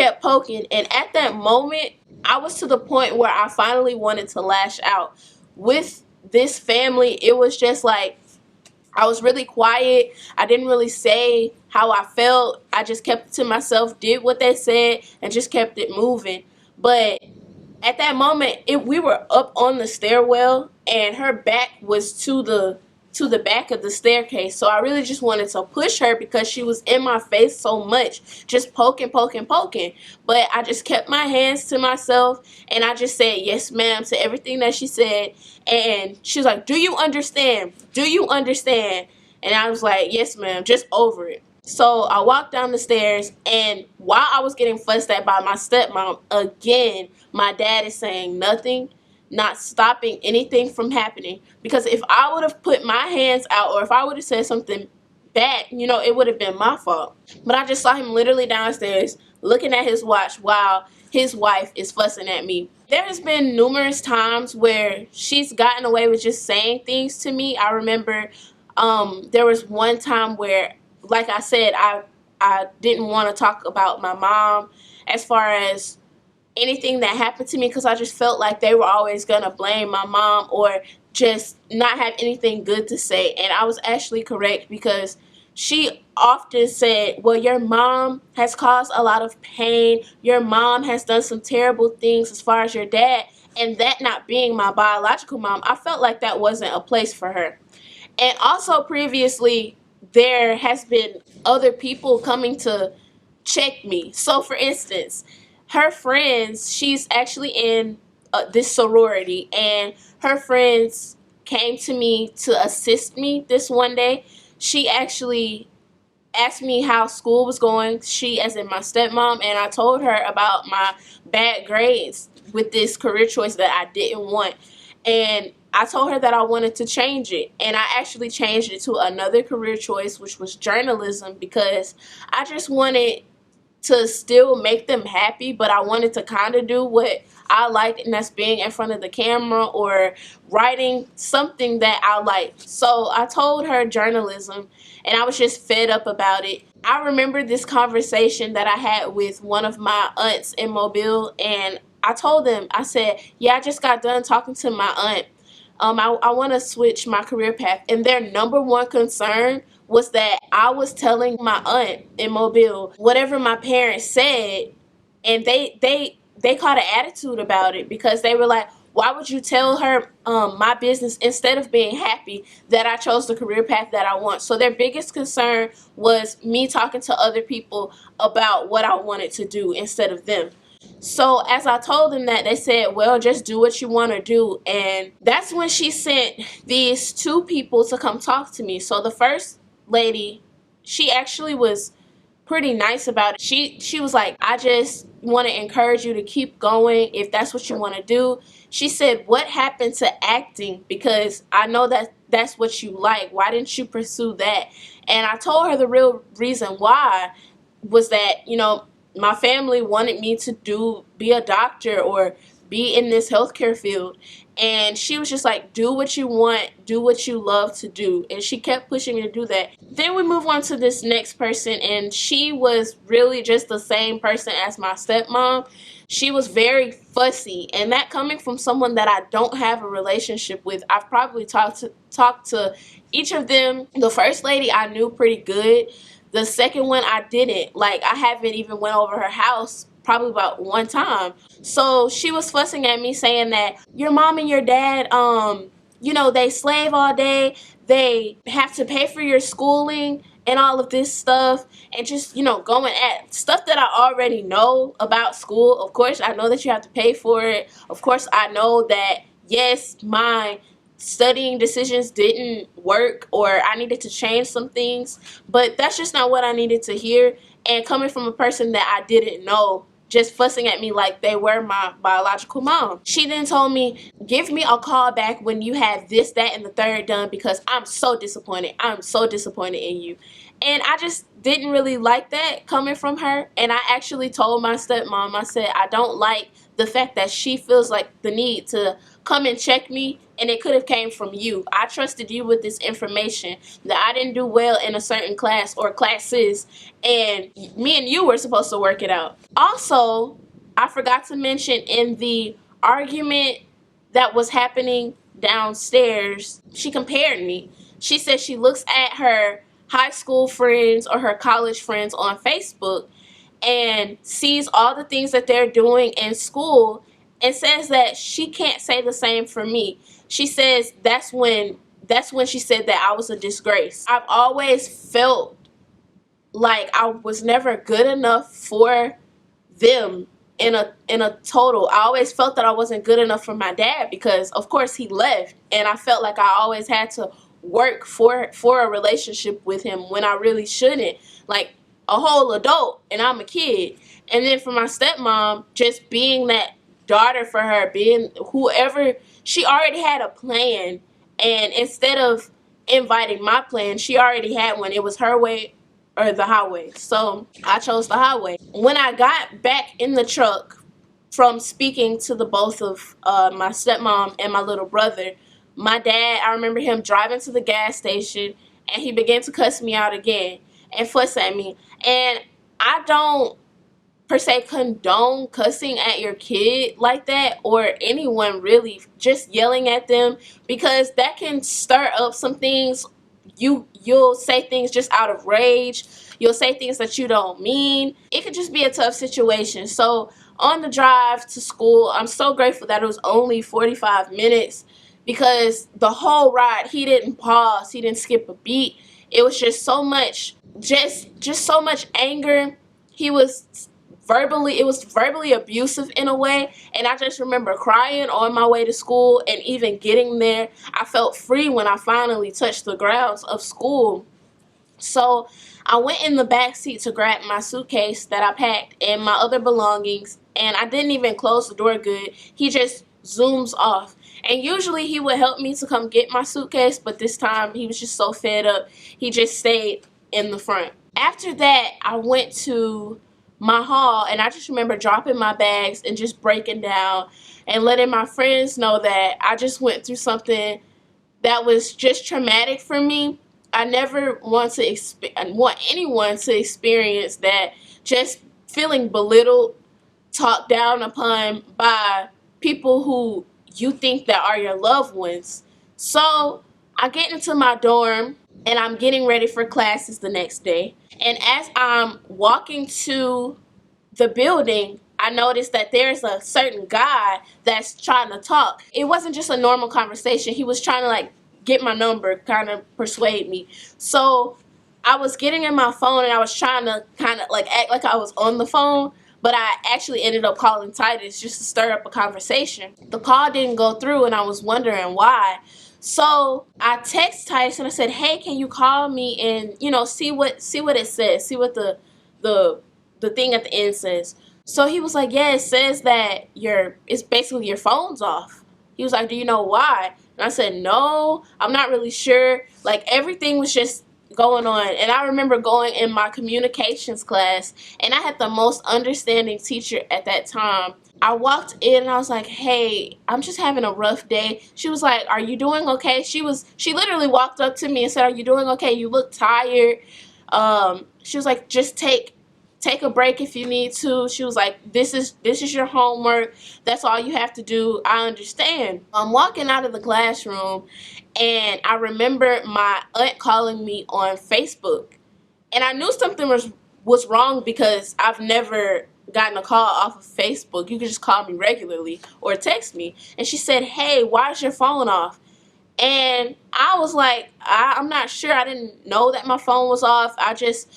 Speaker 1: and at that moment, I was to the point where I finally wanted to lash out. With this family, it was just like, I was really quiet. I didn't really say how I felt. I just kept it to myself, did what they said, and just kept it moving. But at that moment, we were up on the stairwell, and her back was to the back of the staircase. So I really just wanted to push her because she was in my face so much, just poking. But I just kept my hands to myself, and I just said yes ma'am to everything that she said. And she was like, do you understand? Do you understand? And I was like, yes ma'am, just over it. So I walked down the stairs, and while I was getting fussed at by my stepmom, again, my dad is saying nothing, not stopping anything from happening. Because if I would have put my hands out, or if I would have said something bad, it would have been my fault. But I just saw him literally downstairs looking at his watch while his wife is fussing at me. There has been numerous times where she's gotten away with just saying things to me. I remember there was one time where, like I said, I didn't want to talk about my mom as far as anything that happened to me, because I just felt like they were always going to blame my mom or just not have anything good to say. And I was actually correct, because she often said, well, your mom has caused a lot of pain. Your mom has done some terrible things as far as your dad. And that not being my biological mom, I felt like that wasn't a place for her. And also previously, there has been other people coming to check me. So for instance, her friends, she's actually in this sorority, and her friends came to me to assist me this one day. She actually asked me how school was going, she as in my stepmom, and I told her about my bad grades with this career choice that I didn't want. And I told her that I wanted to change it, and I actually changed it to another career choice, which was journalism, because I just wanted to still make them happy, but I wanted to kind of do what I liked, and that's being in front of the camera or writing something that I liked. So I told her journalism, and I was just fed up about it. I remember this conversation that I had with one of my aunts in Mobile, and I told them, I said, yeah, I just got done talking to my aunt. I want to switch my career path. And their number one concern was that I was telling my aunt in Mobile whatever my parents said, and they caught an attitude about it, because they were like, why would you tell her my business instead of being happy that I chose the career path that I want? So their biggest concern was me talking to other people about what I wanted to do instead of them. So as I told them that, they said, well, just do what you want to do. And that's when she sent these two people to come talk to me. So the first lady, she actually was pretty nice about it. She was like, I just want to encourage you to keep going if that's what you want to do. She said, what happened to acting? Because I know that that's what you like. Why didn't you pursue that? And I told her the real reason why was that, my family wanted me to be a doctor or be in this healthcare field. And she was just like, do what you want, do what you love to do. And she kept pushing me to do that. Then we move on to this next person, and she was really just the same person as my stepmom. She was very fussy, and that coming from someone that I don't have a relationship with. I've probably talked to each of them. The first lady I knew pretty good. The second one I didn't. Like, I haven't even went over her house probably about one time. So she was fussing at me, saying that your mom and your dad, they slave all day. They have to pay for your schooling and all of this stuff, and just, going at stuff that I already know about school. Of course, I know that you have to pay for it. Of course, I know that, yes, my studying decisions didn't work, or I needed to change some things, but that's just not what I needed to hear. and coming from a person that I didn't know, just fussing at me like they were my biological mom. She then told me, give me a call back when you have this, that, and the third done, because I'm so disappointed. I'm so disappointed in you. And I just didn't really like that coming from her. And I actually told my stepmom, I said, I don't like the fact that she feels like the need to come and check me, and it could have came from you. I trusted you with this information that I didn't do well in a certain class or classes, and me and you were supposed to work it out. Also, I forgot to mention, in the argument that was happening downstairs, she compared me. She said she looks at her high school friends or her college friends on Facebook and sees all the things that they're doing in school and says that she can't say the same for me. She says that's when she said that I was a disgrace. I've always felt like I was never good enough for them in a total. I always felt that I wasn't good enough for my dad because of course he left, and I felt like I always had to work for a relationship with him when I really shouldn't. Like a whole adult and I'm a kid. And then for my stepmom, just being that daughter for her, being whoever, she already had a plan, and instead of inviting my plan, she already had one. It was her way or the highway. So I chose the highway. When I got back in the truck from speaking to the both of my stepmom and my little brother, my dad, I remember him driving to the gas station, and he began to cuss me out again and fuss at me. And I don't per se condone cussing at your kid like that, or anyone really, just yelling at them, because that can stir up some things. You'll say things just out of rage. You'll say things that you don't mean. It could just be a tough situation. So on the drive to school, I'm so grateful that it was only 45 minutes, because the whole ride he didn't pause, he didn't skip a beat. It was just so much, just so much anger. It was verbally abusive in a way, and I just remember crying on my way to school. And even getting there, I felt free when I finally touched the grounds of school. So I went in the back seat to grab my suitcase that I packed and my other belongings, and I didn't even close the door good. He just zooms off. And usually he would help me to come get my suitcase, but this time he was just so fed up, he just stayed in the front. After that, I went to my hall, and I just remember dropping my bags and just breaking down and letting my friends know that I just went through something that was just traumatic for me. I never want anyone to experience that, just feeling belittled, talked down upon by people who you think that are your loved ones. So I get into my dorm, and I'm getting ready for classes the next day. And as I'm walking to the building, I noticed that there's a certain guy that's trying to talk. It wasn't just a normal conversation. He was trying to like get my number, kind of persuade me. So I was getting in my phone, and I was trying to kind of like act like I was on the phone, but I actually ended up calling Titus just to stir up a conversation. The call didn't go through, and I was wondering why. So I text Titus and I said, hey, can you call me and, you know, see what it says, see what the thing at the end says. So he was like, yeah, it says that it's basically your phone's off. He was like, do you know why? And I said, no, I'm not really sure. Like, everything was just going on. And I remember going in my communications class, and I had the most understanding teacher at that time. I walked in and I was like, hey, I'm just having a rough day. She was like, are you doing okay? She literally walked up to me and said, are you doing okay? You look tired. She was like, just take a break if you need to. She was like, this is your homework. That's all you have to do. I understand. I'm walking out of the classroom, and I remember my aunt calling me on Facebook. And I knew something was wrong, because I've never gotten a call off of Facebook. You could just call me regularly or text me. And she said, hey, why is your phone off? And I was like, I'm not sure. I didn't know that my phone was off. I just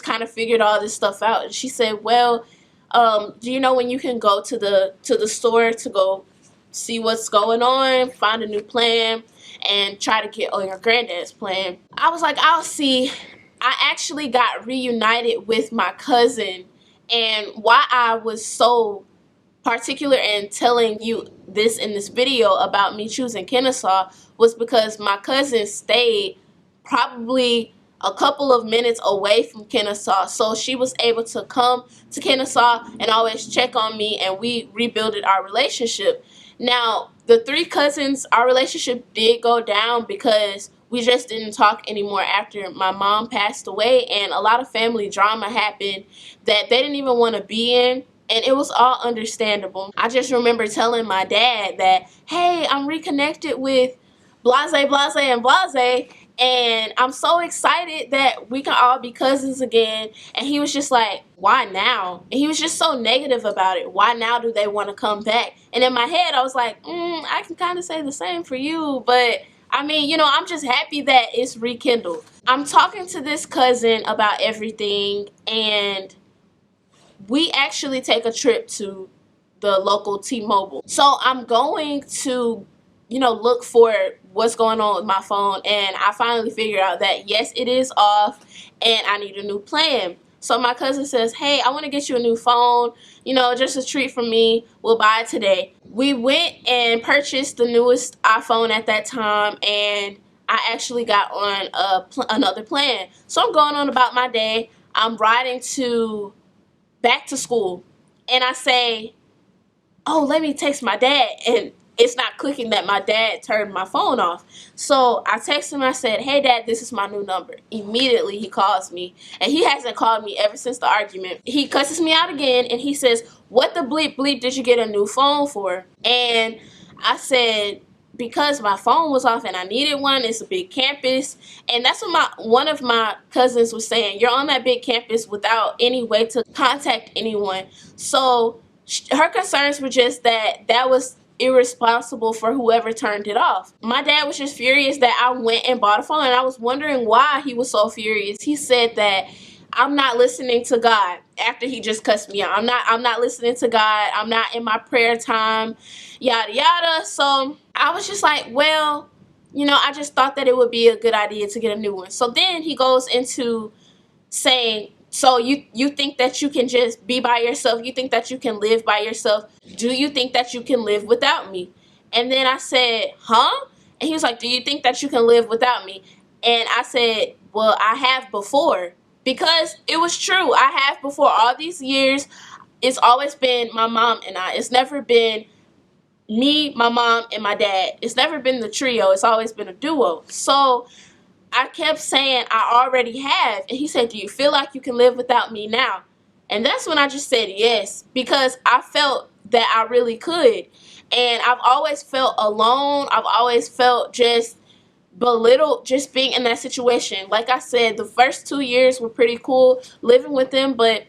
Speaker 1: kind of figured all this stuff out. And she said, well, do you know when you can go to the store to go see what's going on, find a new plan, and try to get on your granddad's plan? I was like, I'll see. I actually got reunited with my cousin, and why I was so particular in telling you this in this video about me choosing Kennesaw was because my cousin stayed probably a couple of minutes away from Kennesaw, so she was able to come to Kennesaw and always check on me, and we rebuilded our relationship. Now, the three cousins, our relationship did go down because we just didn't talk anymore after my mom passed away, and a lot of family drama happened that they didn't even want to be in, and it was all understandable. I just remember telling my dad that, hey, I'm reconnected with blase, blase, and blase, and I'm so excited that we can all be cousins again. And he was just like, why now? And he was just so negative about it. Why now do they want to come back? And in my head, I was like, I can kind of say the same for you, but I mean, you know, I'm just happy that it's rekindled. I'm talking to this cousin about everything, and we actually take a trip to the local T-Mobile. So I'm going to, you know, look for what's going on with my phone, and I finally figured out that yes, it is off and I need a new plan. So my cousin says, hey, I want to get you a new phone, you know, just a treat from me. We'll buy it today. We went and purchased the newest iPhone at that time, and I actually got on another plan. So I'm going on about my day. I'm riding to back to school, and I say, oh, let me text my dad, and it's not clicking that my dad turned my phone off. So I text him, I said, hey dad, this is my new number. Immediately he calls me, and he hasn't called me ever since the argument. He cusses me out again, and he says, what the bleep bleep did you get a new phone for? And I said, because my phone was off and I needed one. It's a big campus, and that's what one of my cousins was saying. You're on that big campus without any way to contact anyone. So her concerns were just that was irresponsible for whoever turned it off. My dad was just furious that I went and bought a phone, and I was wondering why he was so furious. He said that I'm not listening to God after he just cussed me out. I'm not listening to God. I'm not in my prayer time, yada yada. So I was just like, well, you know, I just thought that it would be a good idea to get a new one. So then he goes into saying, so you think that you can just be by yourself? You think that you can live by yourself? Do you think that you can live without me? And then I said, huh? And he was like, do you think that you can live without me? And I said, well, I have before. Because it was true. I have before. All these years, it's always been my mom and I. It's never been me, my mom, and my dad. It's never been the trio. It's always been a duo. So I kept saying, I already have. And he said, do you feel like you can live without me now? And that's when I just said yes, because I felt that I really could. And I've always felt alone. I've always felt just belittled just being in that situation. Like I said, the first 2 years were pretty cool living with them, but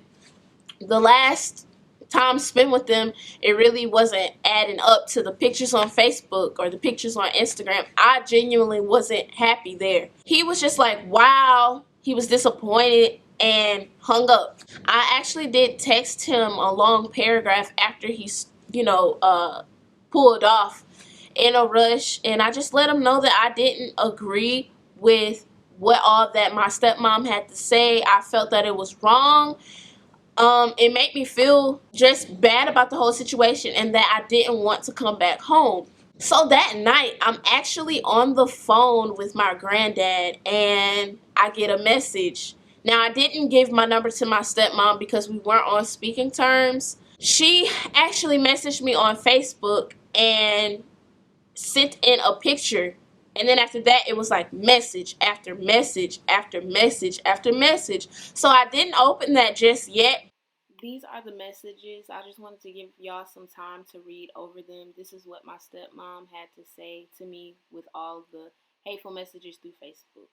Speaker 1: the last time spent with them, it really wasn't adding up to the pictures on Facebook or the pictures on Instagram. I genuinely wasn't happy there. He was just like, wow. He was disappointed and hung up. I actually did text him a long paragraph after he's, you know, pulled off in a rush, and I just let him know that I didn't agree with what all that my stepmom had to say. I felt that it was wrong. It made me feel just bad about the whole situation, and that I didn't want to come back home. So that night, I'm actually on the phone with my granddad, and I get a message. Now, I didn't give my number to my stepmom because we weren't on speaking terms. She actually messaged me on Facebook and sent in a picture, and then after that it was like message after message after message after message. So I didn't open that just yet. These are the messages. I just wanted to give y'all some time to read over them. This is what my stepmom had to say to me with all the hateful messages through Facebook.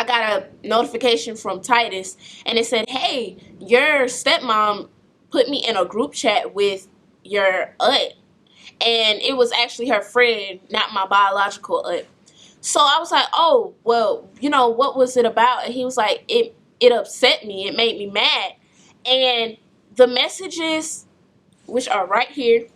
Speaker 1: I got a notification from Titus, and it said, hey, your stepmom put me in a group chat with your aunt. And it was actually her friend, not my biological aunt. So I was like, oh, well, what was it about? And he was like, it upset me. It made me mad. And the messages, which are right here,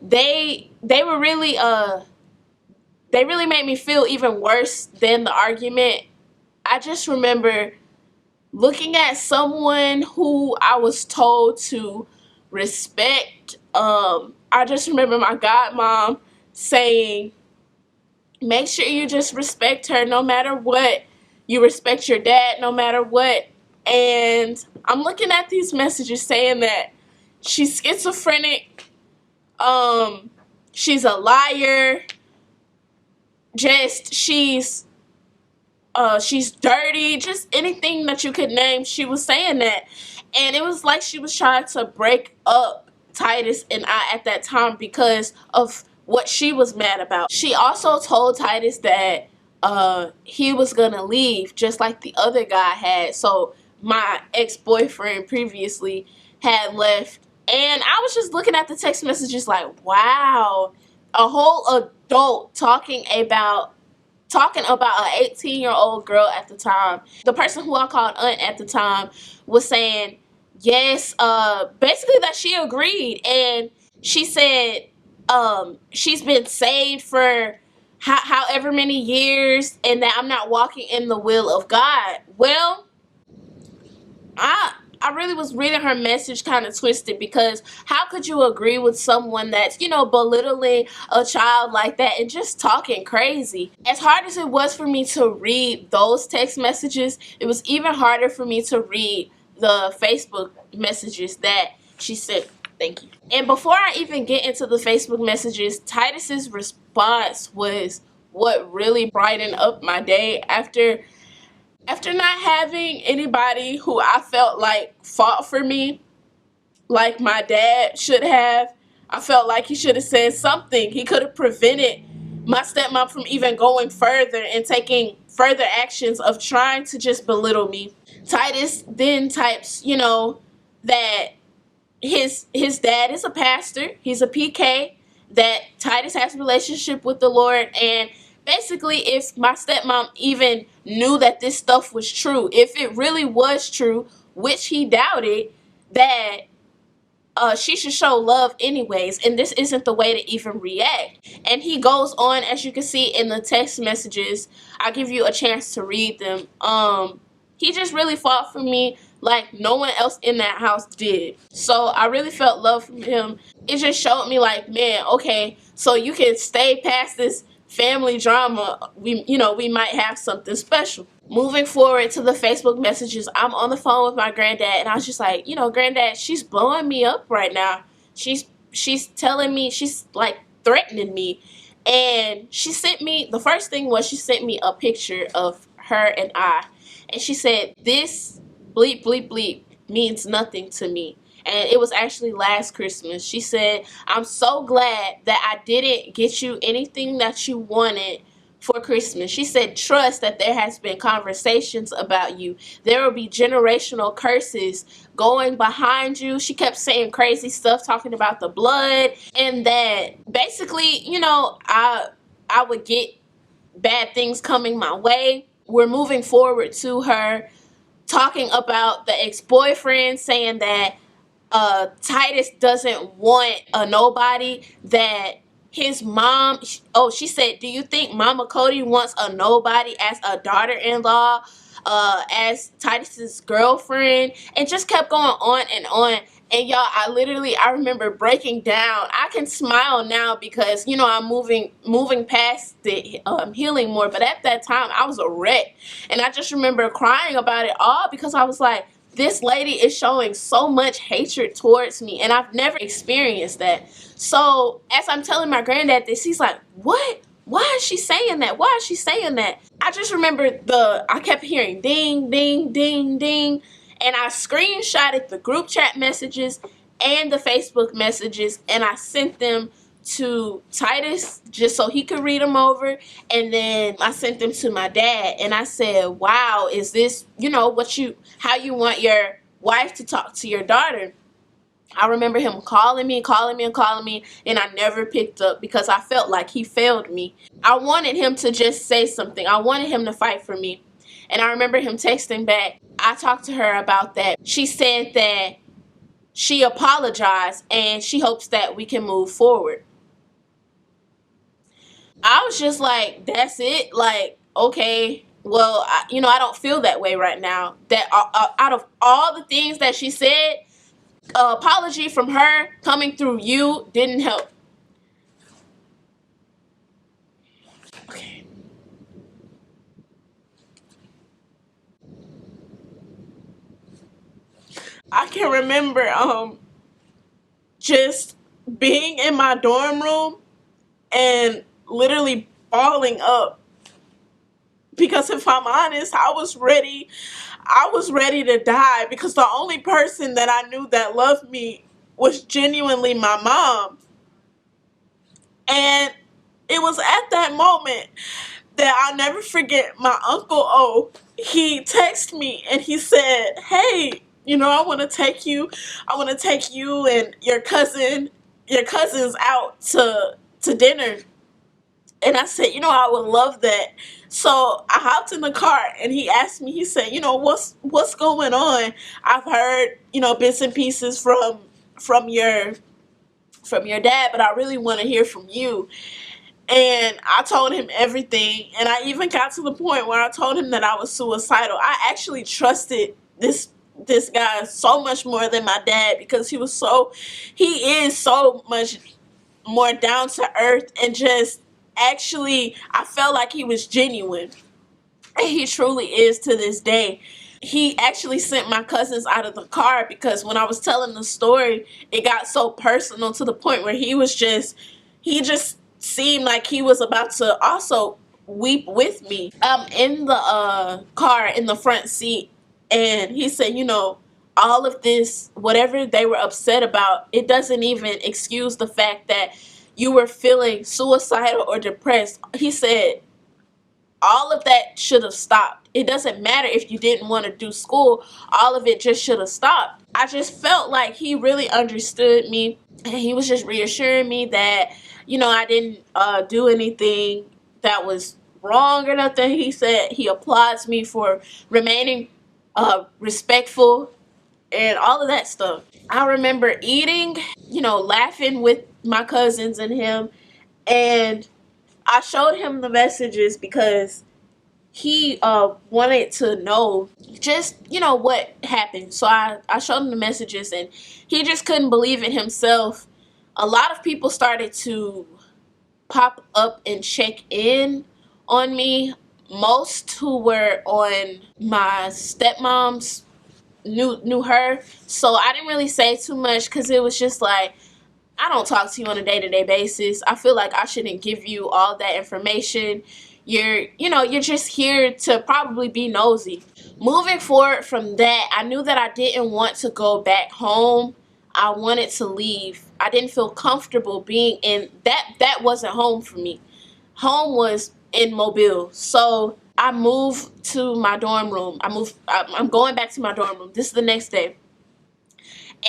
Speaker 1: they were really they really made me feel even worse than the argument. I just remember looking at someone who I was told to respect. I just remember my godmom saying, make sure you just respect her no matter what. You respect your dad no matter what. And I'm looking at these messages saying that she's schizophrenic, she's a liar, just she's dirty, just anything that you could name. She was saying that, and it was like she was trying to break up Titus and I at that time because of what she was mad about. She also told Titus that he was gonna leave just like the other guy had. So my ex-boyfriend previously had left, and I was just looking at the text messages like, wow, a whole adult talking about an 18-year-old girl at the time. The person who I called aunt at the time was saying, yes, basically that she agreed. And she said she's been saved for however many years and that I'm not walking in the will of God. Well, I really was reading her message kind of twisted, because how could you agree with someone that's, belittling a child like that and just talking crazy? As hard as it was for me to read those text messages, it was even harder for me to read the Facebook messages that she sent. Thank you. And before I even get into the Facebook messages, Titus's response was what really brightened up my day. After not having anybody who I felt like fought for me, like my dad should have, I felt like he should have said something. He could have prevented my stepmom from even going further and taking further actions of trying to just belittle me. Titus then types, that his dad is a pastor. He's a PK, that Titus has a relationship with the Lord, and basically if my stepmom even knew that this stuff was true, if it really was true, which he doubted, that she should show love anyways, and this isn't the way to even react. And he goes on, as you can see in the text messages. I'll give you a chance to read them. He just really fought for me like no one else in that house did. So I really felt love from him. It just showed me like, man, okay, so you can stay past this family drama. We might have something special. Moving forward to the Facebook messages, I'm on the phone with my granddad, and I was just like, granddad, she's blowing me up right now. She's telling me, she's like threatening me. And she sent me, the first thing was she sent me a picture of her and I. And she said, this bleep, bleep, bleep means nothing to me. And it was actually last Christmas. She said, I'm so glad that I didn't get you anything that you wanted for Christmas. She said, trust that there has been conversations about you. There will be generational curses going behind you. She kept saying crazy stuff, talking about the blood, and that basically, I would get bad things coming my way. We're moving forward to her talking about the ex-boyfriend, saying that Titus doesn't want a nobody, that his mom, she said, do you think Mama Cody wants a nobody as a daughter-in-law, as Titus's girlfriend? And just kept going on and on. And y'all, I remember breaking down. I can smile now because, I'm moving past the healing more. But at that time, I was a wreck. And I just remember crying about it all because I was like, this lady is showing so much hatred towards me, and I've never experienced that. So as I'm telling my granddad this, he's like, what? Why is she saying that? Why is she saying that? I just remember I kept hearing ding, ding, ding, ding, and I screenshotted the group chat messages and the Facebook messages, and I sent them to Titus just so he could read them over, and then I sent them to my dad, and I said, wow, is this how you want your wife to talk to your daughter? I remember him calling me, and I never picked up because I felt like he failed me. I wanted him to just say something. I wanted him to fight for me. And I remember him texting back. I talked to her about that. She said that she apologized and she hopes that we can move forward. I was just like, that's it? Like, okay, well, I don't feel that way right now. That out of all the things that she said, apology from her coming through you didn't help. Okay. I can remember just being in my dorm room and literally balling up because if I'm honest, I was ready to die because the only person that I knew that loved me was genuinely my mom. And it was at that moment that I'll never forget my Uncle O. He texted me and he said, hey, I want to take you and your cousins out to dinner. And I said, I would love that. So I hopped in the car and he asked me, he said, what's going on? I've heard, bits and pieces from your dad, but I really want to hear from you. And I told him everything. And I even got to the point where I told him that I was suicidal. I actually trusted this guy so much more than my dad because he is so much more down to earth and just actually, I felt like he was genuine. And he truly is to this day. He actually sent my cousins out of the car because when I was telling the story, it got so personal to the point where he just seemed like he was about to also weep with me. I'm in the car in the front seat, and he said, all of this, whatever they were upset about, it doesn't even excuse the fact that you were feeling suicidal or depressed. He said, all of that should have stopped. It doesn't matter if you didn't want to do school. All of it just should have stopped. I just felt like he really understood me, and he was just reassuring me that, I didn't do anything that was wrong or nothing. He said he applauds me for remaining respectful and all of that stuff. I remember eating, laughing with my cousins and him, and I showed him the messages because he wanted to know just, what happened. So I showed him the messages, and he just couldn't believe it himself. A lot of people started to pop up and check in on me. Most who were on my stepmom's knew her, so I didn't really say too much because it was just like, I don't talk to you on a day-to-day basis. I feel like I shouldn't give you all that information. You're just here to probably be nosy. Moving forward from that, I knew that I didn't want to go back home. I wanted to leave. I didn't feel comfortable being in that wasn't home for me. Home was in Mobile. So I moved to my dorm room. I'm going back to my dorm room. This is the next day.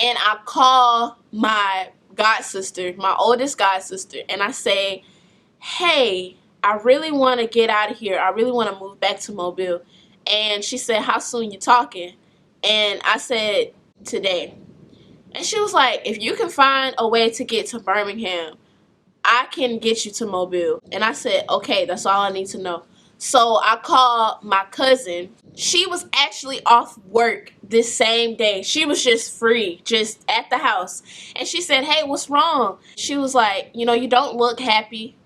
Speaker 1: And I call my god sister, my oldest god sister, and I say, hey, I really want to get out of here. I really want to move back to Mobile. And she said, how soon you talking? And I said, today. And she was like, if you can find a way to get to Birmingham, I can get you to Mobile. And I said, okay, that's all I need to know. So I called my cousin. She was actually off work this same day. She was just free, just at the house. And she said, hey, what's wrong? She was like, you don't look happy.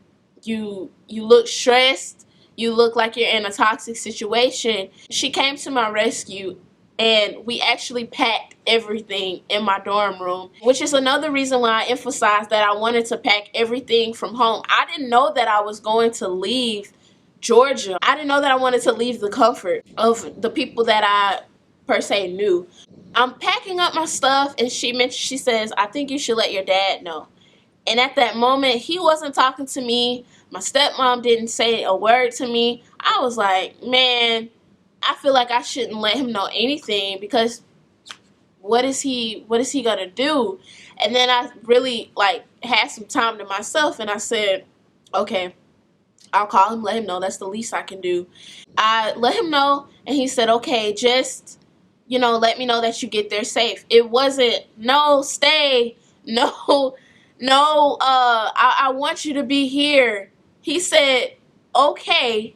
Speaker 1: You look stressed. You look like you're in a toxic situation. She came to my rescue, and we actually packed everything in my dorm room, which is another reason why I emphasized that I wanted to pack everything from home. I didn't know that I was going to leave Georgia. I didn't know that I wanted to leave the comfort of the people that I per se knew. I'm packing up my stuff, and she says, I think you should let your dad know. And at that moment, he wasn't talking to me. My stepmom didn't say a word to me. I was like, man, I feel like I shouldn't let him know anything, because what is he gonna do? And then I really had some time to myself, and I said, okay, I'll call him, let him know. That's the least I can do. I let him know, and he said, okay, just let me know that you get there safe. It wasn't, no, stay, no, I want you to be here. He said, okay,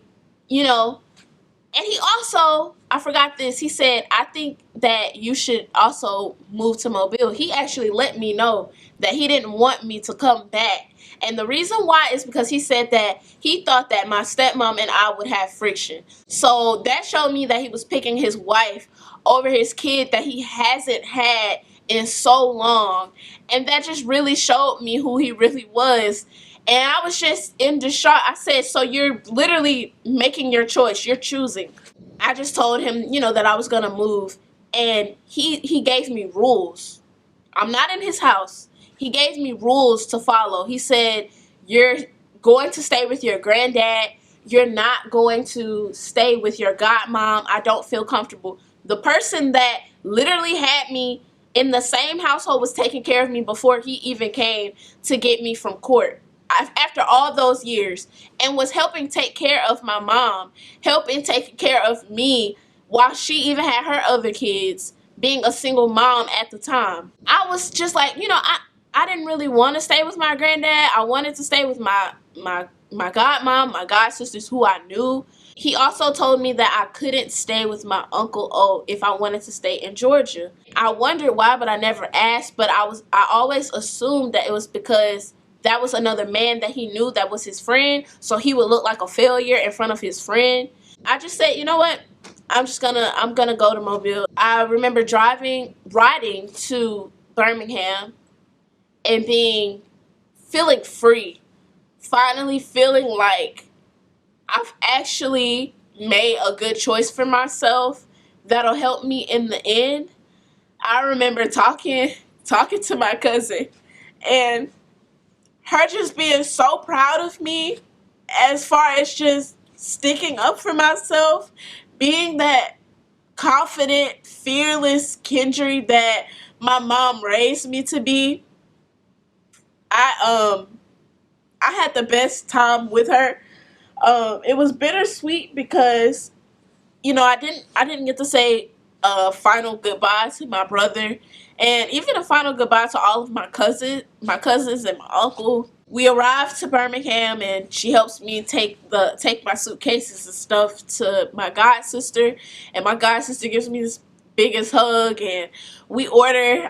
Speaker 1: and he also, I forgot this, he said, I think that you should also move to Mobile. He actually let me know that he didn't want me to come back. And the reason why is because he said that he thought that my stepmom and I would have friction. So that showed me that he was picking his wife over his kid that he hasn't had in so long. And that just really showed me who he really was. And I was just in distraught. I said, so you're literally making your choice. You're choosing. I just told him, that I was going to move. And he gave me rules. I'm not in his house. He gave me rules to follow. He said, you're going to stay with your granddad. You're not going to stay with your godmom. I don't feel comfortable. The person that literally had me in the same household was taking care of me before he even came to get me from court. After all those years, and was helping take care of my mom, helping take care of me while she even had her other kids, being a single mom at the time. I was just like, I didn't really want to stay with my granddad. I wanted to stay with my godmom, my god sisters who I knew. He also told me that I couldn't stay with my Uncle O if I wanted to stay in Georgia. I wondered why, but I never asked. But I always assumed that it was because that was another man that he knew that was his friend, so he would look like a failure in front of his friend. I just said, you know what? I'm gonna go to Mobile. I remember riding to Birmingham and feeling free. Finally feeling like I've actually made a good choice for myself that'll help me in the end. I remember talking to my cousin, and her just being so proud of me as far as just sticking up for myself, being that confident, fearless Kendri that my mom raised me to be. I had the best time with her. It was bittersweet because I didn't get to say a final goodbye to my brother, and even a final goodbye to all of my cousins and my uncle. We arrived to Birmingham, and she helps me take my suitcases and stuff to my god sister, and my god sister gives me this biggest hug, and we order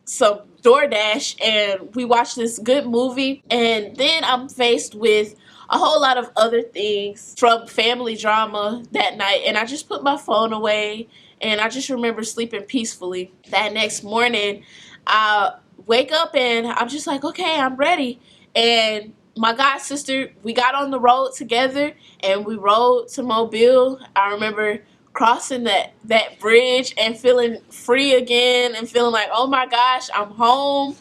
Speaker 1: some DoorDash, and we watch this good movie. And then I'm faced with a whole lot of other things from family drama that night, and I just put my phone away, and I just remember sleeping peacefully. That next morning, I wake up and I'm just like, okay, I'm ready. And my god sister, we got on the road together and we rode to Mobile. I remember crossing that bridge and feeling free again and feeling like, oh my gosh, I'm home.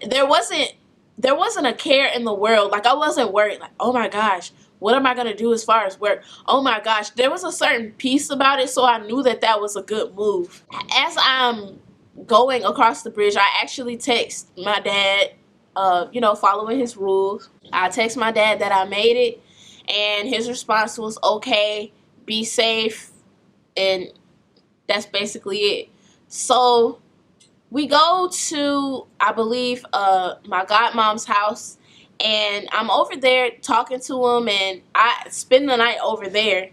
Speaker 1: There wasn't there wasn't a care in the world. Like, I wasn't worried like, oh my gosh, what am I going to do as far as work? Oh my gosh, there was a certain peace about it, so I knew that that was a good move. As I'm going across the bridge, I actually text my dad, following his rules. I text my dad that I made it, and his response was, okay, be safe, and that's basically it. So we go to, I believe, my godmom's house, and I'm over there talking to him, and I spend the night over there.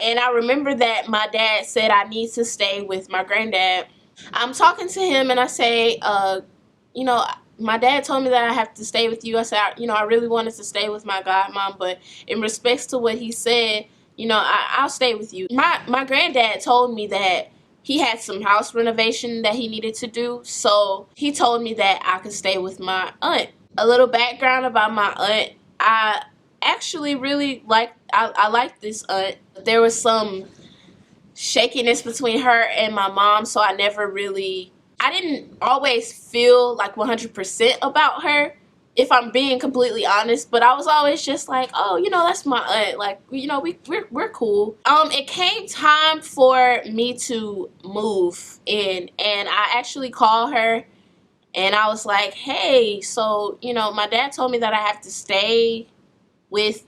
Speaker 1: And I remember that my dad said I need to stay with my granddad. I'm talking to him and I say, you know, my dad told me that I have to stay with you. I said, I really wanted to stay with my godmom, but in respects to what he said, I'll stay with you. My granddad told me that he had some house renovation that he needed to do, so he told me that I could stay with my aunt. A little background about my aunt. I actually really I liked this aunt. There was some shakiness between her and my mom, so I didn't always feel like 100% about her, if I'm being completely honest, but I was always just like, oh, that's my aunt, like, we're cool. It came time for me to move in, and I actually called her, and I was like, hey, so, my dad told me that I have to stay with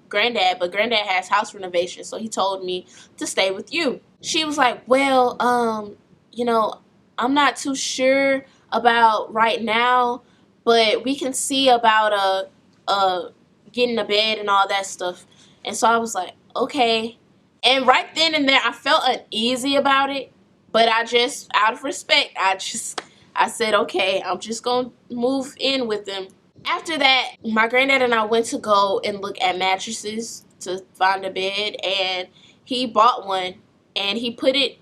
Speaker 1: granddad, but granddad has house renovation, so he told me to stay with you. She was like, well, I'm not too sure about right now, but we can see about getting a bed and all that stuff. And so I was like, okay. And right then and there, I felt uneasy about it, but I just, out of respect, I said, okay, I'm just gonna move in with them. After that, my granddad and I went to go and look at mattresses to find a bed, and he bought one, and he put it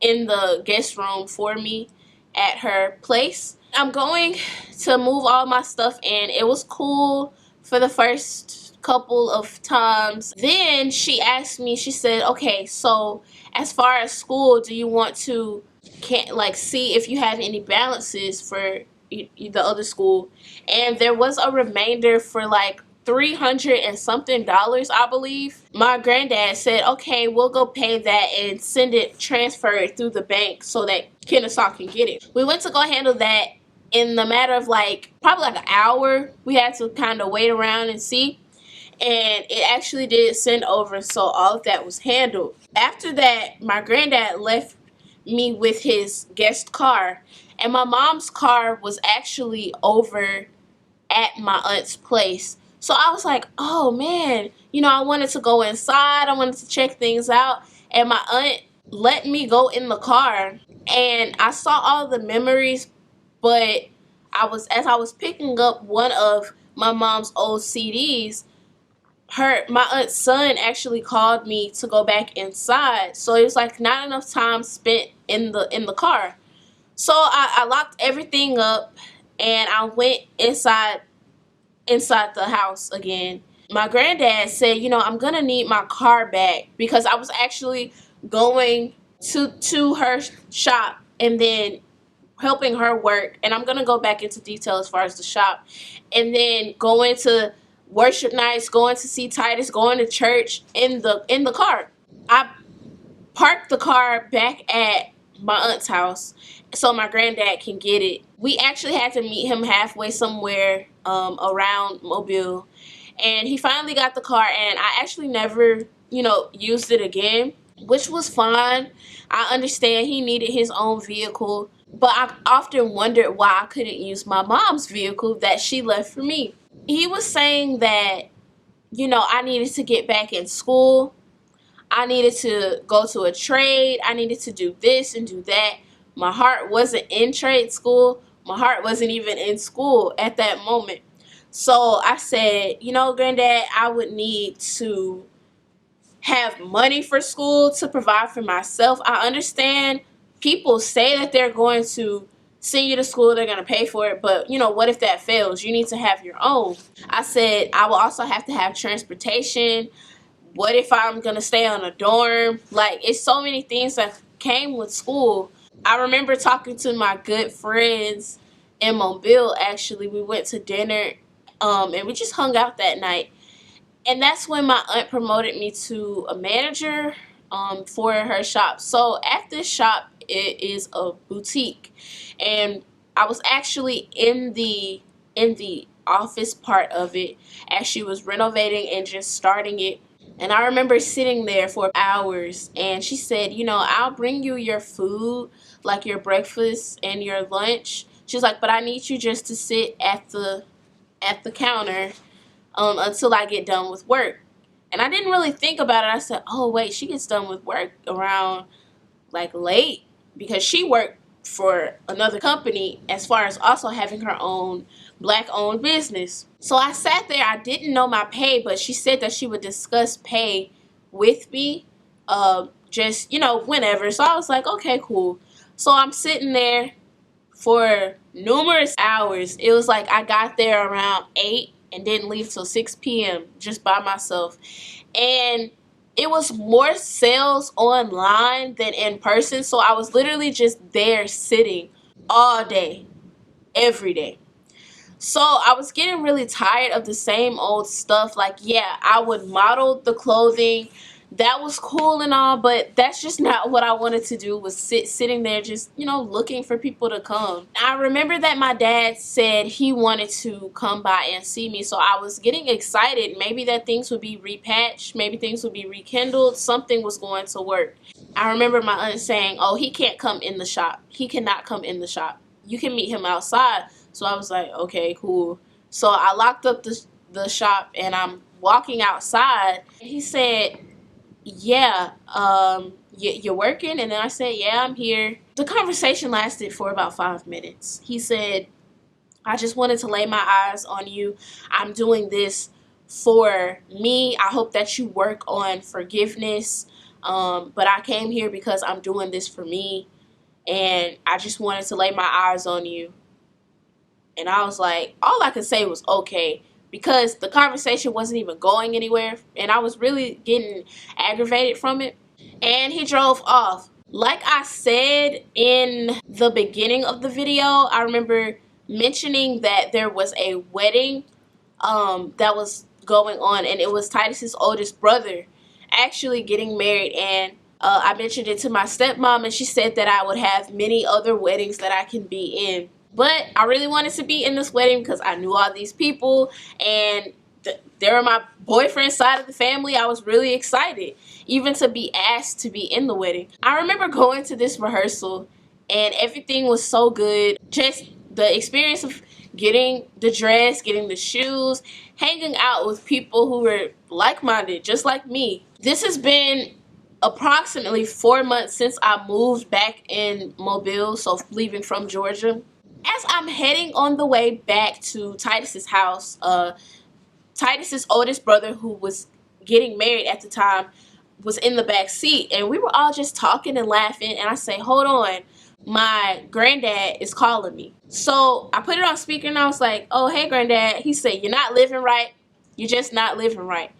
Speaker 1: in the guest room for me at her place. I'm going to move all my stuff in. It was cool for the first couple of times. Then she asked me, she said, okay, so as far as school, do you want to see if you have any balances for the other school? And there was a remainder for like $300 and something, I believe. My granddad said, okay, we'll go pay that and transfer it through the bank so that Kennesaw can get it. We went to go handle that. In the matter of probably an hour, we had to kind of wait around and see, and it actually did send over, so all of that was handled. After that, my granddad left me with his guest car, and my mom's car was actually over at my aunt's place. So I was like, oh man, I wanted to go inside, I wanted to check things out, and my aunt let me go in the car, and I saw all the memories, but as I was picking up one of my mom's old CDs, my aunt's son actually called me to go back inside. So it was like not enough time spent in the car. So I locked everything up and I went inside the house again. My granddad said, I'm gonna need my car back, because I was actually going to her shop and then helping her work, and I'm gonna go back into detail as far as the shop, and then going to worship nights, going to see Titus, going to church in the car. I parked the car back at my aunt's house so my granddad can get it. We actually had to meet him halfway somewhere around Mobile, and he finally got the car, and I actually never used it again, which was fine. I understand he needed his own vehicle, but I often wondered why I couldn't use my mom's vehicle that she left for me. He was saying that, I needed to get back in school. I needed to go to a trade. I needed to do this and do that. My heart wasn't in trade school. My heart wasn't even in school at that moment. So I said, Granddad, I would need to have money for school to provide for myself. I understand people say that they're going to send you to school, they're going to pay for it, but, you know, what if that fails? You need to have your own. I said, I will also have to have transportation. What if I'm going to stay on a dorm? Like, it's so many things that came with school. I remember talking to my good friends in Mobile, actually. We went to dinner, and we just hung out that night. And that's when my aunt promoted me to a manager for her shop. So at this shop, it is a boutique, and I was actually in the office part of it as she was renovating and just starting it. And I remember sitting there for hours, and she said, you know, I'll bring you your food, like your breakfast and your lunch. She's like, but I need you just to sit at the counter until I get done with work. And I didn't really think about it. I said, oh, wait, she gets done with work around like late, because she worked for another company as far as also having her own black-owned business. So I sat there. I didn't know my pay, but she said that she would discuss pay with me just, you know, whenever. So I was like, okay, cool. So I'm sitting there for numerous hours. It was like I got there around 8 and didn't leave till 6 p.m. just by myself. And it was more sales online than in person. So I was literally just there sitting all day, every day. So I was getting really tired of the same old stuff. Like, yeah, I would model the clothing. That was cool and all, but that's just not what I wanted to do, was sitting there just, you know, looking for people to come. I remember that my dad said he wanted to come by and see me, so I was getting excited. Maybe that things would be repatched, maybe things would be rekindled, something was going to work. I remember my aunt saying, oh, he can't come in the shop. He cannot come in the shop. You can meet him outside. So I was like, okay, cool. So I locked up the shop, and I'm walking outside. He said, yeah, you're working? And then I said, yeah, I'm here. The conversation lasted for about 5 minutes. He said, I just wanted to lay my eyes on you. I'm doing this for me. I hope that you work on forgiveness. But I came here because I'm doing this for me, and I just wanted to lay my eyes on you. And I was like, all I could say was okay, because the conversation wasn't even going anywhere, and I was really getting aggravated from it. And he drove off. Like I said in the beginning of the video, I remember mentioning that there was a wedding that was going on, and it was Titus's oldest brother actually getting married. And I mentioned it to my stepmom, and she said that I would have many other weddings that I can be in. But I really wanted to be in this wedding because I knew all these people, and they were my boyfriend's side of the family. I was really excited even to be asked to be in the wedding. I remember going to this rehearsal, and everything was so good. Just the experience of getting the dress, getting the shoes, hanging out with people who were like-minded, just like me. This has been approximately 4 months since I moved back in Mobile, so leaving from Georgia. As I'm heading on the way back to Titus's house, Titus's oldest brother, who was getting married at the time, was in the back seat, and we were all just talking and laughing. And I say, hold on, my granddad is calling me. So I put it on speaker, and I was like, oh, hey, granddad. He said, you're not living right. You're just not living right.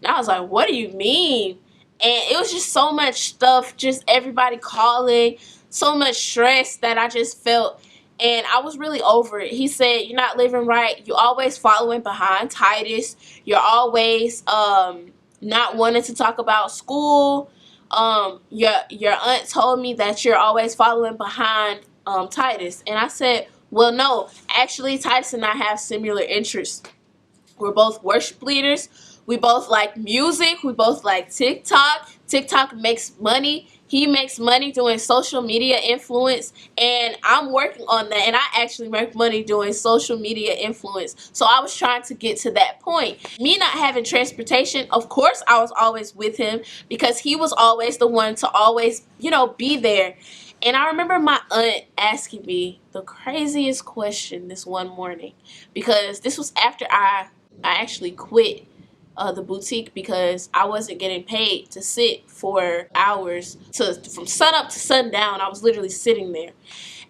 Speaker 1: And I was like, what do you mean? And it was just so much stuff, just everybody calling, so much stress that I just felt. And I was really over it. He said, you're not living right. You're always following behind Titus. You're always not wanting to talk about school. Your aunt told me that you're always following behind Titus. And I said, well, no. Actually, Titus and I have similar interests. We're both worship leaders. We both like music. We both like TikTok. TikTok makes money. He makes money doing social media influence, and I'm working on that, and I actually make money doing social media influence. So I was trying to get to that point. Me not having transportation, of course I was always with him, because he was always the one to always, you know, be there. And I remember my aunt asking me the craziest question this one morning, because this was after I actually quit the boutique, because I wasn't getting paid to sit for hours from sun up to sundown. I was literally sitting there.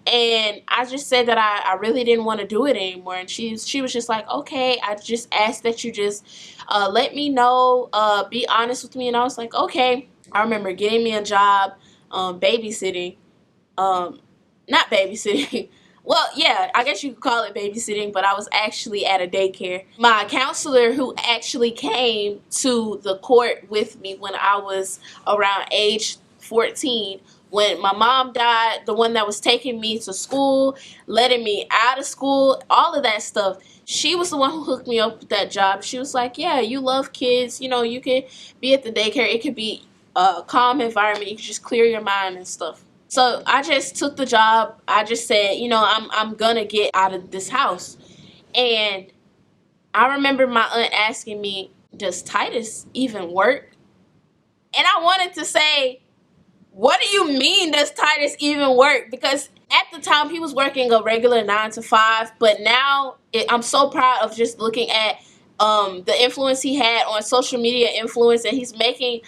Speaker 1: And I just said that I really didn't want to do it anymore. And she was just like, okay, I just asked that you just let me know, be honest with me. And I was like, okay. I remember getting me a job babysitting, not babysitting. Well, yeah, I guess you could call it babysitting, but I was actually at a daycare. My counselor, who actually came to the court with me when I was around age 14, when my mom died, the one that was taking me to school, letting me out of school, all of that stuff, she was the one who hooked me up with that job. She was like, yeah, you love kids, you know, you could be at the daycare. It could be a calm environment. You could just clear your mind and stuff. So I just took the job. I just said, you know, I'm gonna get out of this house. And I remember my aunt asking me, does Titus even work? And I wanted to say, what do you mean does Titus even work? Because at the time he was working a regular 9 to 5, but now I'm so proud of just looking at the influence he had on social media influence, and he's making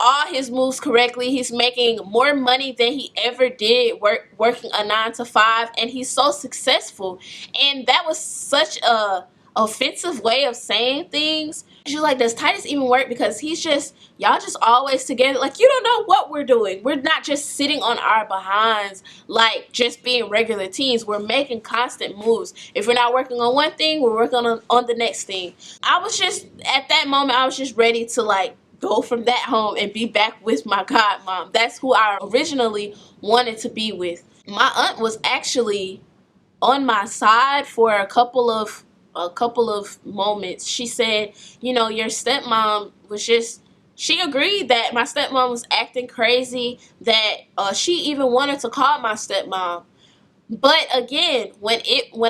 Speaker 1: all his moves correctly. He's making more money than he ever did working a 9 to 5, and he's so successful. And that was such a offensive way of saying things. She's like, does Titus even work? Because he's just, y'all just always together. Like, you don't know what we're doing. We're not just sitting on our behinds like just being regular teens. We're making constant moves. If we're not working on one thing, we're working on the next thing. I was just, at that moment, I was just ready to like go from that home and be back with my godmom. That's who I originally wanted to be with. My aunt was actually on my side for a couple of moments. She said, you know, your stepmom was just, she agreed that my stepmom was acting crazy, that she even wanted to call my stepmom. But again, when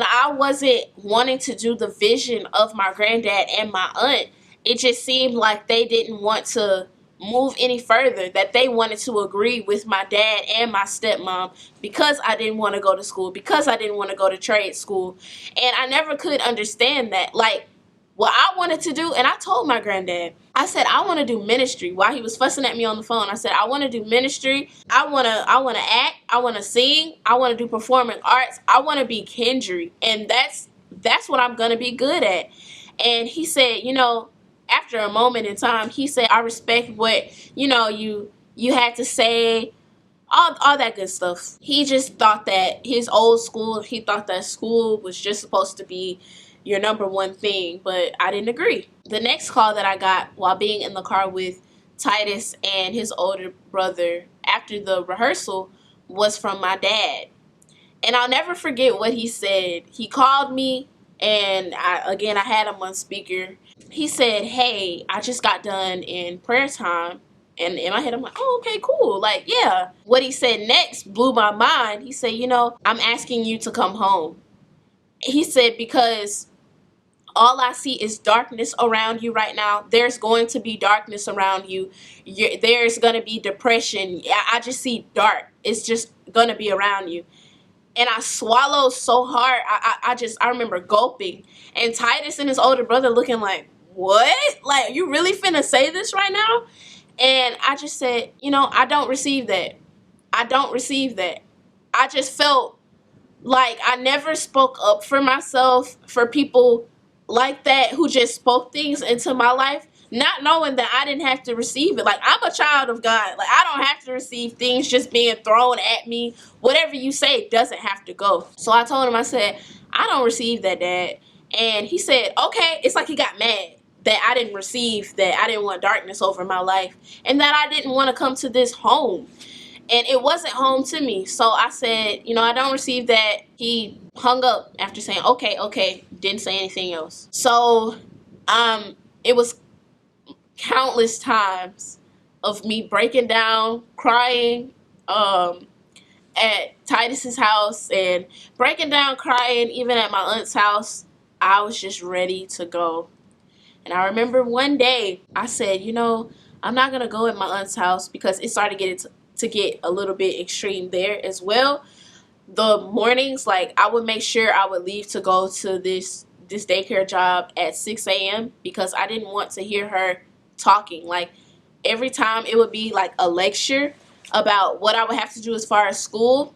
Speaker 1: I wasn't wanting to do the vision of my granddad and my aunt, it just seemed like they didn't want to move any further, that they wanted to agree with my dad and my stepmom because I didn't want to go to school, because I didn't want to go to trade school. And I never could understand that. Like, what I wanted to do, and I told my granddad, I said, I want to do ministry. While he was fussing at me on the phone, I said, I want to do ministry. I want to act. I want to sing. I want to do performing arts. I want to be Kendri. And that's what I'm going to be good at. And he said, you know, after a moment in time, he said, I respect what, you know, you had to say, all that good stuff. He just thought that his old school, he thought that school was just supposed to be your number one thing, but I didn't agree. The next call that I got while being in the car with Titus and his older brother after the rehearsal was from my dad. And I'll never forget what he said. He called me, and I had him on speaker. He said, hey, I just got done in prayer time. And in my head, I'm like, oh, okay, cool. Like, yeah. What he said next blew my mind. He said, you know, I'm asking you to come home. He said, because all I see is darkness around you right now. There's going to be darkness around you. There's going to be depression. I just see dark. It's just going to be around you. And I swallowed so hard. I remember gulping. And Titus and his older brother looking like, what? Like, you really finna say this right now? And I just said, you know, I don't receive that. I don't receive that. I just felt like I never spoke up for myself, for people like that who just spoke things into my life, not knowing that I didn't have to receive it. Like, I'm a child of God. Like, I don't have to receive things just being thrown at me. Whatever you say doesn't have to go. So I told him, I said, I don't receive that, Dad. And he said, okay. It's like he got mad that I didn't receive that. I didn't want darkness over my life, and that I didn't want to come to this home. And it wasn't home to me. So I said, you know, I don't receive that. He hung up after saying, okay, didn't say anything else. So it was countless times of me breaking down, crying at Titus's house, and breaking down, crying even at my aunt's house. I was just ready to go. And I remember one day I said, you know, I'm not going to go at my aunt's house, because it started getting to get a little bit extreme there as well. The mornings, like, I would make sure I would leave to go to this daycare job at 6 a.m. because I didn't want to hear her talking. Like, every time it would be like a lecture about what I would have to do as far as school.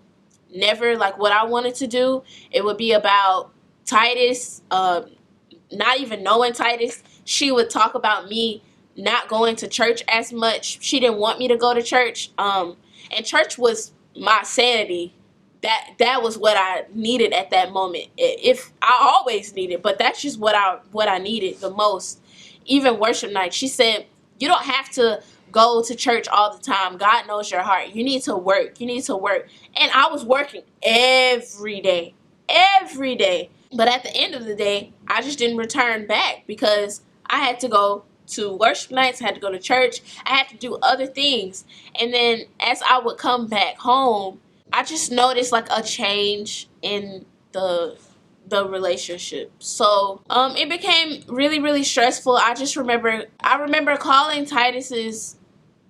Speaker 1: never like what I wanted to do. It would be about Titus, not even knowing Titus. She would talk about me not going to church as much. She didn't want me to go to church. And church was my sanity. That was what I needed at that moment. If I always needed, but that's just what I needed the most. Even worship night, she said, you don't have to go to church all the time. God knows your heart. You need to work. You need to work. And I was working every day. Every day. But at the end of the day, I just didn't return back because I had to go to worship nights, I had to go to church, I had to do other things. And then as I would come back home, I just noticed like a change in the relationship. So it became really, really stressful. I remember calling Titus's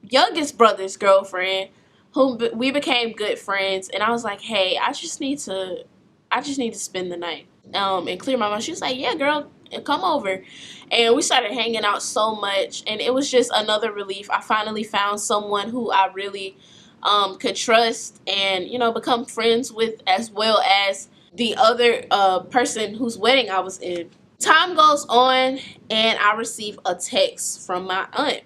Speaker 1: youngest brother's girlfriend, whom we became good friends, and I was like, hey, I just need to spend the night and clear my mind. She was like, yeah, girl, come over. And we started hanging out so much, and it was just another relief. I finally found someone who I really could trust and, you know, become friends with, as well as the other person whose wedding I was in. Time goes on, and I receive a text from my aunt,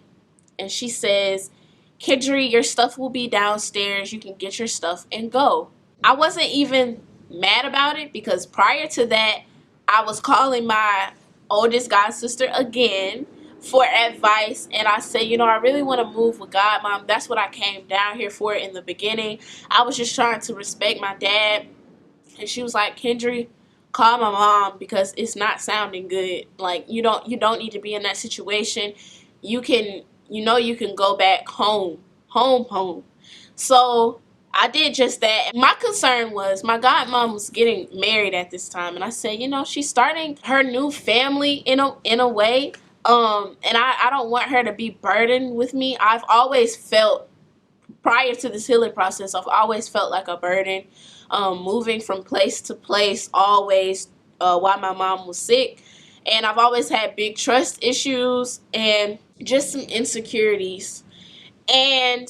Speaker 1: and she says, Kendri, your stuff will be downstairs. You can get your stuff and go. I wasn't even mad about it because prior to that, I was calling my oldest god sister again for advice, and I said, you know, I really want to move with God, Mom. That's what I came down here for in the beginning. I was just trying to respect my dad. And she was like, Kendri, call my mom because it's not sounding good. Like, you don't need to be in that situation. You can go back home. So I did just that. My concern was my godmom was getting married at this time, and I said, you know, she's starting her new family in a way, and I don't want her to be burdened with me. I've always felt, prior to this healing process, I've always felt like a burden, moving from place to place, always while my mom was sick, and I've always had big trust issues and just some insecurities. And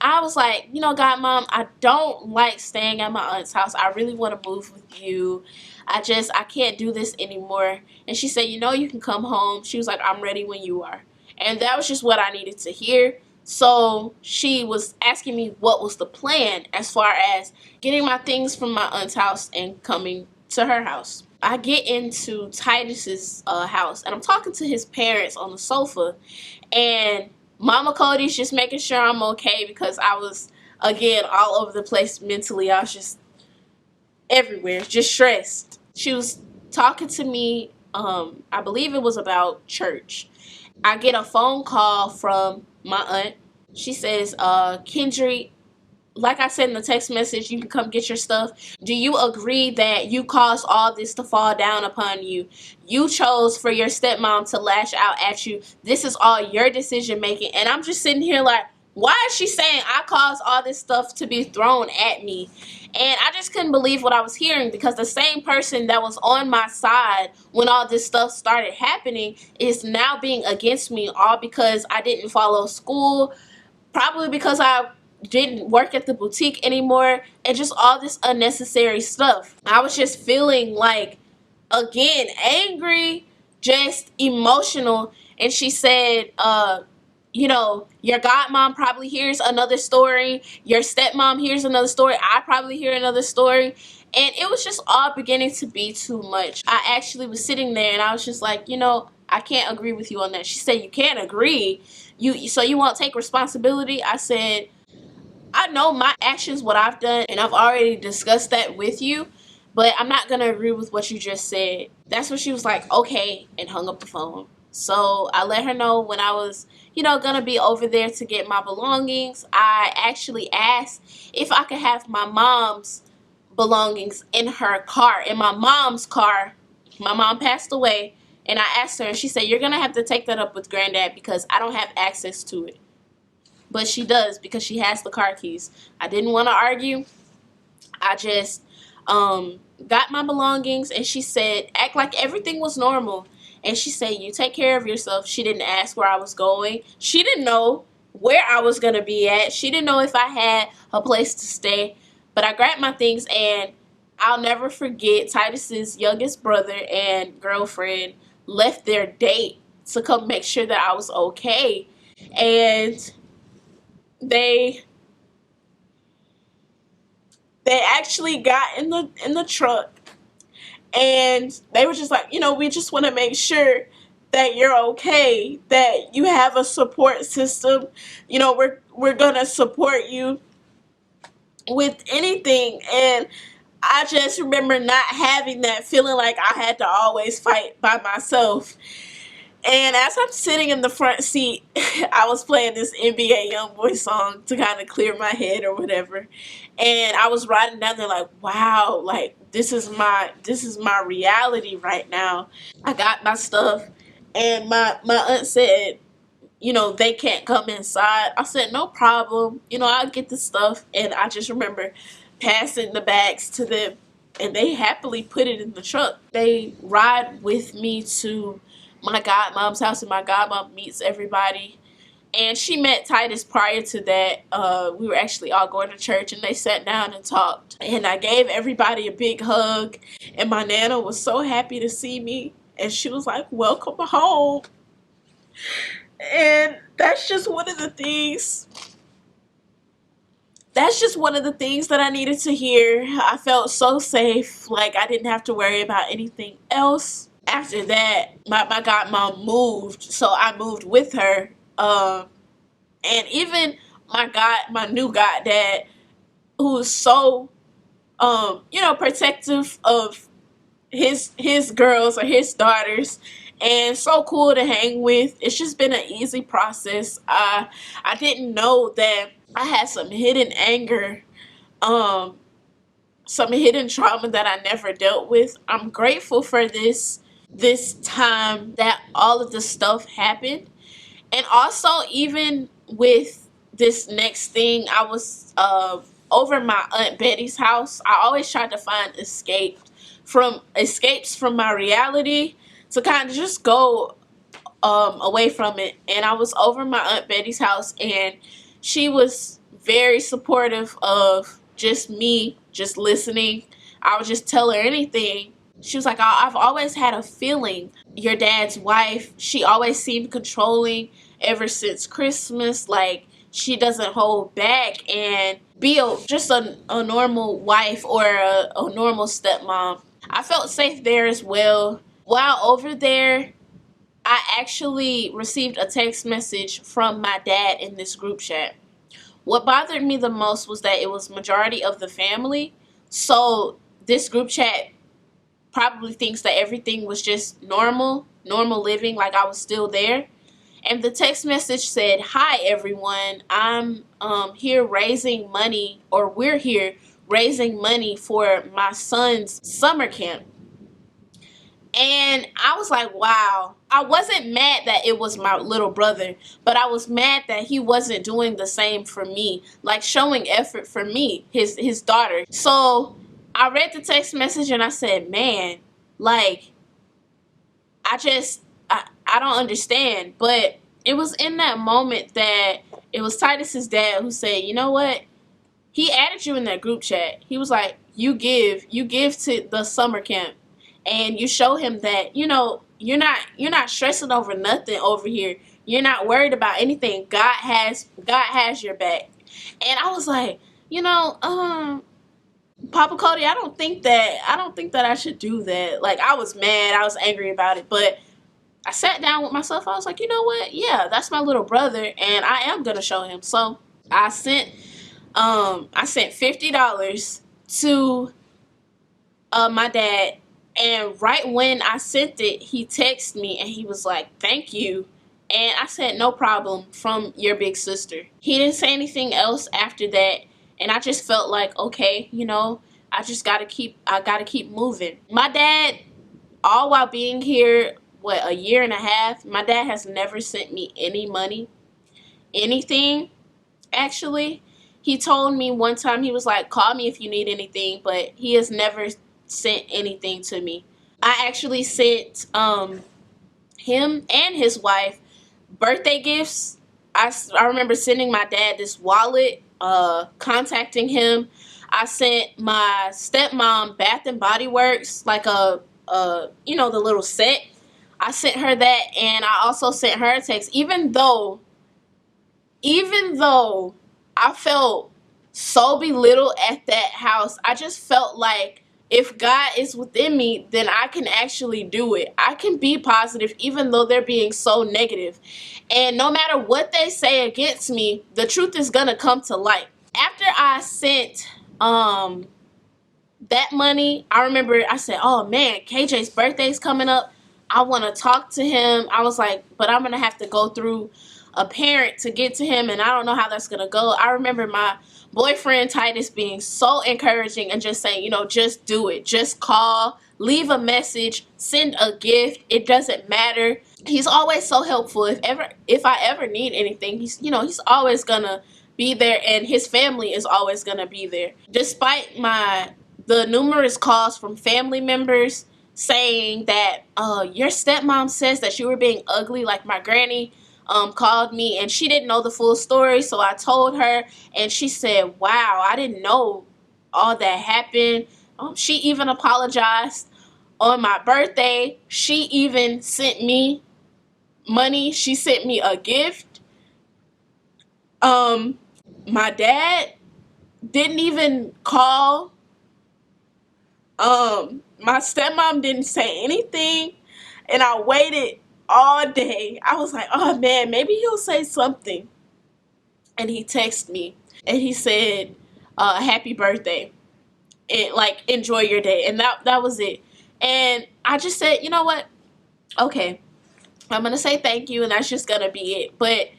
Speaker 1: I was like, you know, God, Mom, I don't like staying at my aunt's house. I really want to move with you. I can't do this anymore. And she said, you know, you can come home. She was like, I'm ready when you are. And that was just what I needed to hear. So she was asking me what was the plan as far as getting my things from my aunt's house and coming to her house. I get into Titus's house, and I'm talking to his parents on the sofa, and Mama Cody's just making sure I'm okay because I was, again, all over the place mentally. I was just everywhere, just stressed. She was talking to me, I believe it was about church. I get a phone call from my aunt. She says, Kendri, like I said in the text message, you can come get your stuff. Do you agree that you caused all this to fall down upon you? You chose for your stepmom to lash out at you. This is all your decision making. And I'm just sitting here like, why is she saying I caused all this stuff to be thrown at me? And I just couldn't believe what I was hearing, because the same person that was on my side when all this stuff started happening is now being against me, all because I didn't follow school, probably because I didn't work at the boutique anymore, and just all this unnecessary stuff. I was just feeling like, again, angry, just emotional. And she said, you know, your godmom probably hears another story, your stepmom hears another story, I probably hear another story. And it was just all beginning to be too much. I actually was sitting there and I was just like, you know, I can't agree with you on that. She said, you can't agree? So you won't take responsibility? I said, I know my actions, what I've done, and I've already discussed that with you, but I'm not going to agree with what you just said. That's when she was like, okay, and hung up the phone. So I let her know when I was, you know, going to be over there to get my belongings. I actually asked if I could have my mom's belongings in her car, in my mom's car. My mom passed away, and I asked her, and she said, you're going to have to take that up with Granddad because I don't have access to it. But she does, because she has the car keys. I didn't want to argue. I just got my belongings, and she said, act like everything was normal. And she said, you take care of yourself. She didn't ask where I was going. She didn't know where I was going to be at. She didn't know if I had a place to stay. But But I grabbed my things, and I'll never forget Titus's youngest brother and girlfriend left their date to come make sure that I was okay. And they actually got in the truck, and they were just like, we just want to make sure that you're okay, that you have a support system. We're gonna support you with anything. And I just remember not having that, feeling like I had to always fight by myself. And as I'm sitting in the front seat, I was playing this NBA YoungBoy song to kind of clear my head or whatever. And I was riding down there like, wow, like this is my reality right now. I got my stuff, and my aunt said, they can't come inside. I said, no problem. I'll get the stuff. And I just remember passing the bags to them, and they happily put it in the truck. They ride with me to my godmom's house, and my godmom meets everybody. And she met Titus prior to that. We were actually all going to church, and they sat down and talked. And I gave everybody a big hug, and my Nana was so happy to see me. And she was like, welcome home. And that's just one of the things that I needed to hear. I felt so safe, like I didn't have to worry about anything else. After that, my godmom moved, so I moved with her. And even my new goddad, who's so protective of his girls or his daughters, and so cool to hang with. It's just been an easy process. I didn't know that I had some hidden anger, some hidden trauma that I never dealt with. I'm grateful for this time that all of this stuff happened. And also, even with this next thing, I was over my Aunt Betty's house. I always tried to find escapes from my reality to kind of just go away from it. And I was over my Aunt Betty's house, and she was very supportive of just me, just listening. I would just tell her anything. She was like, I've always had a feeling your dad's wife, she always seemed controlling ever since Christmas. Like, she doesn't hold back and be just a normal wife or a normal stepmom. I felt safe there as well. While over there, I actually received a text message from my dad in this group chat. What bothered me the most was that it was majority of the family. So this group chat probably thinks that everything was just normal living, like I was still there. And the text message said, hi everyone, I'm here raising money, or we're here raising money for my son's summer camp. And I was like, wow. I wasn't mad that it was my little brother, but I was mad that he wasn't doing the same for me, like showing effort for me, his daughter. So I read the text message and I said, man, like, I don't understand. But it was in that moment that it was Titus's dad who said, you know what? He added you in that group chat. He was like, you give to the summer camp, and you show him that, you're not stressing over nothing over here. You're not worried about anything. God has your back. And I was like, Papa Cody, I don't think that I should do that. Like, I was mad, I was angry about it, but I sat down with myself. I was like, you know what? Yeah, that's my little brother, and I am gonna show him. So I sent $50 to my dad, and right when I sent it, he texted me and he was like, thank you. And I said, no problem, from your big sister. He didn't say anything else after that, and I just felt like, okay, I gotta keep moving. My dad, all while being here, a year and a half, my dad has never sent me any money, anything. Actually, he told me one time, he was like, call me if you need anything, but he has never sent anything to me. I actually sent him and his wife birthday gifts. I remember sending my dad this wallet, contacting him. I sent my stepmom Bath and Body Works, like you know, the little set. I sent her that, and I also sent her a text. Even though I felt so belittled at that house, I just felt like if God is within me, then I can actually do it. I can be positive even though they're being so negative. And no matter what they say against me, the truth is gonna come to light. After I sent that money, I remember I said, oh man, KJ's birthday's coming up. I want to talk to him. I was like, but I'm going to have to go through a parent to get to him, and I don't know how that's going to go. I remember my boyfriend Titus being so encouraging and just saying, you know, just do it. Just call, leave a message, send a gift. It doesn't matter. He's always so helpful. If I ever need anything, he's always going to be there, and his family is always going to be there. Despite the numerous calls from family members saying that your stepmom says that you were being ugly, like my granny called me and she didn't know the full story, so I told her and she said, wow, I didn't know all that happened. She even apologized on my birthday. She even sent me money. She sent me a gift. My dad didn't even call. My stepmom didn't say anything, and I waited all day. I was like, oh man, maybe he'll say something. And he texted me and he said, happy birthday, and like, enjoy your day. And that was it. And I just said, you know what? Okay, I'm gonna say thank you, and that's just gonna be it. But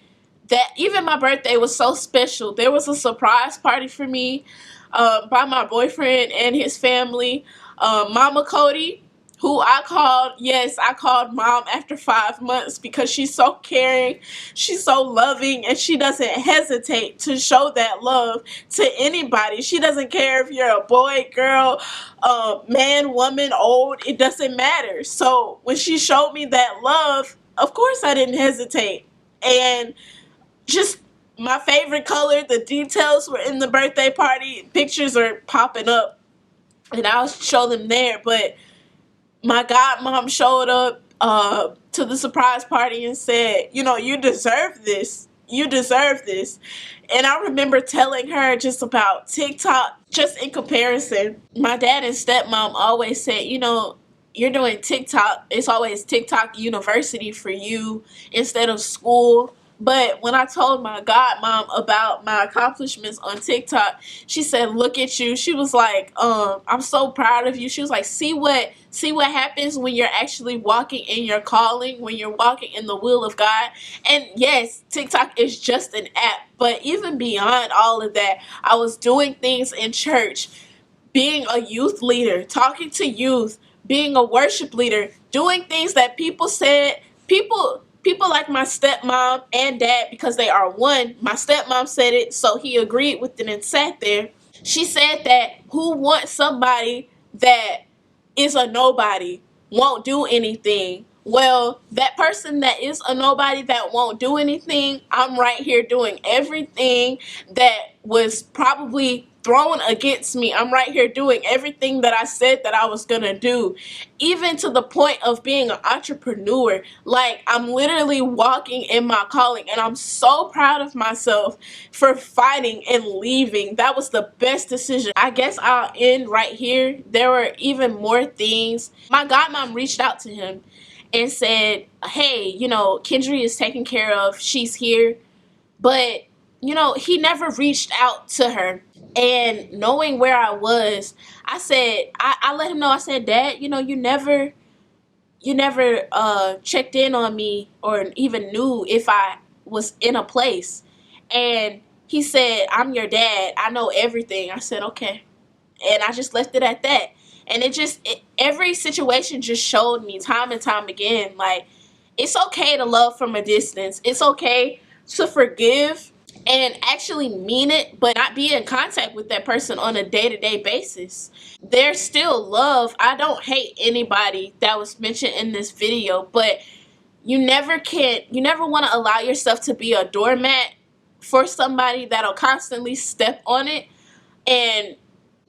Speaker 1: that even my birthday was so special. There was a surprise party for me by my boyfriend and his family. Mama Cody, who I called mom after 5 months because she's so caring, she's so loving, and she doesn't hesitate to show that love to anybody. She doesn't care if you're a boy, girl, man, woman, old, it doesn't matter. So when she showed me that love, of course I didn't hesitate. And just my favorite color, the details were in the birthday party. Pictures are popping up and I'll show them there. But my godmom showed up to the surprise party and said, you know, you deserve this. You deserve this. And I remember telling her just about TikTok, just in comparison. My dad and stepmom always said, you know, you're doing TikTok. It's always TikTok University for you instead of school. But when I told my godmom about my accomplishments on TikTok, she said, look at you. She was like, I'm so proud of you. She was like, see what happens when you're actually walking in your calling, when you're walking in the will of God. And yes, TikTok is just an app. But even beyond all of that, I was doing things in church, being a youth leader, talking to youth, being a worship leader, doing things that people said, people like my stepmom and dad, because they are one. My stepmom said it, so he agreed with it and sat there. She said that who wants somebody that is a nobody, won't do anything? Well, that person that is a nobody that won't do anything, I'm right here doing everything that was probably thrown against me. I'm right here doing everything that I said that I was gonna do, even to the point of being an entrepreneur. Like, I'm literally walking in my calling, and I'm so proud of myself for fighting and leaving. That was the best decision. I guess I'll end right here. There were even more things. My godmom reached out to him and said, hey, you know, Kendri is taken care of, she's here. But, you know, he never reached out to her. And knowing where I was, I said, I let him know. I said, Dad, you know, you never checked in on me or even knew if I was in a place. And he said, I'm your dad, I know everything. I said, okay. And I just left it at that. And every situation just showed me time and time again, like, it's okay to love from a distance. It's okay to forgive and actually mean it, but not be in contact with that person on a day-to-day basis. There's still love. I don't hate anybody that was mentioned in this video, but you never want to allow yourself to be a doormat for somebody that'll constantly step on it. And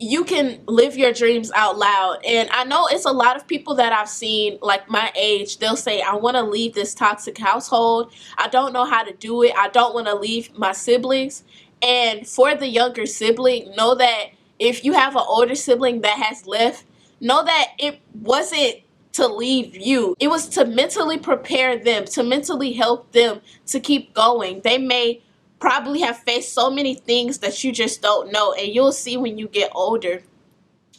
Speaker 1: you can live your dreams out loud. And I know it's a lot of people that I've seen like my age, they'll say, I want to leave this toxic household, I don't know how to do it, I don't want to leave my siblings. And for the younger sibling, know that if you have an older sibling that has left, know that it wasn't to leave you, it was to mentally prepare them, to mentally help them to keep going. They may probably have faced so many things that you just don't know, and you'll see when you get older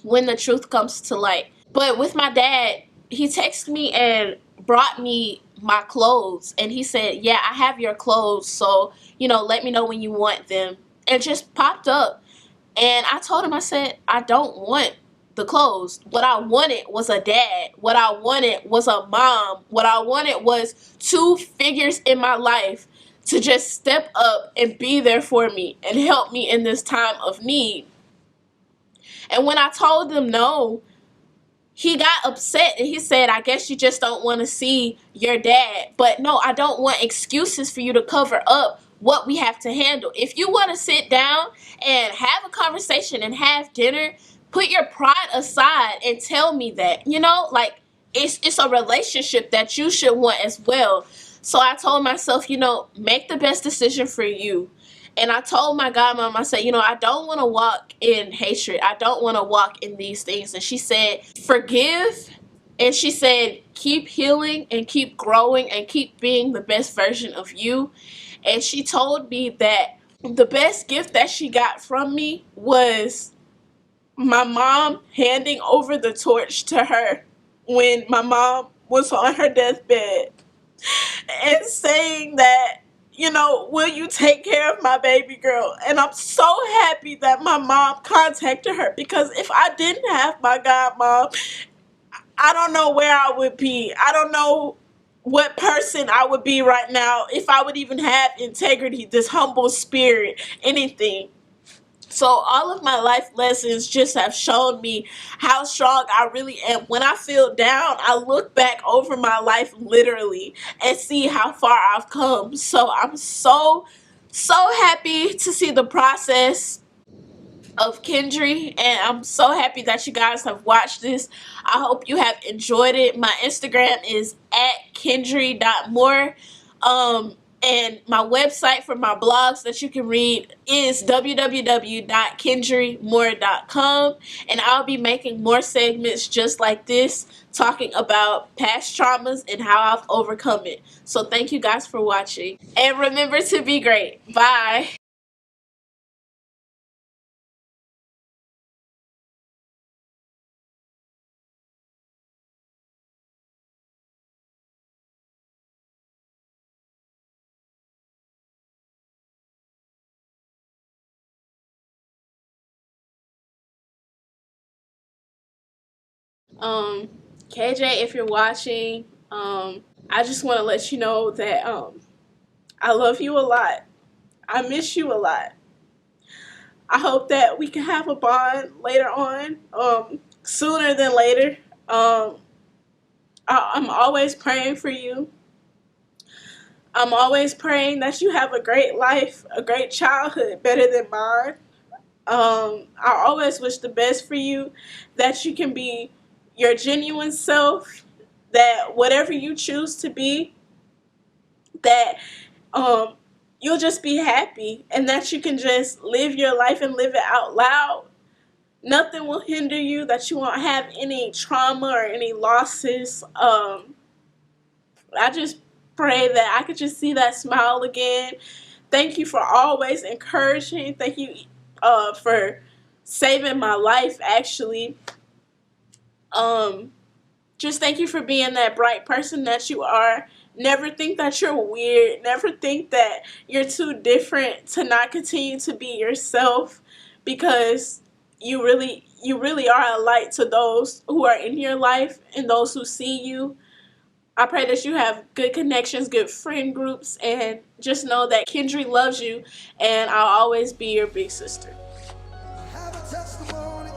Speaker 1: when the truth comes to light. But with my dad, he texted me and brought me my clothes, and he said, yeah, I have your clothes, so let me know when you want them. And just popped up, and I told him, I said, I don't want the clothes. What I wanted was a dad. What I wanted was a mom. What I wanted was two figures in my life to just step up and be there for me and help me in this time of need. And when I told them no, he got upset and he said, I guess you just don't want to see your dad. But no, I don't want excuses for you to cover up what we have to handle. If you want to sit down and have a conversation and have dinner, put your pride aside and tell me that. Like, it's a relationship that you should want as well. So I told myself, make the best decision for you. And I told my godmom, I said, I don't want to walk in hatred. I don't want to walk in these things. And she said, forgive. And she said, keep healing and keep growing and keep being the best version of you. And she told me that the best gift that she got from me was my mom handing over the torch to her when my mom was on her deathbed, and saying that, will you take care of my baby girl? And I'm so happy that my mom contacted her, because if I didn't have my godmom, I don't know where I would be. I don't know what person I would be right now, if I would even have integrity, this humble spirit, anything. So all of my life lessons just have shown me how strong I really am. When I feel down, I look back over my life literally and see how far I've come. So I'm so happy to see the process of Kendri, and I'm so happy that you guys have watched this. I hope you have enjoyed it. My Instagram is @kendri.more. And my website for my blogs that you can read is www.kendrimore.com. And I'll be making more segments just like this, talking about past traumas and how I've overcome it. So thank you guys for watching. And remember to be great. Bye. Um, KJ, if you're watching, I just want to let you know that I love you a lot. I miss you a lot. I hope that we can have a bond later on, sooner than later. I'm always praying for you. I'm always praying that you have a great life, a great childhood, better than mine. I always wish the best for you, that you can be your genuine self, that whatever you choose to be, that you'll just be happy, and that you can just live your life and live it out loud. Nothing will hinder you, that you won't have any trauma or any losses. I just pray that I could just see that smile again. Thank you for always encouraging. Thank you for saving my life, actually. Just thank you for being that bright person that you are. Never think that you're weird. Never think that you're too different to not continue to be yourself, because you really are a light to those who are in your life and those who see you. I pray that you have good connections, good friend groups, and just know that Kendri loves you, and I'll always be your big sister.
Speaker 2: I have a testimony.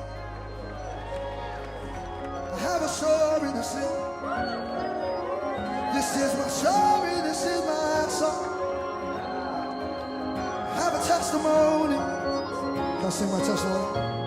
Speaker 2: I have a story to sing. This is my story, this is my song. I have a testimony. Can I sing my testimony?